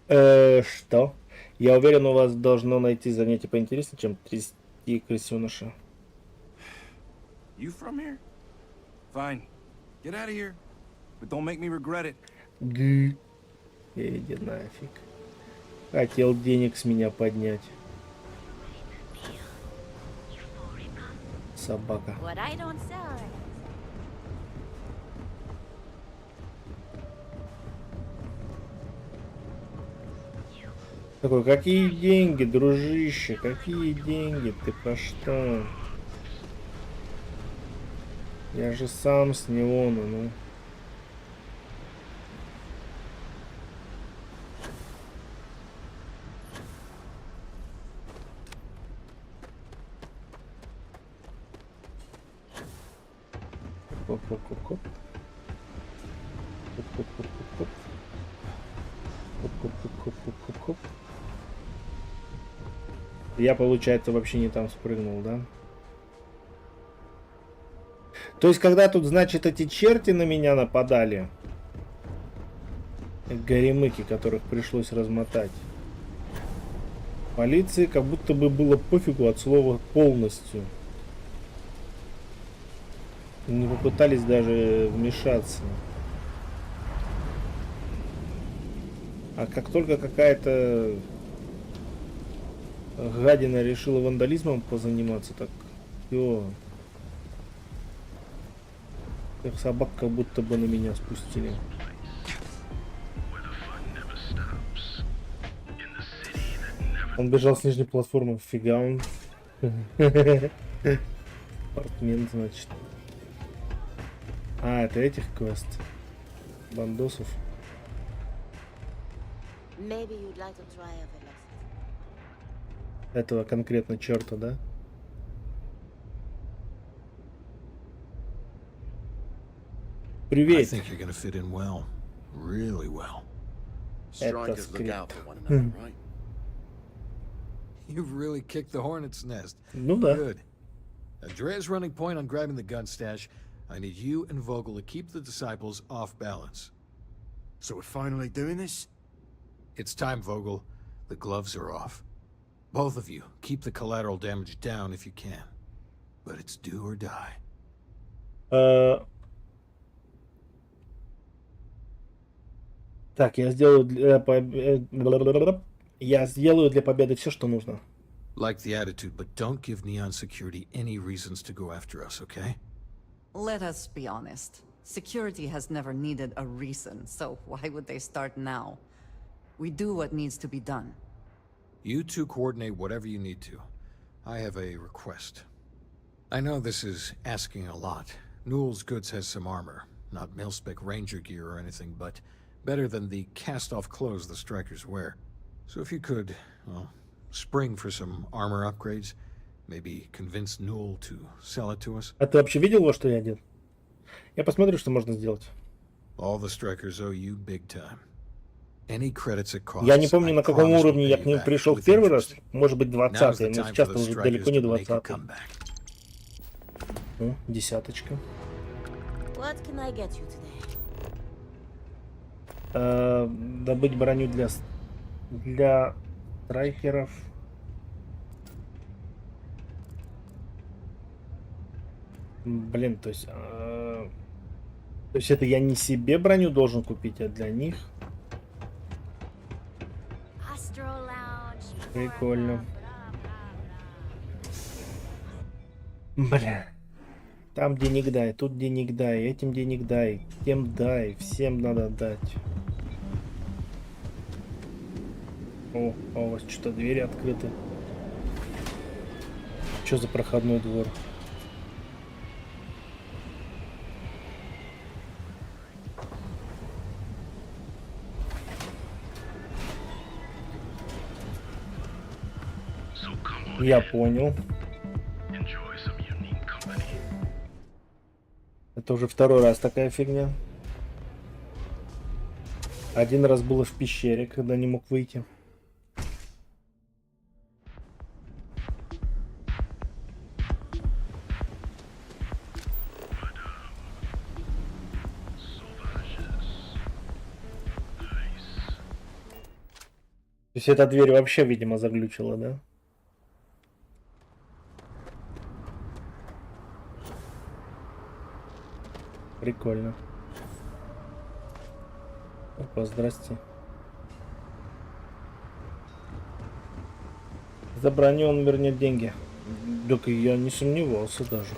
S1: Что? Я уверен, у вас должно найти занятие поинтереснее, чем трясти крысеныша.
S12: You from here? Fine. Get out of here. But don't make me regret it.
S1: Иди нафиг. Хотел денег с меня поднять. Собака.
S6: What I don't sell.
S1: Такой, какие деньги, дружище, какие деньги, ты про что? Я же сам с него, ну. Хоп-хоп-хоп-хоп. Хоп-хоп-хоп-хоп-хоп. Хоп-хоп-хоп-хоп-хоп-хоп. Я, получается, вообще не там спрыгнул, да? То есть, когда тут, значит, эти черти на меня нападали, горемыки, которых пришлось размотать, полиции как будто бы было пофигу от слова полностью. Не попытались даже вмешаться. А как только какая-то гадина решила вандализмом позаниматься, так все. Их собак как будто бы на меня спустили. Он бежал с нижней платформы. Фига он. Апартмент, значит. А, это этих квест. Бандосов. Этого конкретно черта, да? Привет. Это скрипт.
S15: You've really kicked the hornet's nest.
S1: Ну да.
S15: Good. Andrea's running point on grabbing the gun stash. I need you and Vogel to keep the disciples off balance.
S20: So we're finally doing this?
S15: It's time, Vogel. The gloves are off. Both of you, keep the collateral damage down if you can. But it's do or die.
S1: Так, я сделаю для победы все, что нужно.
S15: Like the attitude, but don't give Neon Security any reasons to go after us, okay?
S23: Let us be honest. Security has never needed a reason, so why would they start now? We do what needs to be done.
S15: You two coordinate whatever you need to. I have a request. I know this is asking a lot. Newell's Goods has some armor. Not mil-spec ranger gear or anything, but better than the cast-off clothes the strikers wear. So if you could, well, spring for some armor upgrades, maybe convince Newell to sell it to us.
S1: А ты вообще видел, во что я одет? Я посмотрю, что можно сделать.
S15: All the strikers owe you big time. Any credits it costs.
S1: Я не помню, на каком уровне я к ним пришел в первый раз. Может быть, 20-й, но сейчас уже далеко не 20-й. Ну, десяточка.
S6: What can I get you today?
S1: Добыть броню для страйкеров. Блин, то есть это я не себе броню должен купить, а для них. Прикольно. Бля. Там денег дай, тут денег дай, этим денег дай, тем дай, всем надо дать. О, а у вас что-то двери открыты. Что за проходной двор? Я понял. Это уже второй раз такая фигня. Один раз было в пещере, когда не мог выйти. То есть эта дверь вообще, видимо, заглючила, да? Прикольно. Опа, здрасте. За броню он вернет деньги. Так я не сомневался даже.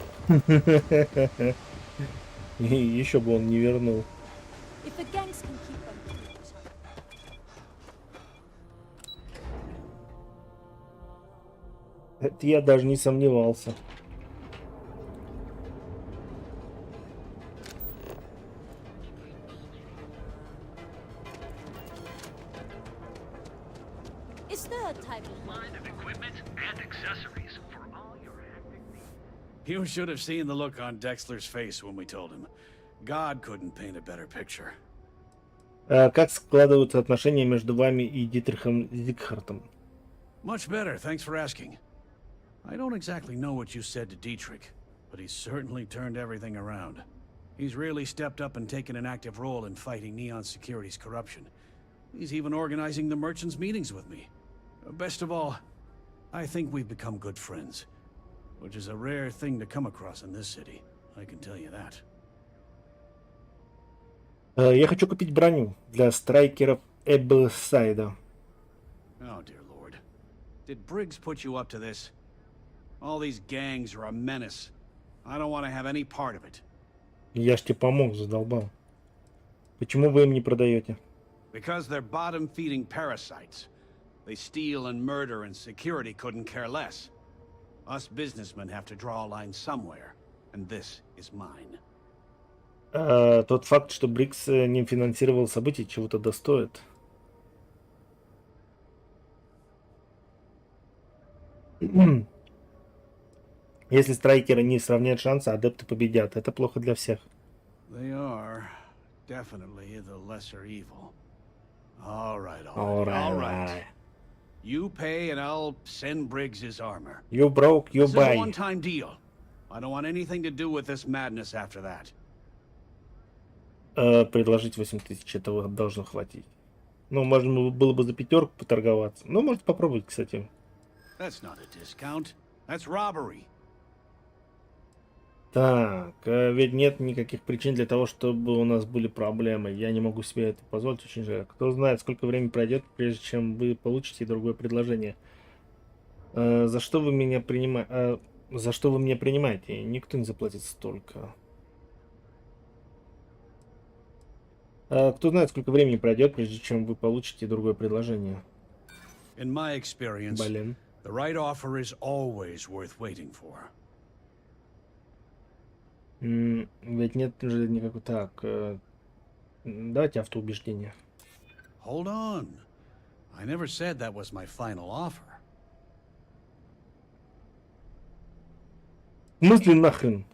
S1: И еще бы он не вернул. Это я даже не сомневался.
S18: You should have seen the look on Dexler's face when we told him. God couldn't paint a better picture.
S1: Как складываются отношения между вами и Дитрихом Зигхартом?
S18: Much better, thanks for asking. I don't exactly know what you said to Dietrich, but he's certainly turned everything around. He's really stepped up and taken an active role in fighting Neon Security's corruption. He's even organizing the merchants' meetings with me. Best of all, I think we've become good friends, which is a rare thing to come across in this city, I can tell you that.
S1: Я хочу купить броню для страйкеров Эббсайда.
S18: Oh, dear Lord. Did Briggs put you up to this? All these gangs are a menace. I don't want to have any part of it.
S1: Я ж тебе помог, задолбал. Почему вы им не продаете?
S18: Because they're bottom-feeding parasites. They steal and murder, and security couldn't care less. Us businessmen have to draw a line somewhere, and this is mine.
S1: Тот факт, что Брикс не финансировал события, чего-то достоит. Если страйкеры не сравняют шансы, адепты победят. Это плохо для всех.
S18: They are definitely the lesser evil. All right. You pay and I'll send Briggs his armor.
S1: You broke, you buy.
S18: This is a one-time deal. I don't want anything to do with this madness after that.
S1: Предложить 8000, этого должно хватить. Ну, можно было бы за 5 поторговаться. Ну, можете попробовать, кстати.
S18: That's not a discount. That's robbery.
S1: Так, ведь нет никаких причин для того, чтобы у нас были проблемы. Я не могу себе это позволить, очень жаль. Кто знает, сколько времени пройдет, прежде чем вы получите другое предложение. За что вы меня принимаете? Никто не заплатит столько. Кто знает, сколько времени пройдет, прежде чем вы получите другое предложение.
S18: In my experience,
S1: Блин.
S18: the right offer is always worth waiting for.
S1: Ведь нет же никакой... Так, давайте автоубеждение.
S18: Hold on. I never said that was my final offer.
S1: В смысле нахрен?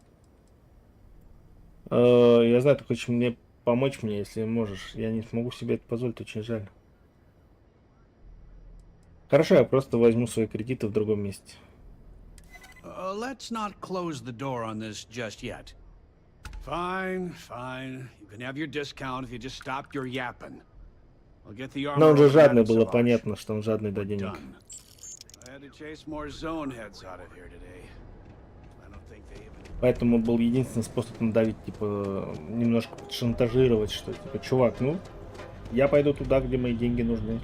S1: Я знаю, ты хочешь мне помочь мне, если можешь. Я не смогу себе это позволить, очень жаль. Хорошо, я просто возьму свои кредиты в другом месте.
S18: Let's not close the door on this just yet. Fine. You can have your discount if you just stop your yapping. I'll get the armor.
S1: Но он же жадный, было понятно, что он жадный до денег.
S18: I had to chase more zone heads out of here today. I don't think they even...
S1: Поэтому был единственный способ надавить, типа, немножко шантажировать, что, типа, чувак, ну, я пойду туда, где мои деньги нужны.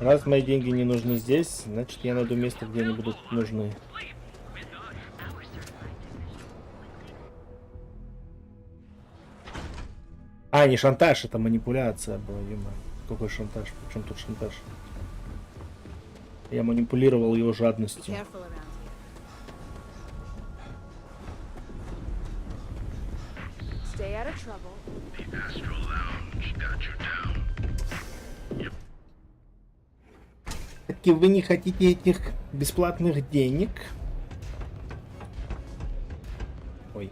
S1: Раз мои деньги не нужны здесь, значит я найду место, где они будут нужны. А, не шантаж, это манипуляция была, Дима. Какой шантаж? Причем тут шантаж? Я манипулировал его жадностью. Таки вы не хотите этих бесплатных денег? Ой.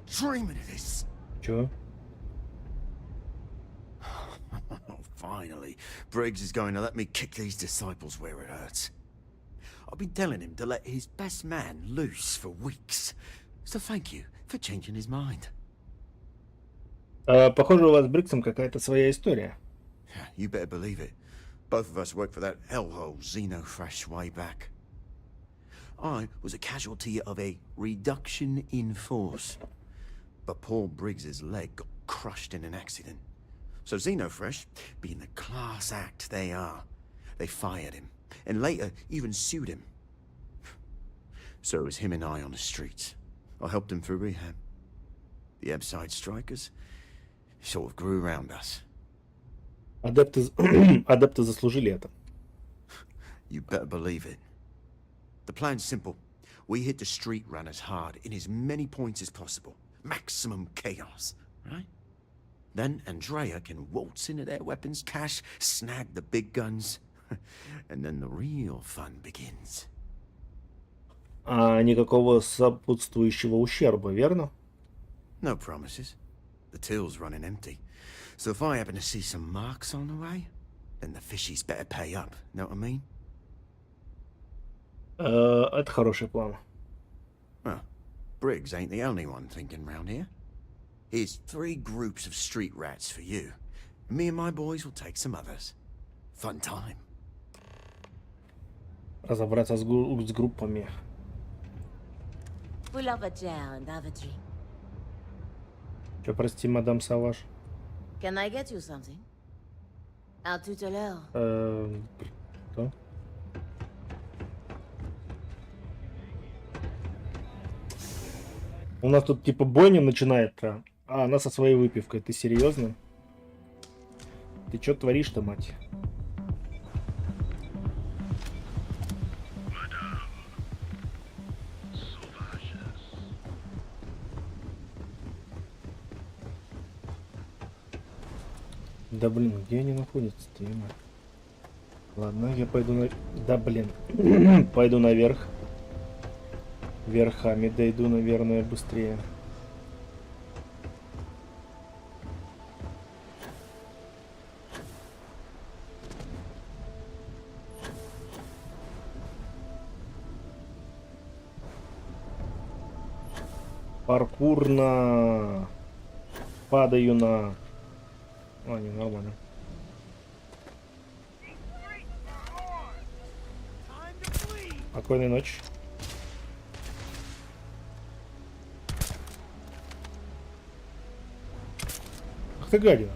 S20: Dreaming of this.
S1: Чё?
S20: Finally, Briggs is going to let me kick these disciples where it hurts. I've been telling him to let his best man loose for weeks. So thank you for changing his mind.
S1: Похоже, у вас с Бриксом какая-то своя история.
S20: You better believe it. Both of us worked for that hellhole Xenofresh way back. I was a casualty of a reduction in force. But Paul Briggs's leg got crushed in an accident. So Xenofresh, being the class act they are, they fired him, and later even sued him. So it was him and I on the streets. I helped him through rehab. The Ebside strikers sort of grew around us.
S1: Адепты заслужили это.
S20: You better believe it. The plan's simple. We hit the street runners hard in as many points as possible. Maximum chaos, right? Then Andrea can waltz into their weapons cache, snag the big guns, and then the real fun begins.
S1: А никакого сопутствующего ущерба, верно?
S20: No promises. The till's running empty. So if I happen to see some marks on the way, then the fishies better pay up. Know what I mean?
S1: Это хороший план.
S20: Well, Briggs ain't the only one thinking round here. Here's 3 groups of street rats for you. Me and my boys will take some others. Fun time.
S1: Разобраться с группами. Че, прости, мадам Саваш?
S4: Can I get you something? À tout à l'heure.
S1: Что? У нас тут типа бойня начинается, а она со своей выпивкой. Ты серьезно? Ты чё творишь-то, мать? Да блин, где они находятся-то, ё-моё? Ладно, я пойду на... Да блин. Пойду наверх. Верхами дойду, наверное, быстрее. Паркурно. Падаю на... А, не, нормально. Спокойной ночи. Ах ты гадина.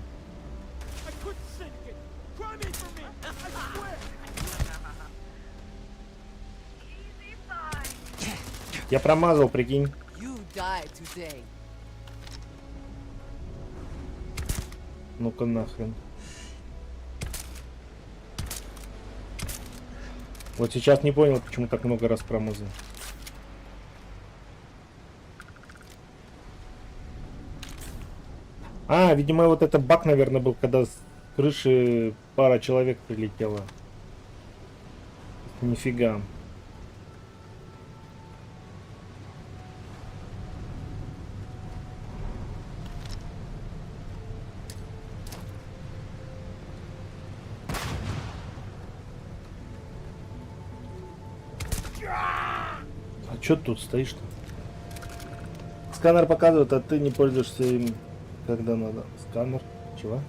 S1: Я промазал, прикинь. Ну-ка нахрен. Вот сейчас не понял, почему так много раз промазал. А, видимо, вот это баг, наверное, был, когда с крыши пара человек прилетела. Нифига. А чё ты тут стоишь-то? Сканер показывает, а ты не пользуешься им, когда надо. Сканер. Чего?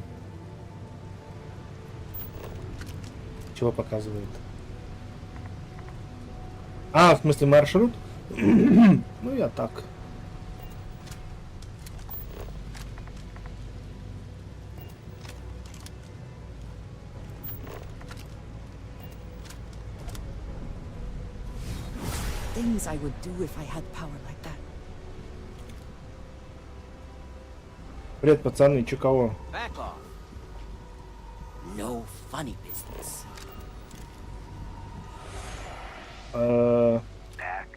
S1: Чего показывает? А, в смысле маршрут? Ну я так.
S23: things I would do if I had power like that.
S1: Привет, пацаны, чё кого?
S19: Back off. No funny business.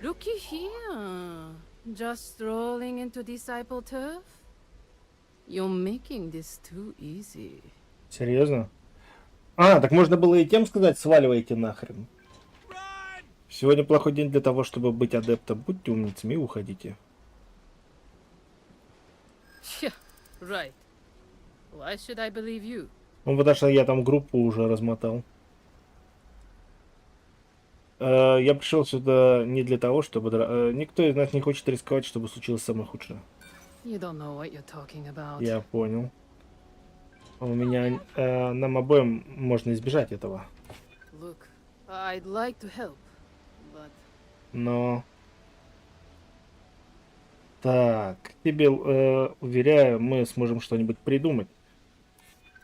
S21: Looky here. Just strolling into disciple turf? You're making this too easy.
S1: Серьезно? А, так можно было и тем сказать, сваливайте нахрен. Сегодня плохой день для того, чтобы быть адептом. Будьте умницами и уходите.
S21: Yeah, right. Why should I believe you?
S1: Ну, потому что я там группу уже размотал. Я пришел сюда не для того, чтобы... Никто из нас не хочет рисковать, чтобы случилось самое худшее.
S21: You don't know what you're talking about.
S1: Я понял. У меня... нам обоим можно избежать этого.
S21: Look, I'd like to help, but...
S1: Но... Так, тебе уверяю, мы сможем что-нибудь придумать.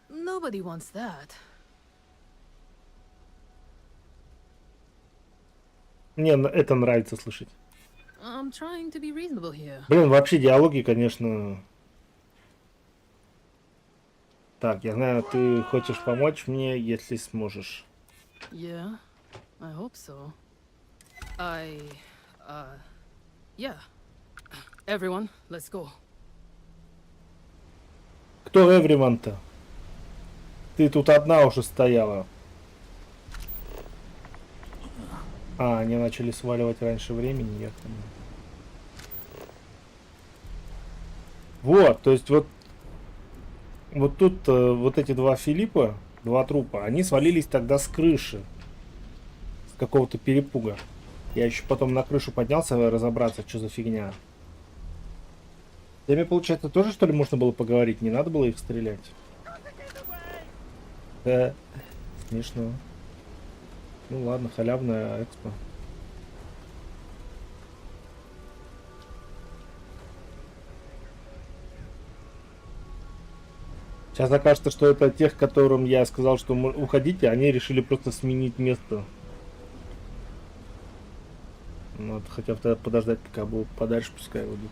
S21: Nobody wants that.
S1: Мне это нравится слышать.
S21: I'm trying to be reasonable here.
S1: Блин, вообще диалоги, конечно... Так, я знаю, ты хочешь помочь мне, если сможешь.
S21: Yeah, I hope so. Yeah. Everyone, let's go.
S1: Кто everyone-то? Ты тут одна уже стояла. А, они начали сваливать раньше времени, я понял. Вот, то есть вот тут вот эти два Филиппа, два трупа, они свалились тогда с крыши. С какого-то перепуга. Я еще потом на крышу поднялся разобраться, что за фигня. Мне, получается, тоже, что ли, можно было поговорить? Не надо было их стрелять? Да, смешно. Ну ладно, халявная экспо. Сейчас окажется, что это тех, которым я сказал, что уходите, они решили просто сменить место. Надо хотя бы подождать, пока будут подальше, пускай уйдут.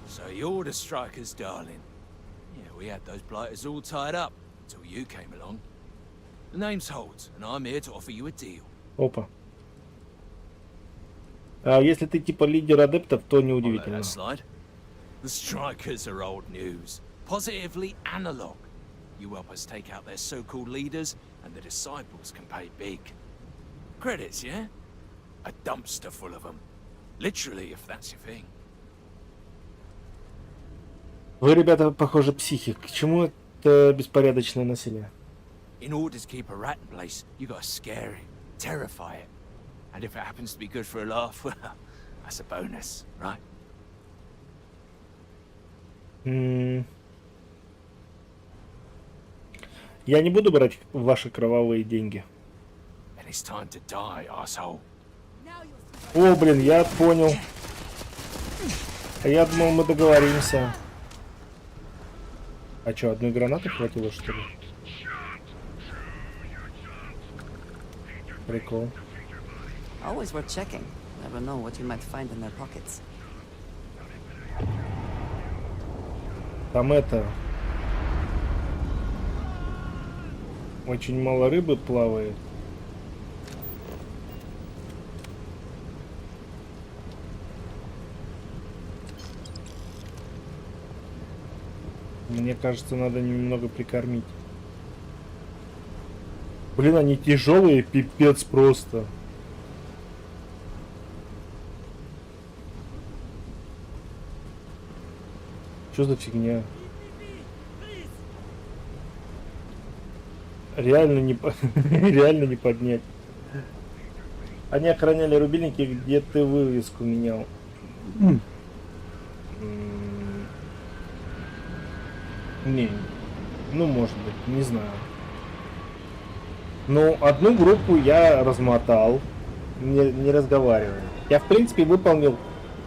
S22: So you're the strikers, darling. Yeah, we had those blighters all tied up until you came along. The name's Holds, and I'm here to offer you a deal.
S1: Опа. А если ты типа лидер адептов, то неудивительно.
S22: The strikers are old news, positively analog. You help us take out their so-called leaders, and the disciples can pay big. Credits, yeah? A dumpster full of them. Literally, if that's your thing.
S1: Вы, ребята, похоже, психи. К чему это беспорядочное насилие?
S22: In order to keep a rat in place, you gotta scare it, terrify it. And if it happens to be good for a laugh, well, that's a bonus, right?
S1: Я не буду брать ваши кровавые деньги.
S22: And it's time to die, asshole.
S1: О, блин, я понял. А я думал, мы договоримся. А что, одной гранаты хватило, что ли? Прикол.
S23: Always worth checking. Never know what you might find in their pockets.
S1: Там это... Очень мало рыбы плавает. Мне кажется, надо немного прикормить. Блин, они тяжелые, пипец просто. Что за фигня? Реально не, реально не поднять. Они охраняли рубильники, где ты вывеску менял. Не, ну может быть, не знаю. Ну, одну группу я размотал, не разговаривая. Я, в принципе, выполнил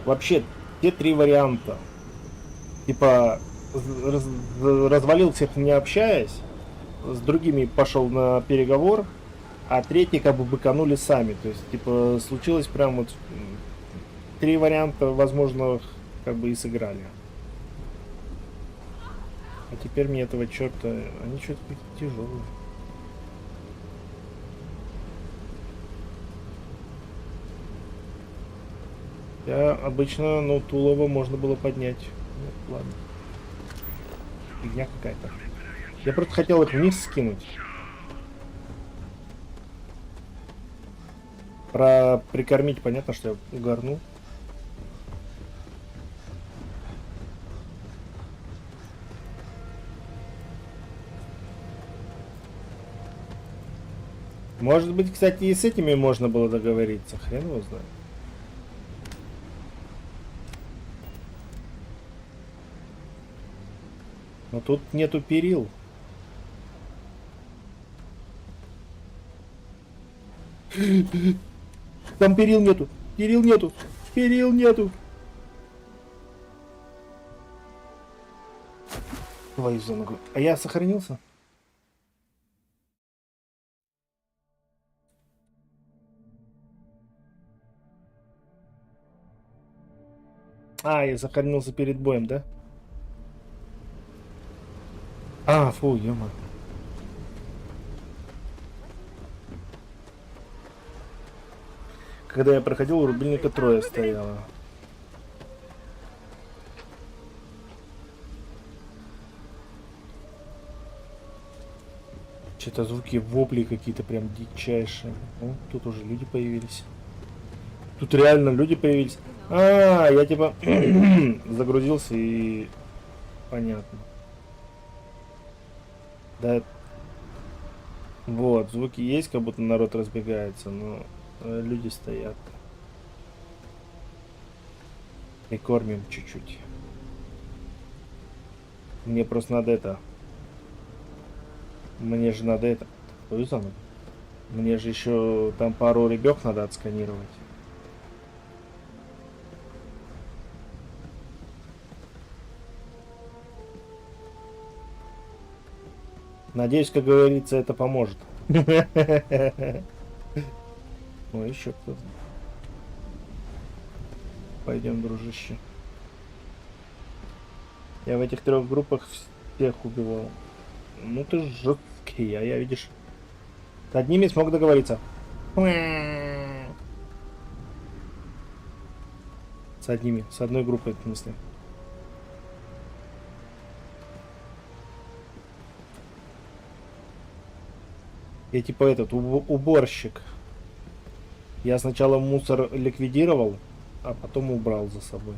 S1: вообще те три варианта. Типа, развалил всех, не общаясь. с другими пошел на переговор, а третий как бы быканули сами. То есть, типа, случилось прям вот 3 варианта возможных, как бы и сыграли. А теперь мне этого черта, они что-то какие-то тяжелые. Я обычно, ну, Тулова можно было поднять. Ну, ладно. Фигня какая-то. Я просто хотел их вниз скинуть. Про прикормить понятно, что я угорну. Может быть, кстати, и с этими можно было договориться. Хрен его знает. Но тут нету перил. Там перил нету. Перил нету. Перил нету. Твою за ногу. А я сохранился? А, я сохранился перед боем, да? А, фу, ё-мо. Когда я проходил, у рубильника 3 стояло. Что-то звуки вопли какие-то прям дичайшие. О, тут уже люди появились. Тут реально люди появились. А, я типа загрузился и понятно. Да. Вот, звуки есть, как будто народ разбегается, но люди стоят. И кормим чуть-чуть. Мне просто надо это. Мне же надо это. Мне же еще там пару ребят надо отсканировать. Надеюсь, как говорится, это поможет. Ой, еще кто-то. Пойдем, дружище. Я в этих 3 группах всех убивал. Ну ты жесткий, а я, видишь, с одними смог договориться. С одними, с одной группой, в смысле. Я типа этот уборщик. Я сначала мусор ликвидировал, а потом убрал за собой.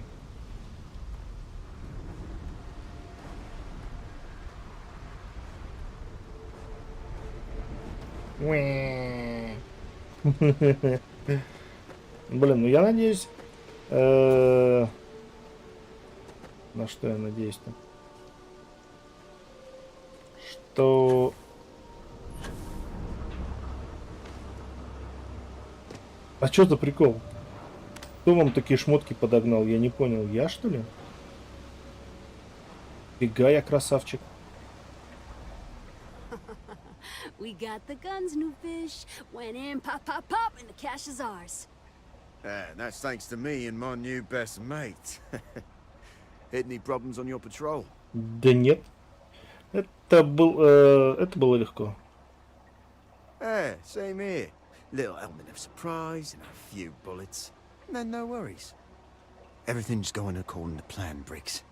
S1: Блин, ну я надеюсь... На что я надеюсь-то? Что... А что за прикол? Кто вам такие шмотки подогнал? Я не понял. Я, что ли? Фига, я красавчик.
S3: We got the guns, new fish. Went in, pop, pop, pop, and the cash is ours.
S20: And that's thanks to me and my new best mate. Hit any problems on your patrol?
S1: Да нет. Это было легко.
S20: Same here. Little element of surprise and a few bullets. And then no worries. Everything's going according to plan, Briggs.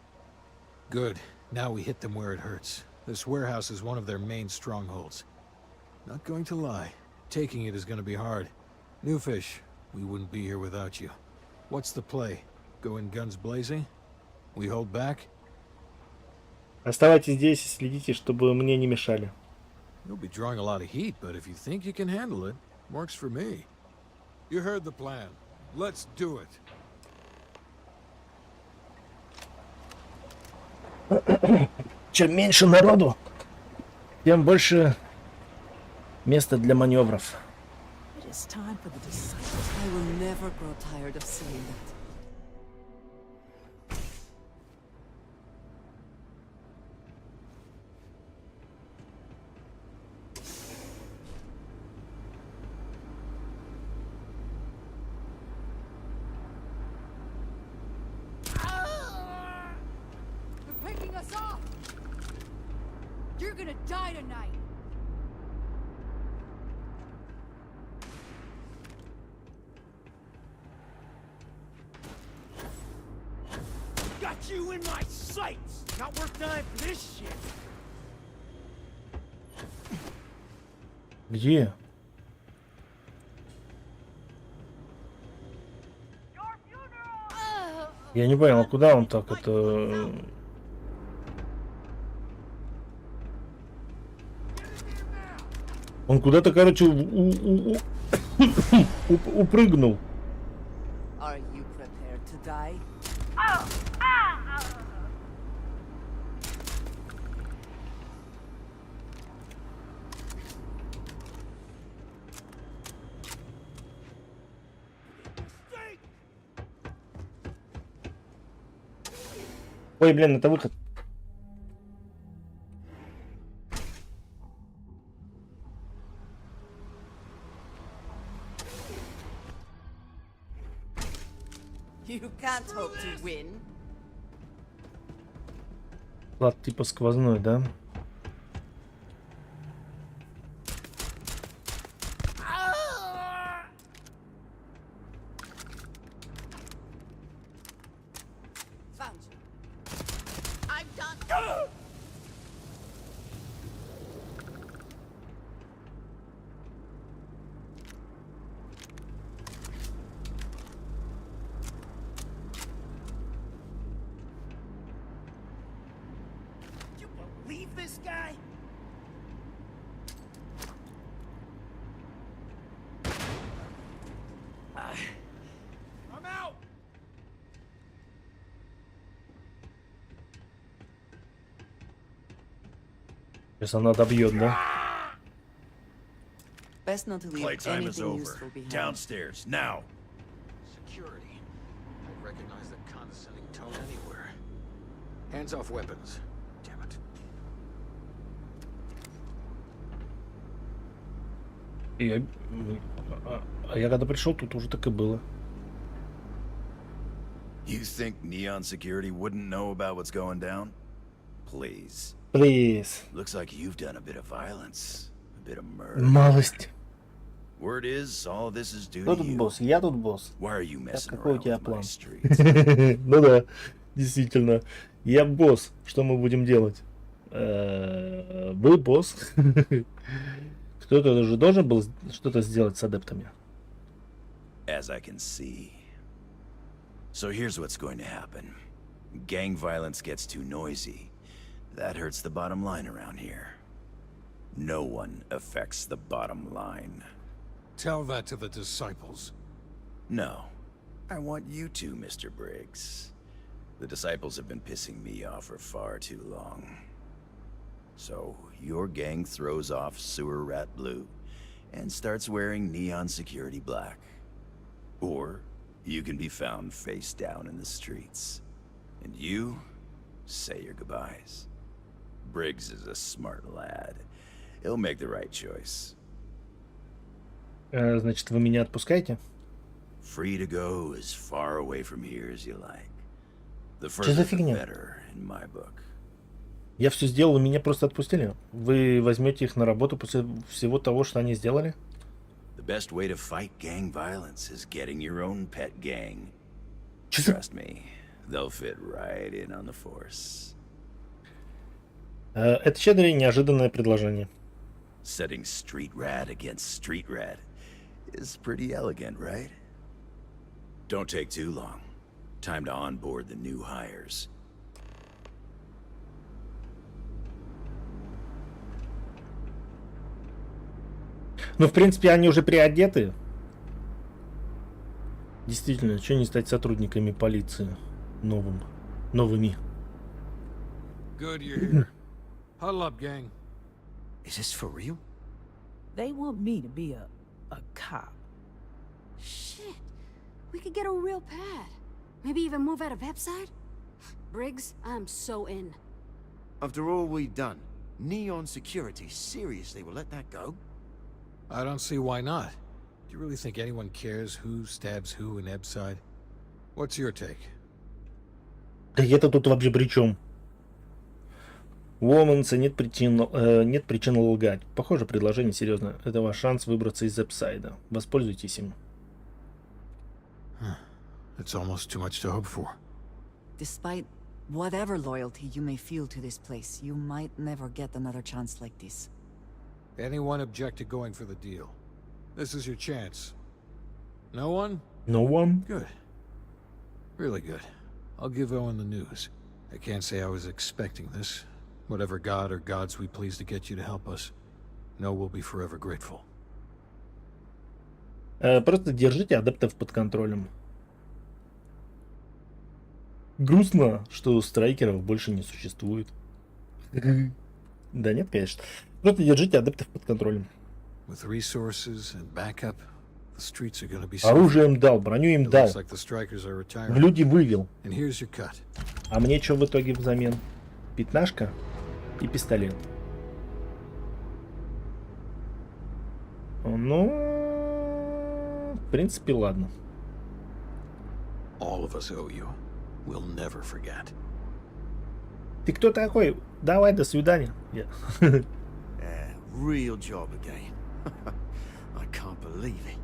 S15: Good. Now we hit them where it hurts. This warehouse is one of their main strongholds. Not going to lie. Taking it is going to be hard. New fish, we wouldn't be here without you. What's the play? Go in guns blazing? We hold back?
S1: Оставайтесь здесь и следите, чтобы мне не мешали.
S15: You'll be drawing a lot of heat, but if you think you can handle it, works for me. You heard the plan. Let's do it.
S1: Чем меньше народу, тем больше места для маневров.
S23: It is time for the disciples. I will never grow tired of saying that.
S3: You're gonna die tonight.
S9: Got you in my sights! Not worth dying for this shit!
S1: Где? Я не понял, куда он так это... Он куда-то, короче, упрыгнул.
S23: Are you prepared to die?
S1: Ой, блин, это выход.
S23: You can't hope to win.
S1: Клад типа сквозной, да?
S9: Leave this guy? I'm out!
S1: Сейчас она добьет, да?
S23: Best not to leave
S12: Playtime is
S23: anything
S12: over.
S23: useful behind.
S12: Downstairs, now.
S15: Security. I recognize that condescending tone anywhere. Hands off weapons. Damn it.
S1: Я когда пришел, тут уже так и было.
S12: You think Neon Security wouldn't know about what's going down? Please.
S1: Please.
S12: Looks like you've done a bit of violence, a bit of murder.
S1: Малость.
S12: Word is, all of this is due
S1: Кто
S12: to
S1: тут
S12: you.
S1: босс? Я тут босс.
S12: Why are you
S1: Так,
S12: messing
S1: какой у
S12: around
S1: тебя
S12: with my
S1: план?
S12: streets?
S1: Ну да, действительно. Я босс. Что мы будем делать? Вы босс. Кто-то же должен был что-то сделать с адептами.
S12: As I can see. So here's what's going to happen. Gang violence gets too noisy. That hurts the bottom line around here. No one affects the bottom line.
S15: Tell that to the disciples.
S12: No. I want you to, Mr. Briggs. The disciples have been pissing me off for far too long. So, your gang throws off Sewer Rat Blue and starts wearing Neon Security Black. Or, you can be found face down in the streets. And you say your goodbyes. Briggs is a smart lad. He'll make the right choice.
S1: Значит, вы меня отпускаете?
S12: Free to go as far away from here as you like. The
S1: Что
S12: further
S1: за
S12: the
S1: фигня?
S12: better, in my book.
S1: Я все сделал, и меня просто отпустили. Вы возьмете их на работу после всего того, что они сделали?
S12: The best way to fight gang violence is getting your own pet gang.
S1: Чё?
S12: Trust me, they'll fit right in on the force.
S1: Это щедрое и неожиданное предложение.
S12: Setting street rat against street rat is pretty elegant, right? Don't take too long. Time to onboard the new hires.
S1: Ну, в принципе, они уже приодеты. Действительно, что не стать сотрудниками полиции новыми.
S15: Good you're here. Huddle up, gang.
S20: Is this for real?
S5: They want me to be a cop.
S3: Shit. We could get a real pad. Maybe even move out of Epside? Briggs, I'm so in.
S20: After all we've done, Neon Security seriously will let that go?
S15: I don't see why not. Do you really think anyone cares who stabs who in Ebside? What's your take?
S1: Да я-то тут вообще при чем? Woman's нет причин лгать. Похоже, предложение серьезное. Это ваш шанс выбраться из веб-сайта. Воспользуйтесь им.
S15: It's almost too much to hope for.
S23: Despite whatever loyalty you may feel to this place, you might never get another chance like this.
S15: Anyone object to going for the deal? This is your chance. No one?
S1: No one?
S15: Good. Really good. I'll give Owen the news. I can't say I was expecting this. Whatever god or gods we please to get you to help us, know we'll be forever grateful.
S1: Просто держите адептов под контролем. Грустно, что страйкеров больше не существует. Да нет, конечно. Просто держите адептов под контролем.
S15: With resources and backup, the streets are going to be
S1: Оружие им дал, броню им дал. В люди вывел.
S15: And here's your cut.
S1: А мне что в итоге взамен? Пятнашка и пистолет. Ну, в принципе, ладно.
S15: All of us owe you. We'll never forget.
S1: Ты кто такой? Давай, до свидания.
S20: Real job again. I can't believe it.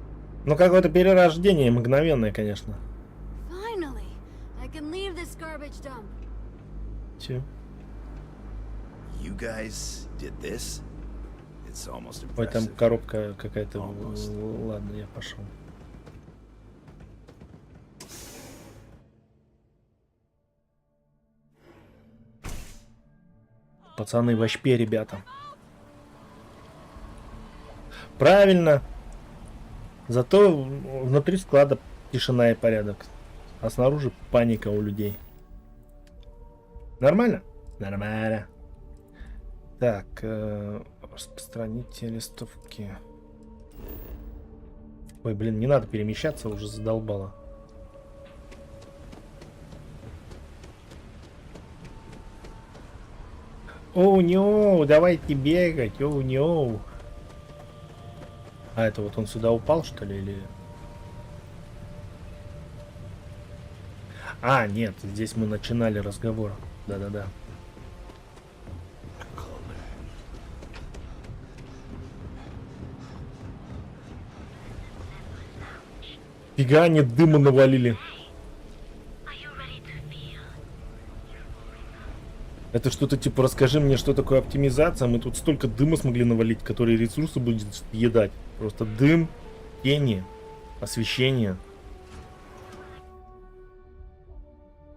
S1: Ну, какое-то перерождение мгновенное, конечно.
S3: Finally, I can leave this garbage dump.
S1: Че?
S12: You guys did this? It's almost
S1: Ой, там
S12: impressive.
S1: коробка какая-то. Ладно, я пошел. Пацаны, в очпе, ребята. Правильно. Зато внутри склада тишина и порядок. А снаружи паника у людей. Нормально? Нормально. Так, распространите листовки. Ой, блин, не надо перемещаться, уже задолбало. Оу, неу, давайте бегать, оу, неу. А это вот он сюда упал, что ли, или... А, нет, здесь мы начинали разговор. Да-да-да. Фига, они дыма навалили. Это что-то типа, расскажи мне, что такое оптимизация. Мы тут столько дыма смогли навалить, которые ресурсы будет съедать. Просто дым, тени, освещение.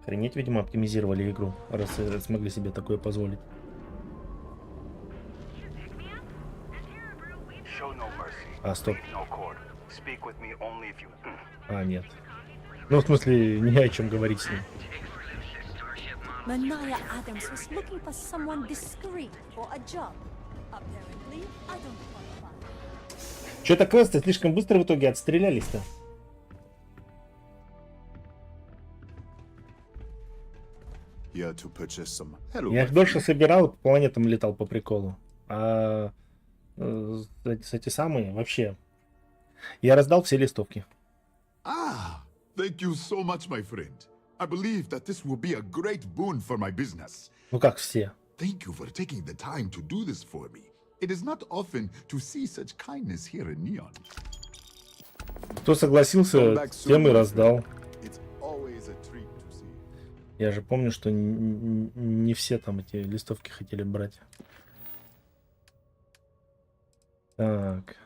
S1: Охренеть, видимо, оптимизировали игру, раз смогли себе такое позволить. А, стоп. А, нет. Ну, в смысле, не о чем говорить с ним.
S5: Mania Adams was looking for someone discreet for a job. Apparently, I don't qualify.
S1: Что-то квесты слишком быстро в итоге отстрелялись-то. Я их дольше собирал, по планетам летал по приколу. А эти самые вообще. Я раздал все листовки.
S2: Thank you so much, my friend. I believe that this will be a great boon for my business.
S1: Ну как все.
S2: Thank you for taking the time to do this for me. It is not often to see such kindness here in Neon.
S1: Кто согласился, тем и раздал. Я же помню, что не все там эти листовки хотели брать. Так.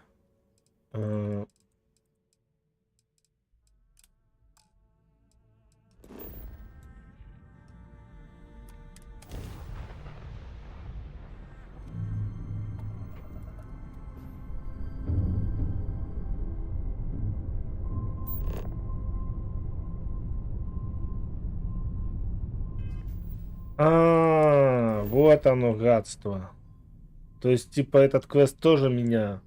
S1: Вот оно, гадство. То есть, типа, этот квест тоже меня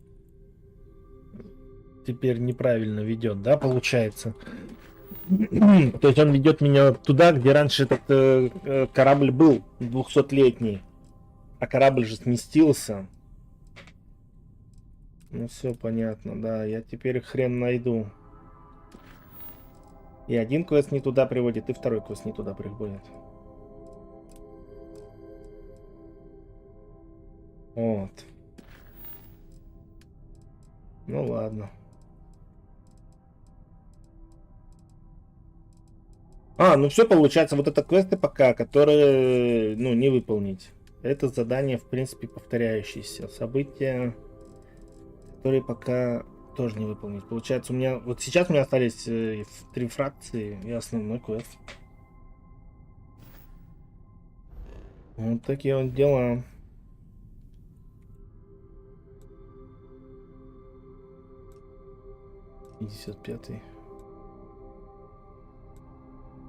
S1: теперь неправильно ведет, да, получается? То есть он ведет меня туда, где раньше этот корабль был, 200-летний. А корабль же сместился. Ну все понятно, да. Я теперь хрен найду. И один квест не туда приводит, и второй квест не туда приводит. Вот. Ну ладно. Ну все получается, вот это квесты пока, которые, ну, не выполнить. Это задание, в принципе, повторяющиеся. События, которые пока тоже не выполнить. Получается, у меня, вот сейчас у меня остались 3 фракции и основной квест. Вот такие вот дела. $55.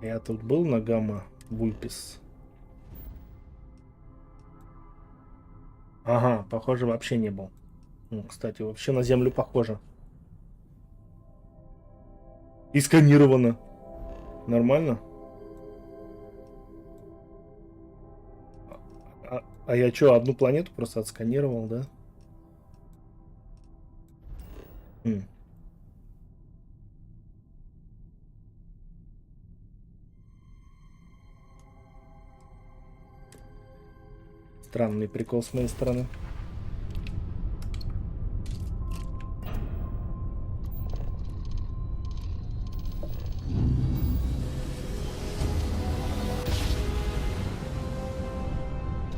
S1: Я тут был на гамма Вульпис. Ага, похоже, вообще не был. Ну, кстати, вообще на землю похоже. И сканировано. Нормально? А я что, одну планету просто отсканировал, да? Странный прикол с моей стороны.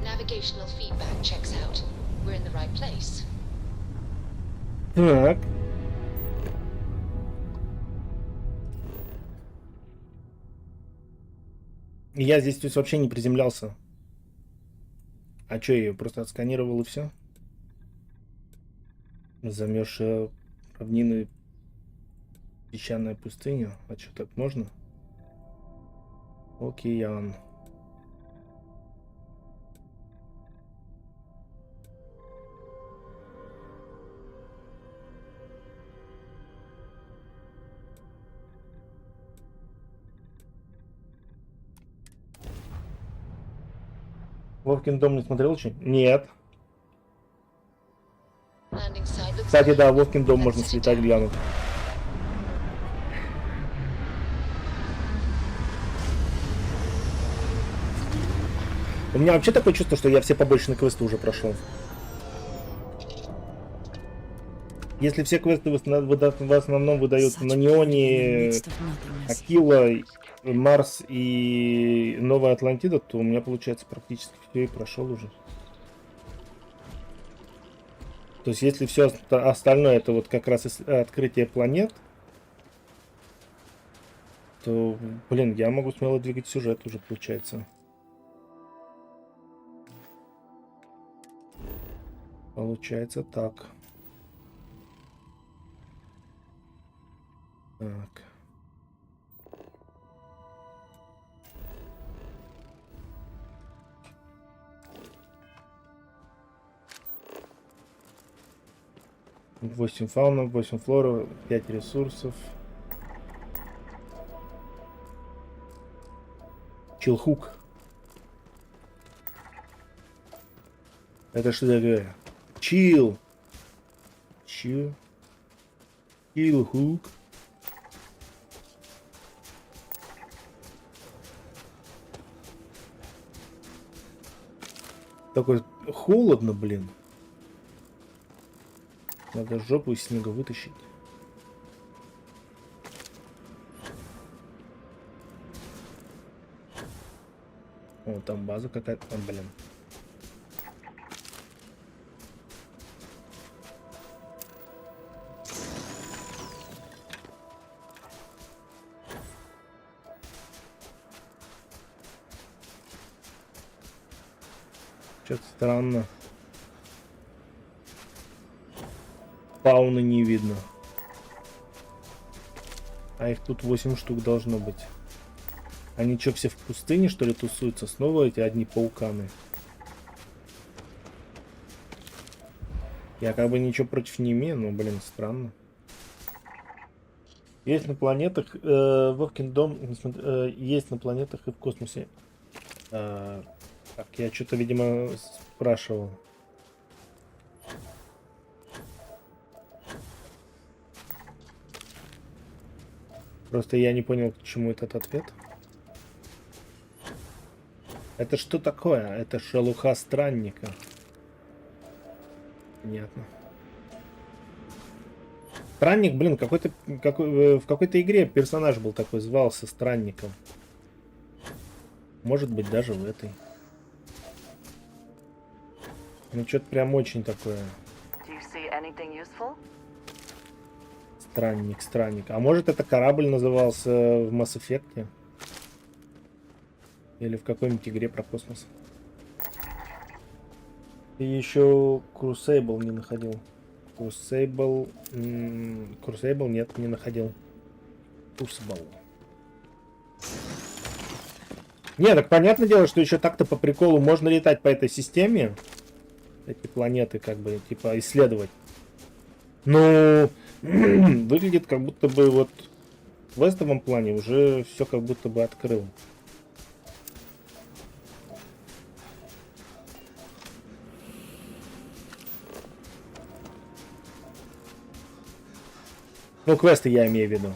S4: Navigational feedback checks out. We're in the right place.
S1: Так. Я здесь то есть вообще не приземлялся. А что, я ее просто отсканировал и все? Замерзшая равнины, песчаная пустыня. А что, так можно? Океан. Вовкин дом не смотрел еще? Нет. Кстати, да, Вовкин дом можно слетать, глянуть. У меня вообще такое чувство, что я все побочные квесты уже прошел. Если все квесты в основном выдают на Неоне, Акила, Марс и Новая Атлантида, то у меня получается практически все и прошел уже. То есть если все остальное это вот как раз открытие планет, то, блин, я могу смело двигать сюжет уже, получается. Получается так. Так. Восемь фауна, 8 флора, 5 ресурсов. Чилхук. Это что такое? Чил. Чилхук. Такой холодно, блин. Надо жопу из снега вытащить. О, там база какая-то. Блин. Что-то странно. Фауны не видно. А их тут 8 штук должно быть. Они что, все в пустыне, что ли, тусуются? Снова эти одни пауканы. Я как бы ничего против не имею, но, блин, странно. Есть на планетах... Вовкин дом... есть на планетах и в космосе. Так, я что-то, видимо, спрашивал. Просто я не понял, к чему этот ответ. Это что такое? Это шелуха странника. Понятно. Странник, блин, в какой-то игре персонаж был такой, звался Странником. Может быть, даже в этой. Ну, что-то прям очень такое. Странник. А может, это корабль назывался в Mass Effect? Или в какой-нибудь игре про космос? И еще Crucible не находил. Crucible нет, не находил. Crucible. Не, так понятное дело, что еще так-то по приколу можно летать по этой системе. Эти планеты как бы типа исследовать. Но выглядит как будто бы вот в квестовом плане уже все как будто бы открыл. Ну, квесты я имею в виду.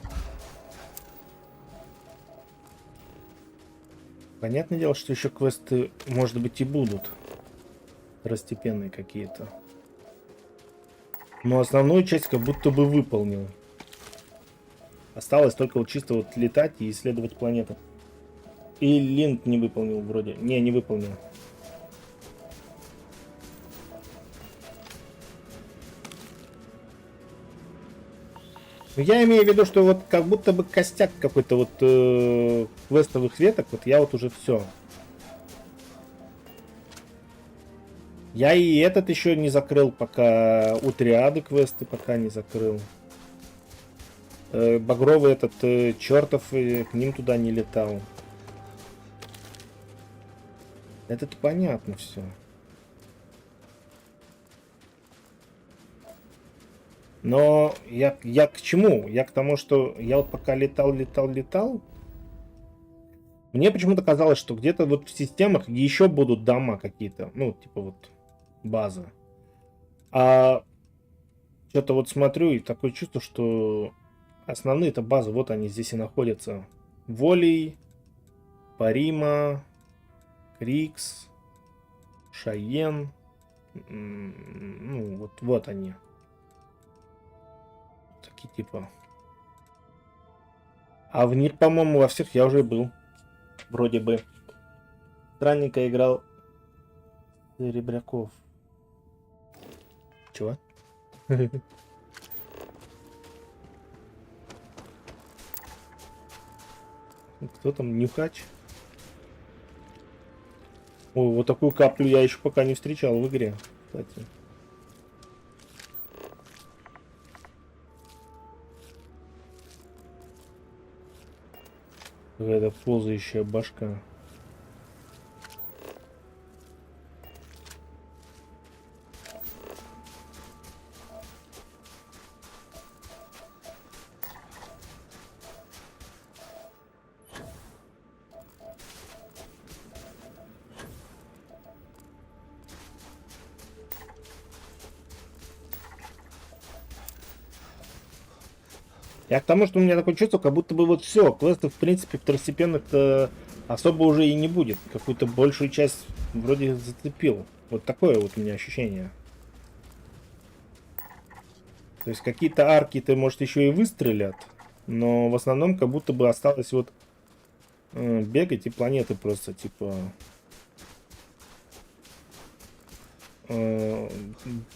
S1: Понятное дело, что еще квесты, может быть, и будут. Второстепенные какие-то. Но основную часть как будто бы выполнил. Осталось только вот чисто вот летать и исследовать планету. И линк не выполнил вроде. Не выполнил. Я имею в виду, что вот как будто бы костяк какой-то вот квестовых веток, вот я вот уже все. Я и этот еще не закрыл, пока у триады квесты пока не закрыл. Багровый этот чертов к ним туда не летал. Это-то понятно все. Но я к чему? Я к тому, что я вот пока летал. Мне почему-то казалось, что где-то вот в системах еще будут дома какие-то. Ну, типа вот база. А что-то вот смотрю и такое чувство, что основные-то базы, вот они здесь и находятся. Волей, Парима, Крикс, Шайен. Ну, вот они. Такие типа. А в них, по-моему, во всех я уже был. Вроде бы. Странника играл Серебряков. Чего? Кто там? Нюхач? Ой, вот такую каплю я еще пока не встречал в игре, кстати. Какая-то ползающая башка. Я к тому, что у меня такое чувство, как будто бы вот все, квестов, в принципе, второстепенных-то особо уже и не будет. Какую-то большую часть вроде зацепил. Вот такое вот у меня ощущение. То есть какие-то арки-то, может, еще и выстрелят, но в основном как будто бы осталось вот бегать и планеты просто, типа...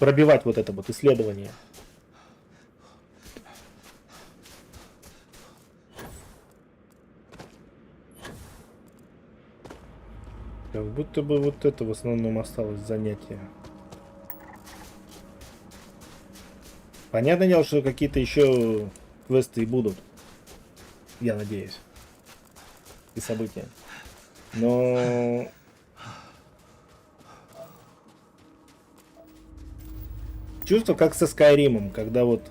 S1: пробивать вот это вот исследование. Как будто бы вот это в основном осталось занятие. Понятное дело, что какие-то еще квесты и будут. Я надеюсь. И события. Но... чувство как со Скайримом, когда вот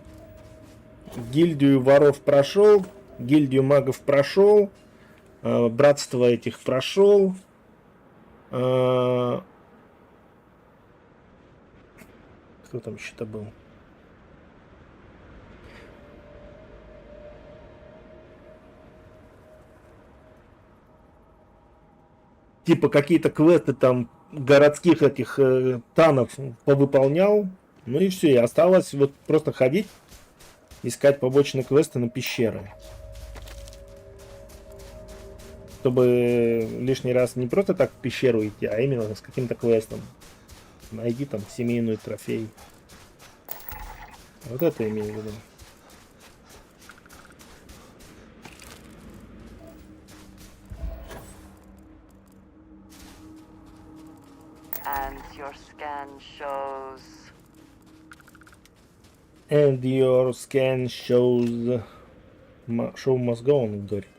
S1: гильдию воров прошел, гильдию магов прошел, братство этих прошел. Кто там еще-то был? Типа какие-то квесты там городских этих танов повыполнял, Ну и все, и осталось вот просто ходить, искать побочные квесты на пещеры. Чтобы лишний раз не просто так в пещеру идти, а именно с каким-то квестом. Найди там семейную трофей. Вот это имею в виду.
S23: And your scan shows...
S1: And your scan shows... Show must go, он говорит.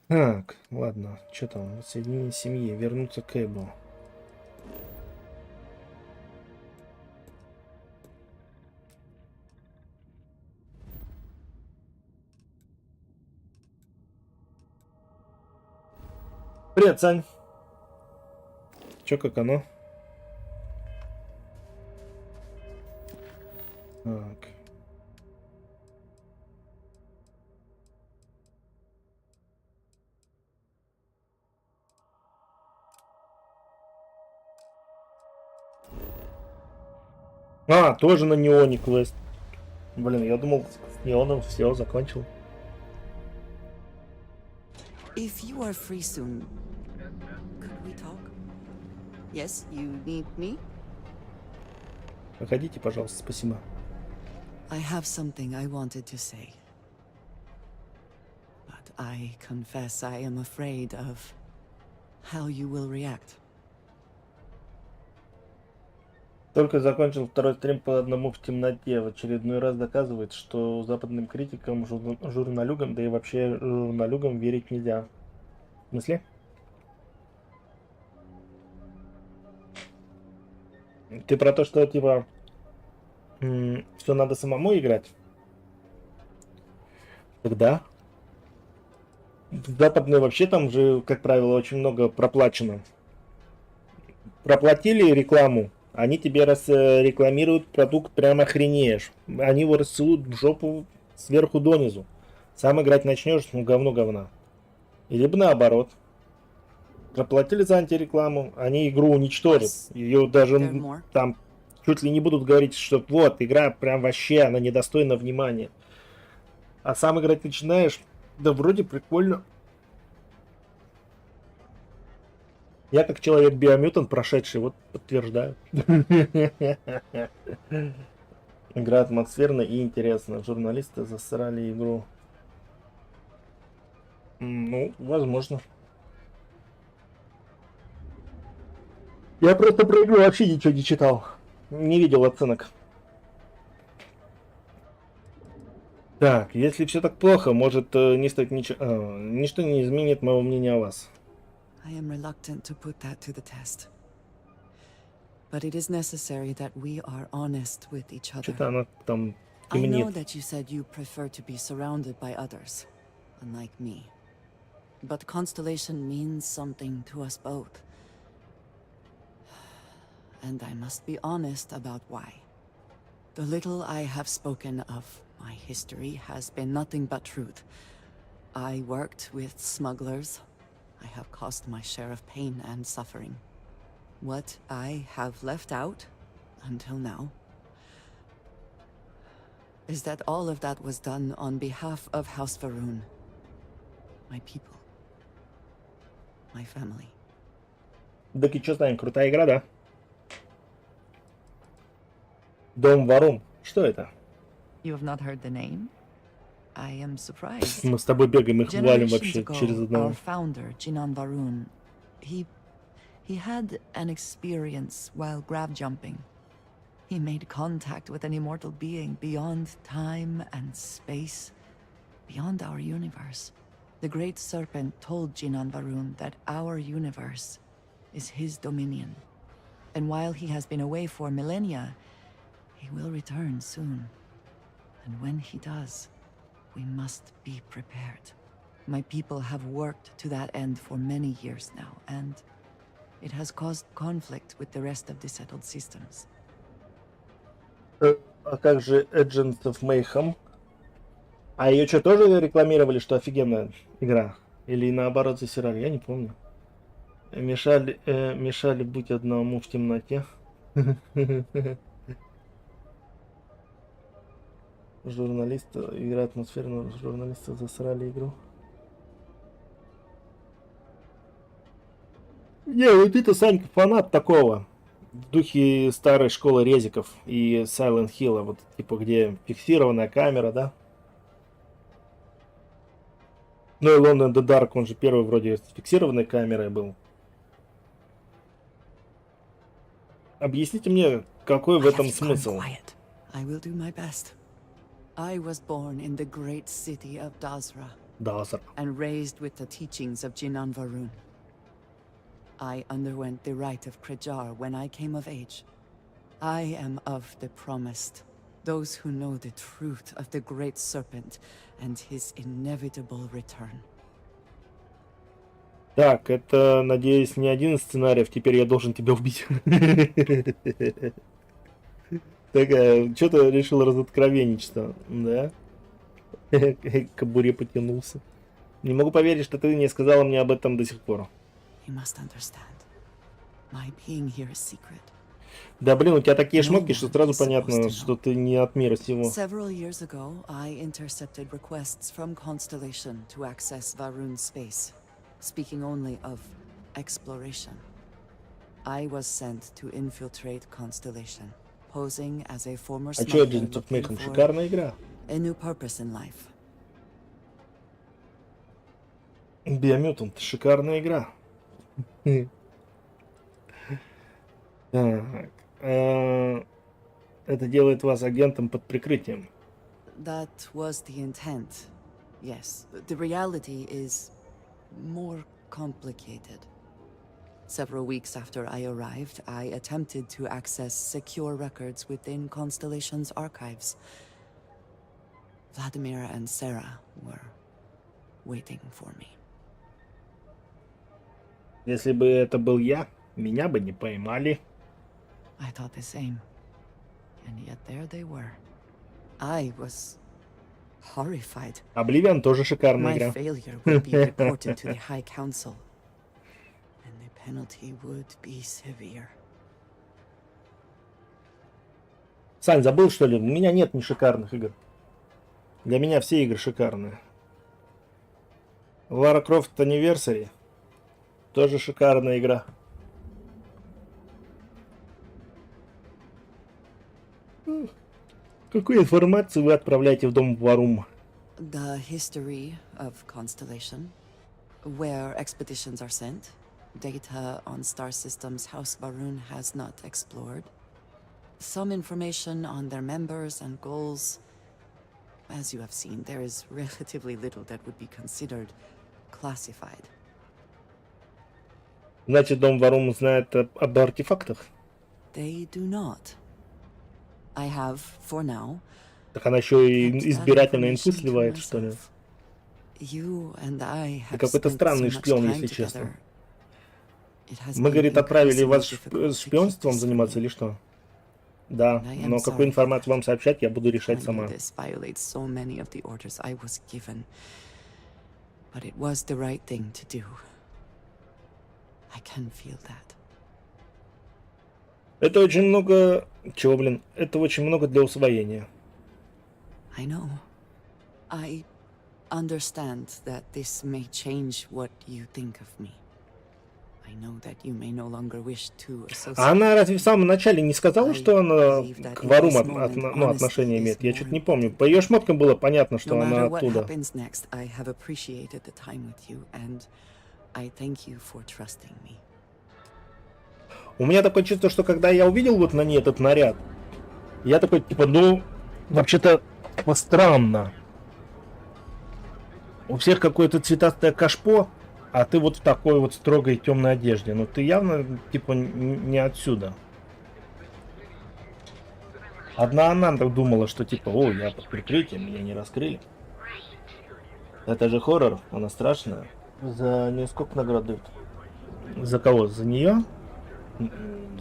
S1: Так, ладно. Что там? Воссоединение семьи. Вернуться к Эбу. Привет, Сань. Чё, как оно? Так. А, тоже на неоне квест. Блин, я думал, с неоном все, закончил.
S23: If you are free soon, could we talk? Yes, you need me?
S1: Проходите, пожалуйста, спасибо.
S23: I have something I wanted to say. But I confess I am afraid of how you will react.
S1: Только закончил второй стрим по одному в темноте. В очередной раз доказывает, что западным критикам, журналюгам, да и вообще журналюгам верить нельзя. В смысле? Ты про то, что типа все надо самому играть? Тогда. Западные вообще там же, как правило, очень много проплачено. Проплатили рекламу. Они тебе рекламируют продукт, прям охренеешь. Они его рассылают в жопу сверху донизу. Сам играть начнешь, ну говно говна. Либо наоборот. Проплатили за антирекламу, они игру уничтожат. Ее даже там чуть ли не будут говорить, что вот, игра прям вообще, она недостойна внимания. А сам играть начинаешь, да вроде прикольно. Я как человек биомютант, прошедший, вот подтверждаю. Игра атмосферная и интересная. Журналисты засрали игру. Ну, возможно. Я просто про игру вообще ничего не читал. Не видел оценок. Так, если все так плохо, может не стоит ничего... ничто не изменит моего мнения о вас.
S23: I am reluctant to put that to the test. But it is necessary that we are honest with each other.
S1: Что-то она там
S23: I know
S1: темнит.
S23: that you said you prefer to be surrounded by others, unlike me. But Constellation means something to us both. And I must be honest about why. The little I have spoken of my history has been nothing but truth. I worked with smugglers. I have caused my share of pain and suffering. What I have left out, until now, is that all of that was done on behalf of House Varun. My people. My family.
S1: Так и что знаем, крутая игра, да? Дом Варун. Что это?
S23: You have not heard the name? I am surprised.
S1: Мы с тобой бегаем и хвалим
S23: Generations
S1: вообще
S23: ago,
S1: через одного.
S23: our founder, Jinan Varun, he had an experience while grab jumping. He made contact with an immortal being beyond time and space, beyond our universe. The Great Serpent told Jinan Varun that our universe is his dominion. And while he has been away for millennia, he will return soon. And when he does, we must be prepared. My people have worked to that end for many years now, and it has caused conflict with the rest of the settled systems.
S1: А как же Agents of Mayhem? А ее что, тоже рекламировали, что офигенная игра? Или наоборот засирали? Я не помню. Мешали быть одному в темноте. Журналисты, игра атмосферно, журналисты засрали игру. Не, вот это, Санька, фанат такого. В духе старой школы резиков и Silent Hill, вот типа где фиксированная камера, да? Ну и Alone in the Dark, он же первый вроде с фиксированной камерой был. Объясните мне, какой в этом смысл?
S23: I will do my best. I was born in the great city of Dazra.
S1: Dazra.
S23: And raised with the teachings of Jinan Varun. I underwent the rite of Krejar when I came of age. I am of the promised, those who know the truth of the great serpent and his inevitable return.
S1: Так, это, надеюсь, не один из сценариев, теперь я должен тебя убить. Такая, что-то решил разоткровенничество, да? К кобуре потянулся. Не могу поверить, что ты не сказала мне об этом до сих пор. Да блин, у тебя такие шмотки, что сразу понятно, что ты не от мира сего.
S23: Several years ago, I intercepted requests from Constellation to access Varun's space, speaking only of exploration. I was sent to infiltrate Constellation, posing as a former smuggler looking for
S1: шикарная игра.
S23: a new purpose in life.
S1: Биомютант, шикарная игра. Так, это делает вас агентом под прикрытием.
S23: That was the intent. Yes, the reality is more complicated. Several weeks after I arrived, I attempted to access secure records within Constellation's archives. Vladimir and Sarah were waiting for me.
S1: Если бы это был я, меня бы не поймали.
S23: I thought the same. And yet there they were. I was horrified.
S1: Обливион тоже шикарная игра.
S23: My failure would be reported to the High Council. And the penalty would be severe.
S1: Сань, забыл, что ли? У меня нет ни шикарных игр. Для меня все игры шикарные. Лара Крофт Anniversary тоже шикарная игра. Какую информацию вы отправляете в дом Варум?
S23: The history of Constellation, where expeditions are sent, data on star systems House Varun has not explored, some information on their members and goals. As you have seen, there is relatively little that would be considered classified.
S1: Значит, дом Варум знает об артефактах?
S23: They do not. I have, for now,
S1: так она еще и избирательно инфу сливает, что ли? Ты какой-то странный шпион, если честно. Мы, говорит, отправили вас шпионством заниматься или что? Да, но какую информацию вам сообщать, я буду решать сама. Это очень много... Чего, блин? Это очень много для усвоения.
S23: I know. I understand that this may change what you think of me. I know that you may no longer wish to associate.
S1: А она разве в самом начале не сказала, что она к Варум отношения имеет? Я что-то не помню. По ее шмоткам было понятно, что она оттуда.
S23: I have appreciated the time with you, and I thank you for trusting me.
S1: У меня такое чувство, что когда я увидел вот на ней этот наряд, я такой, типа, ну, вообще-то странно. У всех какое-то цветастое кашпо, а ты вот в такой вот строгой темной одежде. Ну, ты явно, типа, не отсюда. Одна она так думала, что, типа, о, я под прикрытием, меня не раскрыли. Это же хоррор, она страшная. За нее сколько наград дают? За кого? За нее?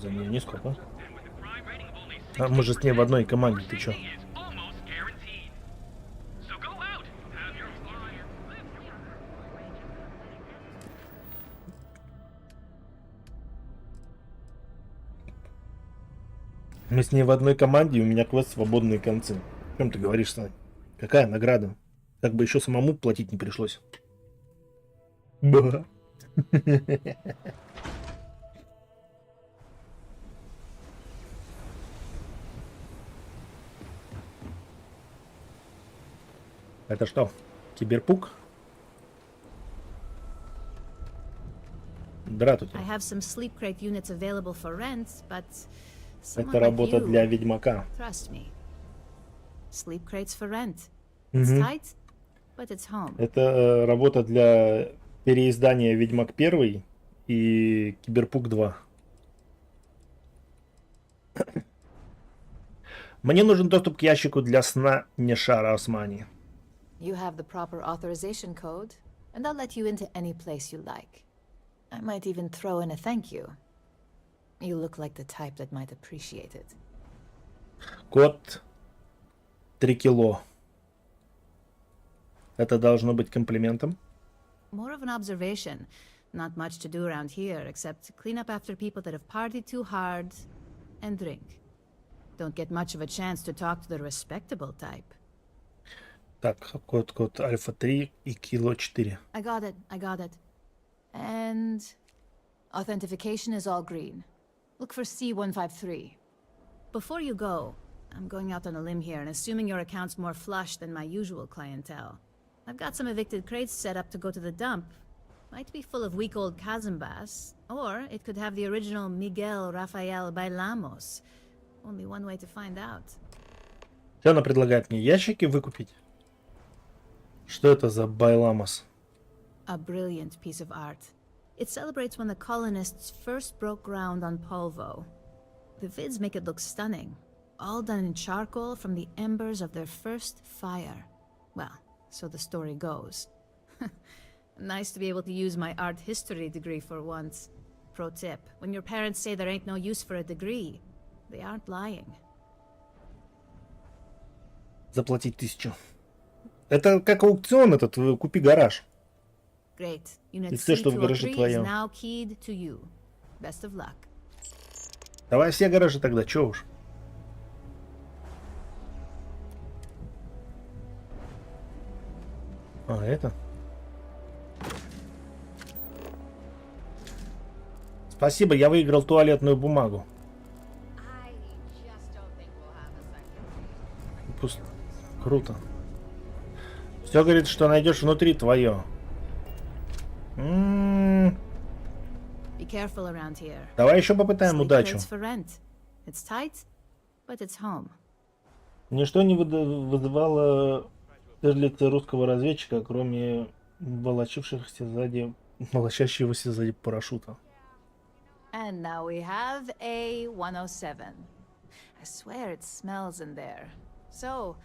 S1: За нее нисколько. А мы же с ней в одной команде, ты чё? Мы с ней в одной команде, и у меня квест «Свободные концы». чем ты говоришь, Сань? Какая награда? Как бы еще самому платить не пришлось. Ба. Это что? Киберпук? Дратути.
S10: I have some sleep crate units available for rent, but
S1: Это работа для Ведьмака.
S10: Trust me. Sleep crates for rent.
S1: It's
S10: It's tight, but it's home.
S1: Это работа для переиздания Ведьмак 1 и Киберпук 2. Мне нужен доступ к ящику для сна Нешара Османи.
S10: You have the proper authorization code, and I'll let you into any place you like. I might even throw in a thank you. You look like the type that might appreciate it.
S1: Код 3 кило. Это должно быть комплиментом.
S10: More of an observation. Not much to do around here, except clean up after people that have partied too hard and drink. Don't get much of a chance to talk to the respectable type.
S1: Так, код альфа 3 и кило 4.
S10: I got it. And authentication is all green. Look for C153. Before you go, I'm going out on a limb here and assuming your account's more flush than my usual clientele. I've got some evicted crates set up to go to the dump. Might be full of weak old Kazambas, or it could have the original Miguel Rafael Bailamos. Only one way to find out.
S1: Что она предлагает мне? Ящики выкупить? Что это за Байламос?
S10: A brilliant piece of art. It celebrates when the colonists first broke ground on Polvo. The vids make it look stunning. All done in charcoal from the embers of their first fire. Well, so the story goes. Nice to be able to use my art history degree for once. Pro tip, when your parents say there ain't no use for a degree, they aren't lying.
S1: Заплатить 1000. Это как аукцион этот, купи гараж.
S10: Great. Unit
S1: И все, что в гараже
S10: C203 is
S1: твое.
S10: now keyed to you. Best of luck.
S1: Давай все гаражи тогда, чё уж. А, это? Спасибо, я выиграл туалетную бумагу. Круто. Все говорит, что найдешь внутри твое.
S10: Be careful around here.
S1: Давай еще попытаем
S10: Sleep
S1: удачу.
S10: crates for rent. It's tight, but it's home.
S1: Ничто не вызывало лица русского разведчика, кроме волочившихся волочащегося сзади парашюта.
S10: And now we have A107. I swear it smells in there. So,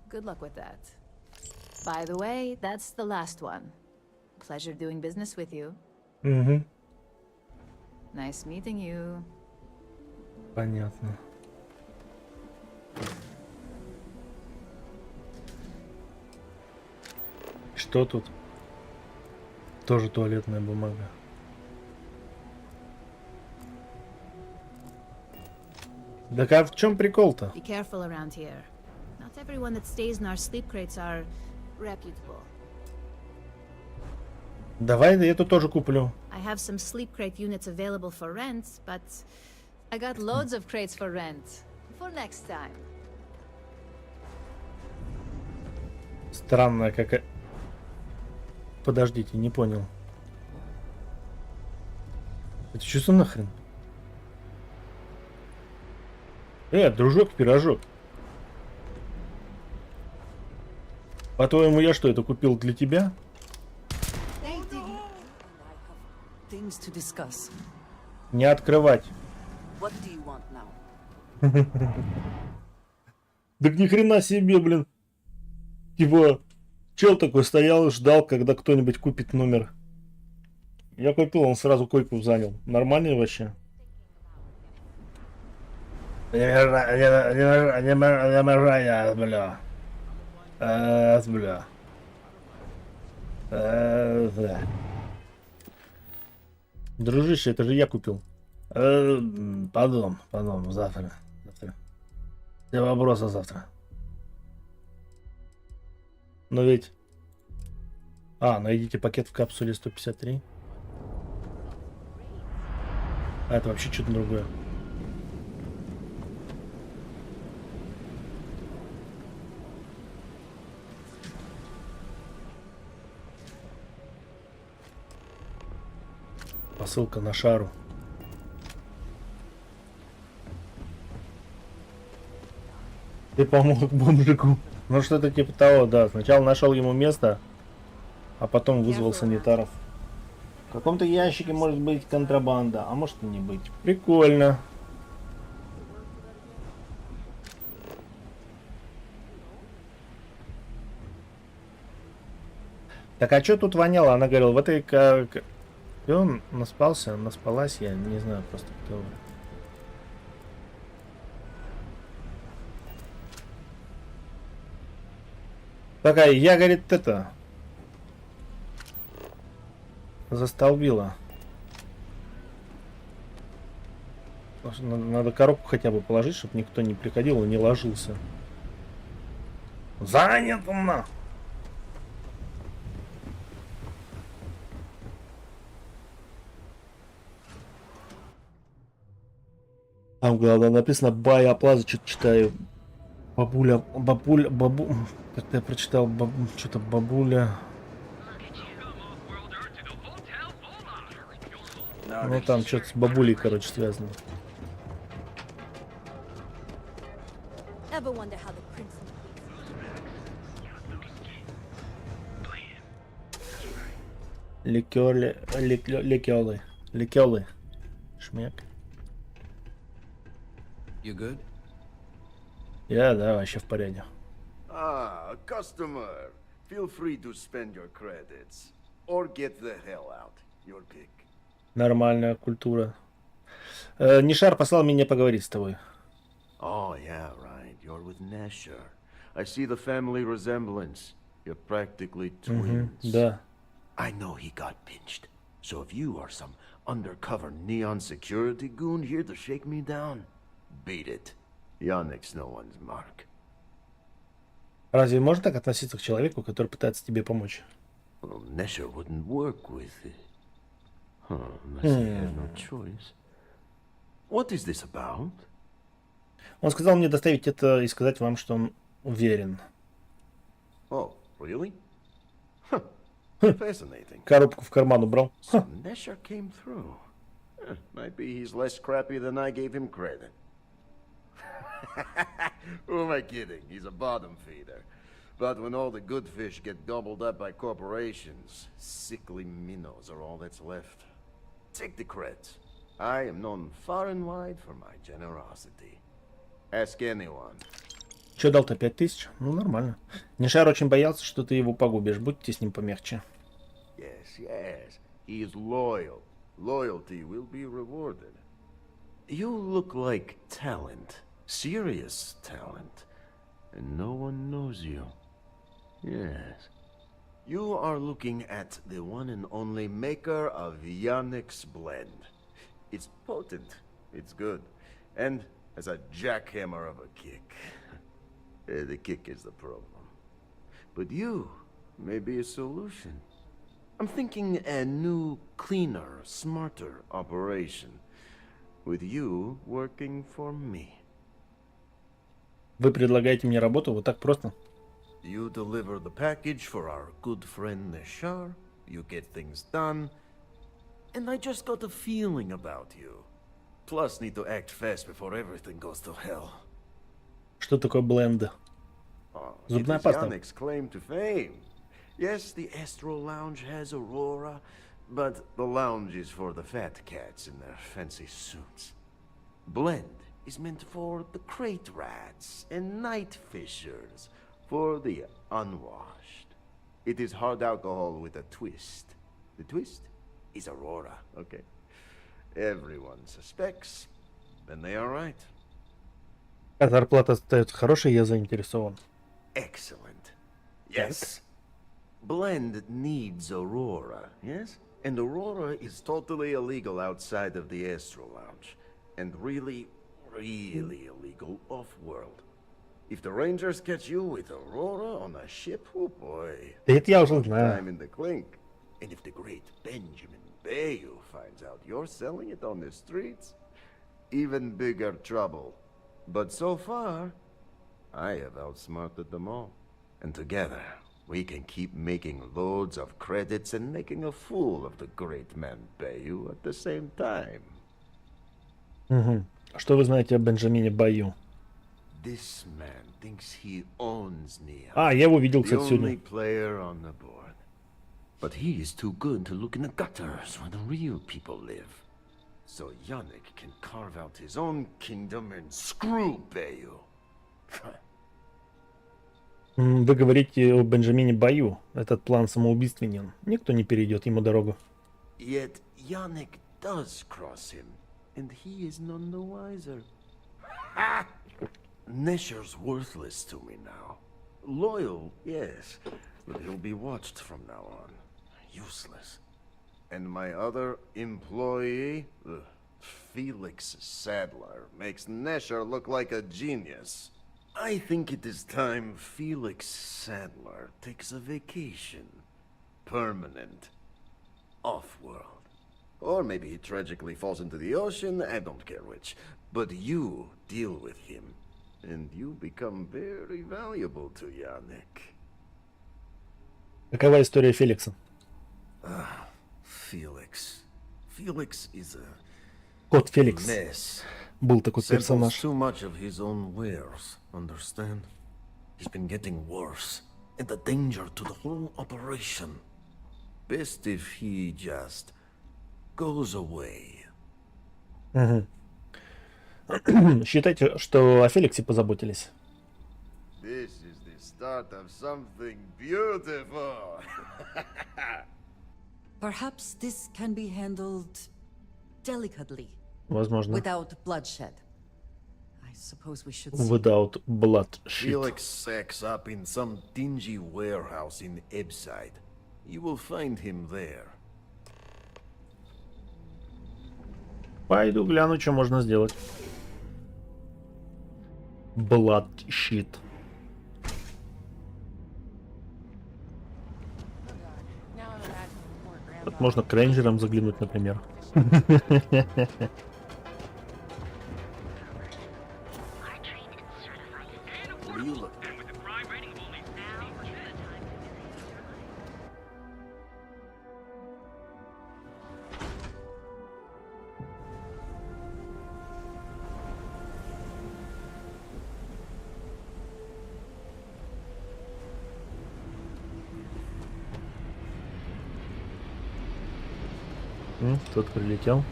S10: good luck with that. By the way, that's the last one. Pleasure doing business with you.
S1: Угу.
S10: Nice meeting you.
S1: Понятно. Что тут? Тоже туалетная бумага. Так а в чем прикол-то?
S10: Be careful around here. Not everyone that stays in our sleep crates are reputable.
S1: Давай я эту тоже куплю.
S10: I have some sleep crate units available for rent, but I got loads of crates for rent. For next time.
S1: Странная какая... Подождите, не понял. Это что за нахрен? Дружок-пирожок. По-твоему, я что, это купил для тебя?
S11: Things to discuss.
S1: Не открывать.
S11: What do you want now?
S1: Так ни хрена себе, блин. Типа, чел такой стоял и ждал, когда кто-нибудь купит номер. Я купил, он сразу койку занял. Нормально вообще? Дружище, это же я купил. Потом, завтра. Все вопросы завтра. Но ведь... найдите пакет в капсуле 153. А это вообще что-то другое. Посылка на шару. Ты помог бомжику. Ну что-то типа того, да. Сначала нашел ему место, а потом вызвал санитаров. В каком-то ящике может быть контрабанда, а может и не быть. Прикольно. Так, а что тут воняло? Она говорила, в этой... И он наспалась, я не знаю просто кто. Такая, я, говорит, это... Застолбила. Надо коробку хотя бы положить, чтобы никто не приходил и не ложился. Занято! Там, главное, написано Buy Plaza, что-то читаю. Бабуля. Как-то я прочитал, что-то бабуля. Ну там что-то с бабулей, короче, связано. Ликёлы. Шмек.
S20: You good?
S1: Да, вообще в порядке.
S20: Ah, customer. Feel free to spend your credits. Or get the hell out. Your pick.
S1: Нормальная культура. Нишар послал меня поговорить с тобой.
S20: Oh, yeah, right. You're with Nesher. I see the family resemblance. You're practically twins.
S1: Да.
S20: I know he got pinched. So if you are some undercover neon security goon here to shake me down, beat it. Yannick's no one's mark.
S1: Разве можно так относиться к человеку, который пытается тебе помочь?
S20: Well, Nesher wouldn't work with it. Unless he had no choice. What is this about?
S1: Он сказал мне доставить это и сказать вам, что он уверен.
S20: Oh, really? Fascinating.
S1: Коробку в карман убрал.
S20: So Nesher came through. Might be he's less scrappy than I gave him credit. Who am I kidding? He's a bottom feeder. But when all the good fish get gobbled up by corporations, sickly minnows are all that's left. Take the creds. I am known far and wide for my generosity. Ask anyone.
S1: Че дал-то, 5000? Ну, нормально. Нишар очень боялся, что ты его погубишь. Будьте с ним помягче.
S20: Yes. He is loyal. Loyalty will be rewarded. You look like talent. Serious talent. And no one knows you. Yes. You are looking at the one and only maker of Yannick's blend. It's potent. It's good. And has a jackhammer of a kick. The kick is the problem. But you may be a solution. I'm thinking a new, cleaner, smarter operation. With you working for me.
S1: Вы предлагаете мне работу вот так просто?
S20: You deliver the package for our good friend Neshar, you get things done, and I just got a feeling about you. Plus need to act fast before everything goes to hell.
S1: Что такое бленд? Зубная паста.
S20: Yannick's claim to fame. Yes, the Astro Lounge has Aurora, but the lounge is for the fat cats in their fancy suits. Blend is meant for the crate rats and night fishers, for the unwashed. It is hard alcohol with a twist. The twist is Aurora, okay? Everyone suspects, then they are right.
S1: А зарплата остается хорошей, я заинтересован.
S20: Excellent. Yes. Blend needs Aurora, yes? And Aurora is totally illegal outside of the Astro Lounge. And really illegal off-world. If the Rangers catch you with Aurora on a ship, oh boy.
S1: Это я уже знаю.
S20: Time in the clink. And if the great Benjamin Bayou finds out you're selling it on the streets, even bigger trouble. But so far, I have outsmarted them all. And together, we can keep making loads of credits and making a fool of the great man Bayou at the same time.
S1: Что вы знаете о Бенджамине Баю?
S20: This man thinks he owns Neon.
S1: А, я его видел,
S20: The
S1: кстати,
S20: only
S1: сегодня.
S20: player on the board. But he is too good to look in the gutters where the real people live. So Yannick can carve out his own kingdom and screw Bayou.
S1: Вы говорите о Бенджамине Баю. Этот план самоубийственен. Никто не перейдет ему дорогу.
S20: Yet Yannick does cross him, and he is none the wiser. Ha! Nesher's worthless to me now. Loyal, yes, but he'll be watched from now on. Useless. And my other employee, Felix Sadler, makes Nesher look like a genius. I think it is time Felix Sadler takes a vacation. Permanent. Off-world. Or maybe he tragically falls into the ocean, I don't care which. But you deal with him, and you become very valuable to Yannick.
S1: Какова история Феликса?
S20: Felix. Felix is a
S1: Кот Феликс.
S20: mess.
S1: Был такой
S20: Samples
S1: персонаж.
S20: too much of his own wares, understand? He's been getting worse, and a danger to the whole operation. Best if he just goes away.
S1: Считайте, что о Феликсе позаботились.
S20: This is the start of something beautiful.
S11: Perhaps this can be handled delicately.
S1: Возможно.
S11: Without bloodshed. I suppose we should
S1: Without bloodshed.
S20: Felix sacks up in some dingy warehouse in Ebside. You will find him there.
S1: Пойду гляну, что можно сделать. Bloodshed. Тут можно к рейнджерам заглянуть, например. Кто-то прилетел.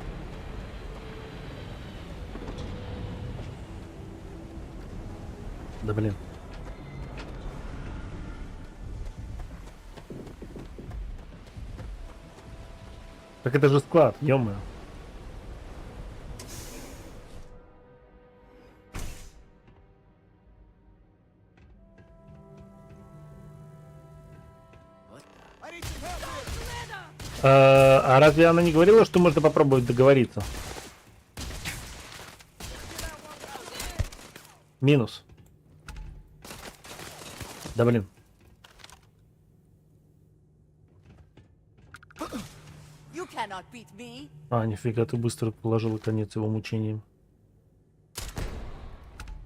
S1: Да блин. Так это же склад, ё-моё. А разве она не говорила, что можно попробовать договориться? Минус. Да блин.
S11: You cannot beat me.
S1: А, нифига, ты быстро положила конец его мучениям.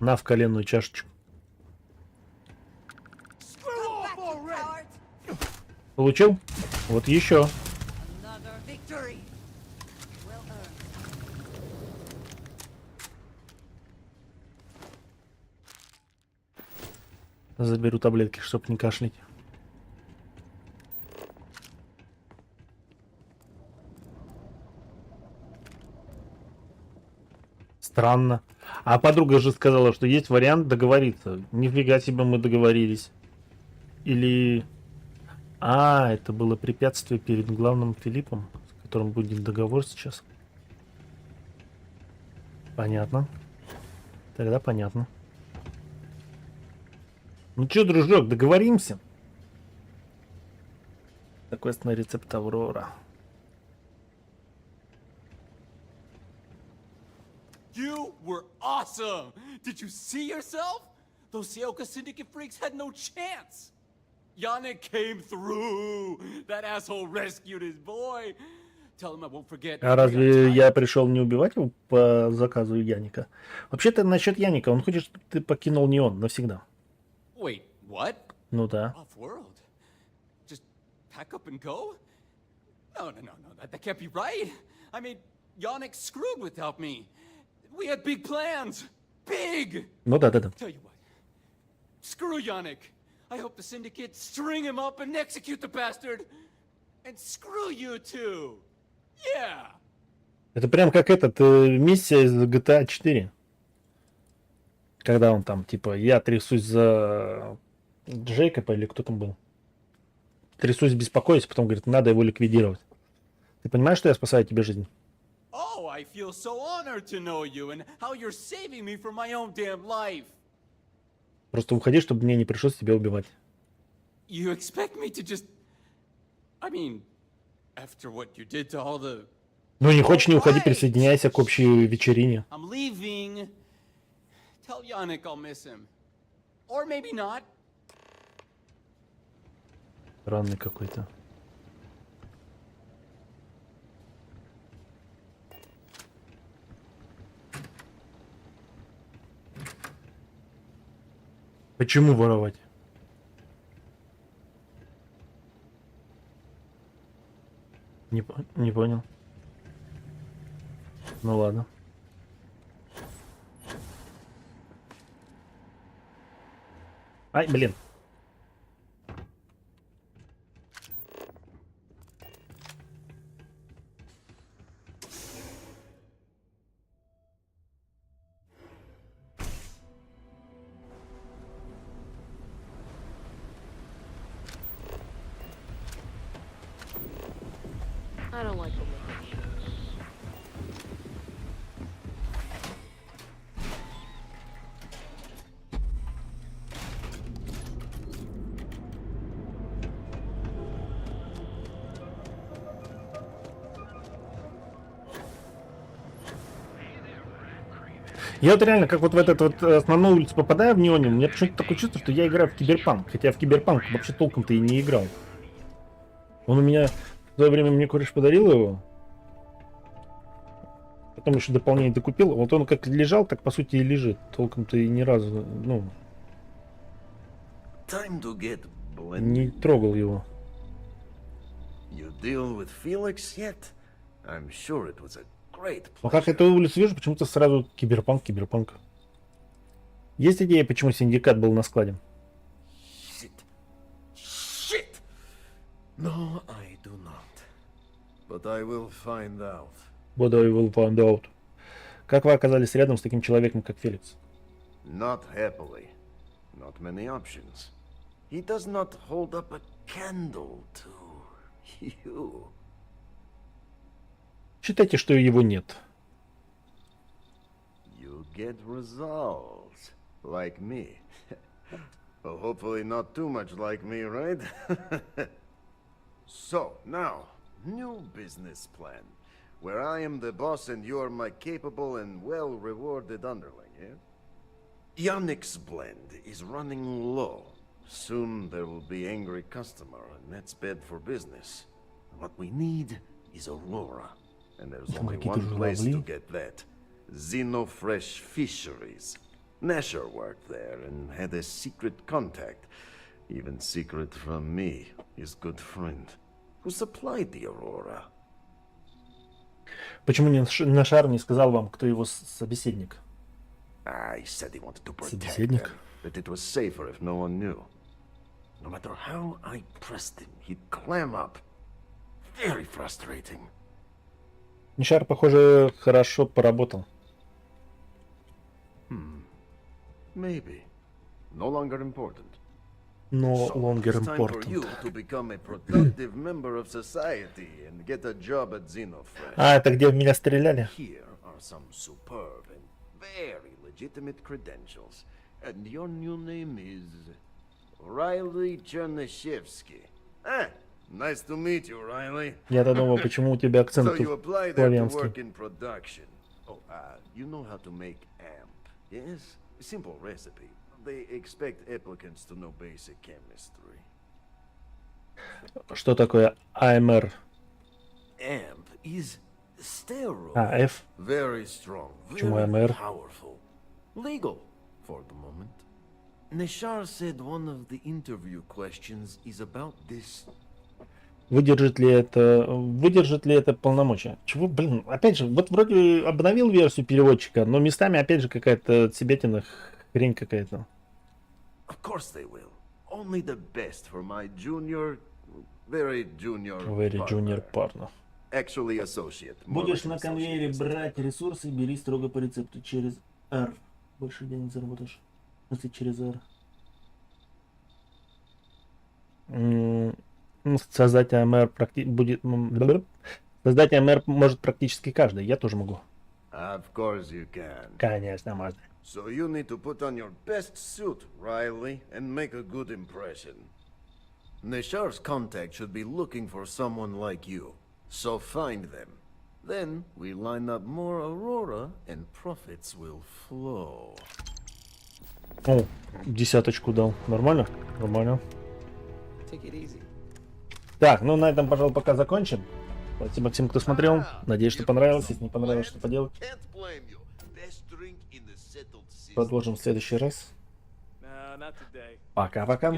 S1: На в коленную чашечку. Получил? Вот еще. Заберу таблетки, чтоб не кашлять. Странно. А подруга же сказала, что есть вариант договориться. Нифига себе мы договорились. Или... А, это было препятствие перед главным Филиппом, с которым будет договор сейчас. Понятно. Тогда понятно. Ну чё, дружок, договоримся? Квест на рецепт Аврора.
S13: You were awesome! Did you see yourself? Those Seoka Syndicate freaks had no chance. Yannick came through. That asshole rescued his boy. Tell him I won't forget.
S1: А разве я пришел не убивать его по заказу Яника? Вообще-то насчет Яника, он хочет, чтобы ты покинул Неон навсегда.
S13: Wait, what?
S1: Ну да.
S13: Off-world? Just pack up and go? No, that can't be right. I mean, Yannick screwed without me. We had big plans. Big!
S1: Ну да.
S13: Tell you what. Screw Yannick. I hope the Syndicate string him up and execute the bastard. And screw you too. Yeah.
S1: Это прям как миссия из GTA 4. Когда он там, типа, я трясусь за Джейкоба, или кто там был. Трясусь, беспокоюсь, потом говорит, надо его ликвидировать. Ты понимаешь, что я спасаю тебе жизнь?
S13: Oh, I feel so honored to know you and how you're saving me from my own damn life.
S1: Просто уходи, чтобы мне не пришлось тебя убивать.
S13: You expect me to just... I mean, after what you did to all the...
S1: Ну, не хочешь, не уходи, присоединяйся к общей вечерине.
S13: I'm leaving. Tell Yannick I'll miss him. Or maybe not.
S1: Странный какой-то. Почему воровать? Не понял. Ну ладно. Ай, блин.
S7: I don't like the look.
S1: Я вот реально, как вот в этот вот основную улицу попадаю в Неоне, у меня почему-то такое чувство, что я играю в Киберпанк. Хотя в Киберпанк вообще толком-то и не играл. Он у меня в свое время, мне кореш подарил его. Потом еще дополнение докупил. Вот он как лежал, так по сути и лежит. Толком-то и ни разу, ну, не трогал его.
S20: You deal with Felix yet? I'm sure it was a great
S1: Но как эту улицу вижу, почему-то сразу Киберпанк. Есть идея, почему Синдикат был на складе?
S20: Shit! No, I do not. But I will find out.
S1: But I will find out. Как вы оказались рядом с таким человеком, как Феликс?
S20: Not happily. Not many options. He does not hold up a candle to you.
S1: Считайте, что его нет.
S20: You get results. Like me. Well, hopefully not too much like me, right? So, now, new business plan. Where I am the boss and you are my capable and well-rewarded underling, yeah? Yannick's blend is running low. Soon there will be angry customer, and that's bad for business. What we need is Aurora. And there's only one place to get that. Xenofresh Fisheries. Nasher worked there and had a secret contact. Even secret from me, his good friend, who supplied the Aurora.
S1: Почему Нашар не сказал вам, кто его собеседник?
S20: I said he wanted to protect them, that it was safer if no one knew. No matter how I pressed him, he'd clam up. Very frustrating.
S1: Нишар, похоже, хорошо поработал.
S20: Maybe. No longer important.
S1: No longer
S20: It's time for
S1: important.
S20: you to become a productive member of society and get a job at Xenofresh.
S1: А, это где в меня стреляли?
S20: Here are some superb and very legitimate credentials. And your new name is Riley Chernyshevsky. Ah, nice to meet you, Riley.
S1: Я-то думал, почему у тебя акцент
S20: So you apply there to
S1: славянский.
S20: work in production. Oh, you know how to make amp, yes? A simple recipe. They expect applicants to know basic chemistry.
S1: Что такое AMR?
S20: AMP is steroid.
S1: F.
S20: Very strong,
S1: Почему
S20: very
S1: AMR?
S20: powerful. Legal for the moment. Nishar said one of the interview questions is about this.
S1: Выдержит ли это полномочия? Чего, блин, опять же, вот вроде обновил версию переводчика, но местами опять же какая-то отсебятина, хрень какая-то.
S20: Of course they will. Only the best for my junior, very junior
S1: partner.
S20: Actually associate.
S1: Будешь на конвейере брать ресурсы, бери строго по рецепту через R. Больше денег заработаешь. Если через R. Создать AMR создать AMR может практически каждый. Я тоже могу.
S20: Of course you can.
S1: Конечно, можно.
S20: So you need to put on your best suit, Riley, and make a good impression. Nishar's contact should be looking for someone like you. So find them. Then we line up more Aurora and profits will flow.
S1: О, 10 дал. Нормально? Нормально.
S13: Take it easy.
S1: Так, ну на этом, пожалуй, пока закончим. Спасибо всем, кто смотрел. Надеюсь, что понравилось. Если не понравилось, что поделать. Продолжим в следующий раз. Пока-пока.